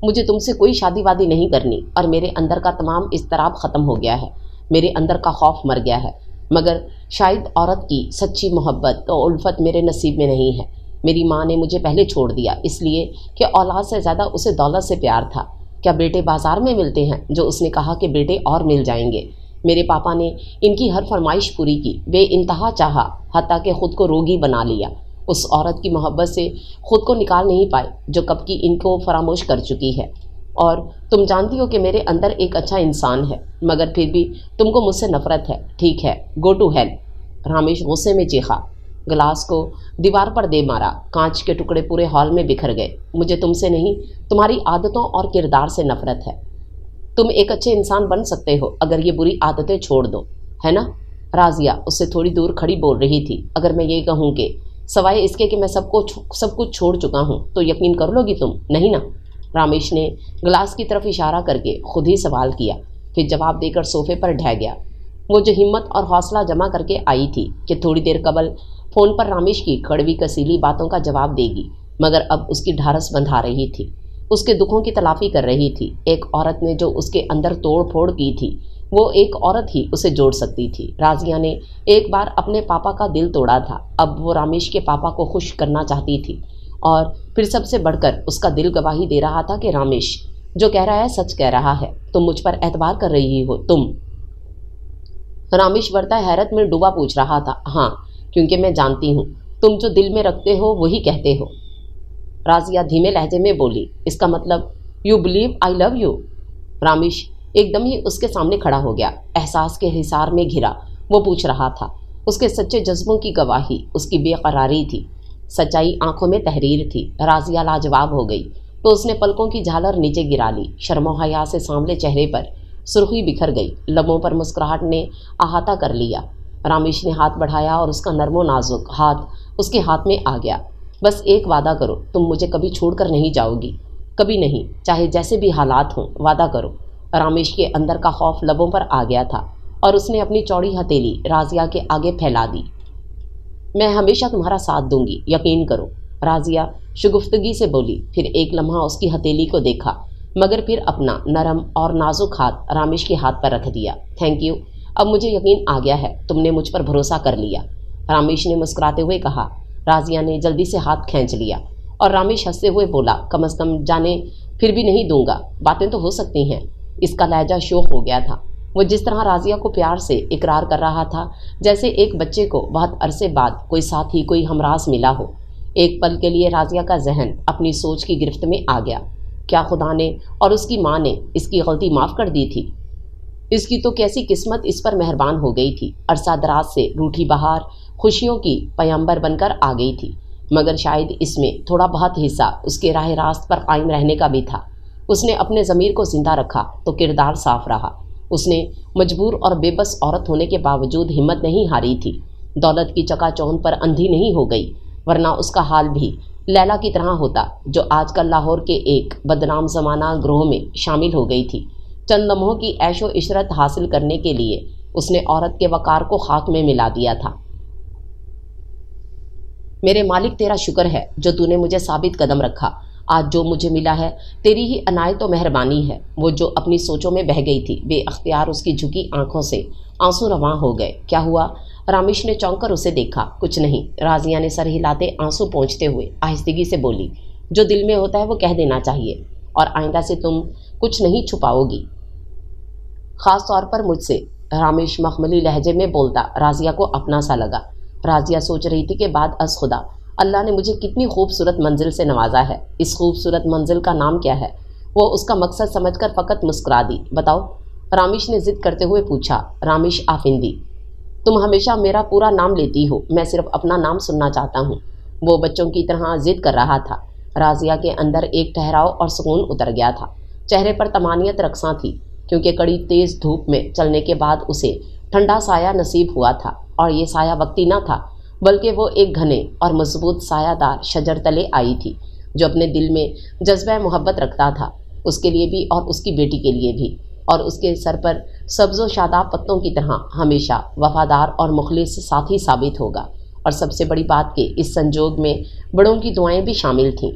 A: मुझे तुमसे कोई शादी वादी नहीं करनी और मेरे अंदर का तमाम इज़्तिराब ख़त्म हो गया है, मेरे अंदर का खौफ मर गया है। मगर शायद औरत की सच्ची मोहब्बत और उल्फत मेरे नसीब में नहीं है। मेरी माँ ने मुझे पहले छोड़ दिया इसलिए कि औलाद से ज़्यादा उसे दौलत से प्यार था। क्या बेटे बाज़ार में मिलते हैं जो उसने कहा कि बेटे और मिल जाएंगे। मेरे पापा ने इनकी हर फरमाइश पूरी की, बेइंतहा चाहा, हत्ता कि ख़ुद को रोगी बना लिया। उस औरत की मोहब्बत से ख़ुद को निकाल नहीं पाए जो कब की इनको फरामोश कर चुकी है। और तुम जानती हो कि मेरे अंदर एक अच्छा इंसान है, मगर फिर भी तुमको मुझसे नफ़रत है। ठीक है, गो टू हेल। रामेश गुस्से में चीखा, गिलास को दीवार पर दे मारा। कांच के टुकड़े पूरे हॉल में बिखर गए। मुझे तुमसे नहीं, तुम्हारी आदतों और किरदार से नफ़रत है। तुम एक अच्छे इंसान बन सकते हो अगर ये बुरी आदतें छोड़ दो, है ना? राजिया उससे थोड़ी दूर खड़ी बोल रही थी। अगर मैं ये कहूँ कि सवाए इसके कि मैं सब कुछ छोड़ चुका हूँ तो यकीन कर लोगी तुम, नहीं ना? रामेश ने गिलास की तरफ इशारा करके खुद ही सवाल किया, फिर जवाब देकर सोफे पर ढह गया। वो जो हिम्मत और हौसला जमा करके आई थी कि थोड़ी देर कबल फ़ोन पर रामेश की कड़वी कसीली बातों का जवाब देगी, मगर अब उसकी ढारस बंधा रही थी, उसके दुखों की तलाफ़ी कर रही थी। एक औरत ने जो उसके अंदर तोड़ फोड़ की थी वो एक औरत ही उसे जोड़ सकती थी। राजिया ने एक बार अपने पापा का दिल तोड़ा था, अब वो रामेश के पापा को खुश करना चाहती थी और फिर सबसे बढ़कर उसका दिल गवाही दे रहा था कि रामेश जो कह रहा है सच कह रहा है। तुम मुझ पर एतबार कर रही हो? तुम? रामेश बढ़ता हैरत में डूबा पूछ रहा था। हाँ, क्योंकि मैं जानती हूँ तुम जो दिल में रखते हो वही कहते हो। राजिया धीमे लहजे में बोली, इसका मतलब you believe I love you? Ramesh एकदम ही उसके सामने खड़ा हो गया, एहसास के हिसार में घिरा। वो पूछ रहा था, उसके सच्चे जज्बों की गवाही उसकी बेकरारी थी, सच्चाई आंखों में तहरीर थी। राजिया लाजवाब हो गई तो उसने पलकों की झालर नीचे गिरा ली। शर्मो हया से सांवले चेहरे पर सुर्खी बिखर गई, लबों पर मुस्कुराहट ने अहाता कर लिया। रामेश ने हाथ बढ़ाया और उसका नर्मो नाजुक हाथ उसके हाथ में आ गया। बस एक वादा करो, तुम मुझे कभी छोड़कर नहीं जाओगी, कभी नहीं, चाहे जैसे भी हालात हों, वादा करो। रामेश के अंदर का खौफ लबों पर आ गया था और उसने अपनी चौड़ी हथेली राजिया के आगे फैला दी। मैं हमेशा तुम्हारा साथ दूंगी, यकीन करो, राजिया शुगुफ्तगी से बोली। फिर एक लम्हा उसकी हथेली को देखा, मगर फिर अपना नरम और नाजुक हाथ रामेश के हाथ पर रख दिया। थैंक यू, अब मुझे यकीन आ गया है, तुमने मुझ पर भरोसा कर लिया, रामेश ने मुस्कुराते हुए कहा। राजिया ने जल्दी से हाथ खींच लिया और रामेश हंसते हुए बोला, कम अज़ कम जाने फिर भी नहीं दूंगा, बातें तो हो सकती हैं। इसका लहजा शोक हो गया था। वो जिस तरह राजिया को प्यार से इकरार कर रहा था जैसे एक बच्चे को बहुत अरसे बाद कोई साथी, कोई हमराज मिला हो। एक पल के लिए राजिया का जहन अपनी सोच की गिरफ्त में आ गया। क्या खुदा ने और उसकी माँ ने इसकी गलती माफ़ कर दी थी? इसकी तो कैसी किस्मत इस पर मेहरबान हो गई थी। अरसा दराज से रूठी बहार खुशियों की पैगंबर बनकर आ गई थी, मगर शायद इसमें थोड़ा बहुत हिस्सा उसके राह रास्त पर कायम रहने का भी था। उसने अपने ज़मीर को जिंदा रखा तो किरदार साफ रहा। उसने मजबूर और बेबस औरत होने के बावजूद हिम्मत नहीं हारी थी। दौलत की चकाचौंध पर अंधी नहीं हो गई, वरना उसका हाल भी लैला की तरह होता जो आजकल लाहौर के एक बदनाम ज़माना ग्रोह में शामिल हो गई थी। चंद लम्हों की ऐशो इशरत हासिल करने के लिए उसने औरत के वकार को खाक में मिला दिया था। मेरे मालिक, तेरा शुक्र है जो तूने मुझे साबित कदम रखा। आज जो मुझे मिला है तेरी ही अनायत और मेहरबानी है। वो जो अपनी सोचों में बह गई थी, बेअख्तियार उसकी झुकी आंखों से आंसू रवां हो गए। क्या हुआ? रामेश ने चौंक कर उसे देखा। कुछ नहीं, राजिया ने सर हिलाते आंसू पोंछते हुए आहिस्तगी से बोली। جو دل میں ہوتا ہے وہ کہہ دینا چاہیے، اور آئندہ سے تم کچھ نہیں چھپاؤ گی، خاص طور پر مجھ سے۔ رامیش مخملی لہجے میں بولتا راضیہ کو اپنا سا لگا۔ راضیہ سوچ رہی تھی کہ بعد از خدا اللہ نے مجھے کتنی خوبصورت منزل سے نوازا ہے، اس خوبصورت منزل کا نام کیا ہے؟ وہ اس کا مقصد سمجھ کر فقط مسکرا دی۔ بتاؤ، رامیش نے ضد کرتے ہوئے پوچھا۔ رامیش آفندی، تم ہمیشہ میرا پورا نام لیتی ہو، میں صرف اپنا نام سننا چاہتا ہوں۔ وہ بچوں کی طرح ضد کر رہا تھا۔ راضیہ کے اندر ایک ٹھہراؤ اور سکون اتر گیا تھا، چہرے پر طمانینت رقصاں تھی، کیونکہ کڑی تیز دھوپ میں چلنے کے بعد اسے ٹھنڈا سایہ نصیب ہوا تھا، اور یہ سایہ وقتی نہ تھا، بلکہ وہ ایک گھنے اور مضبوط سایہ دار شجر تلے آئی تھی، جو اپنے دل میں جذبہ محبت رکھتا تھا، اس کے لیے بھی اور اس کی بیٹی کے لیے بھی، اور اس کے سر پر سبز و شاداب پتوں کی طرح ہمیشہ وفادار اور مخلص ساتھی ثابت ہوگا۔ اور سب سے بڑی بات کہ اس سنجوگ میں بڑوں کی دعائیں بھی شامل تھیں۔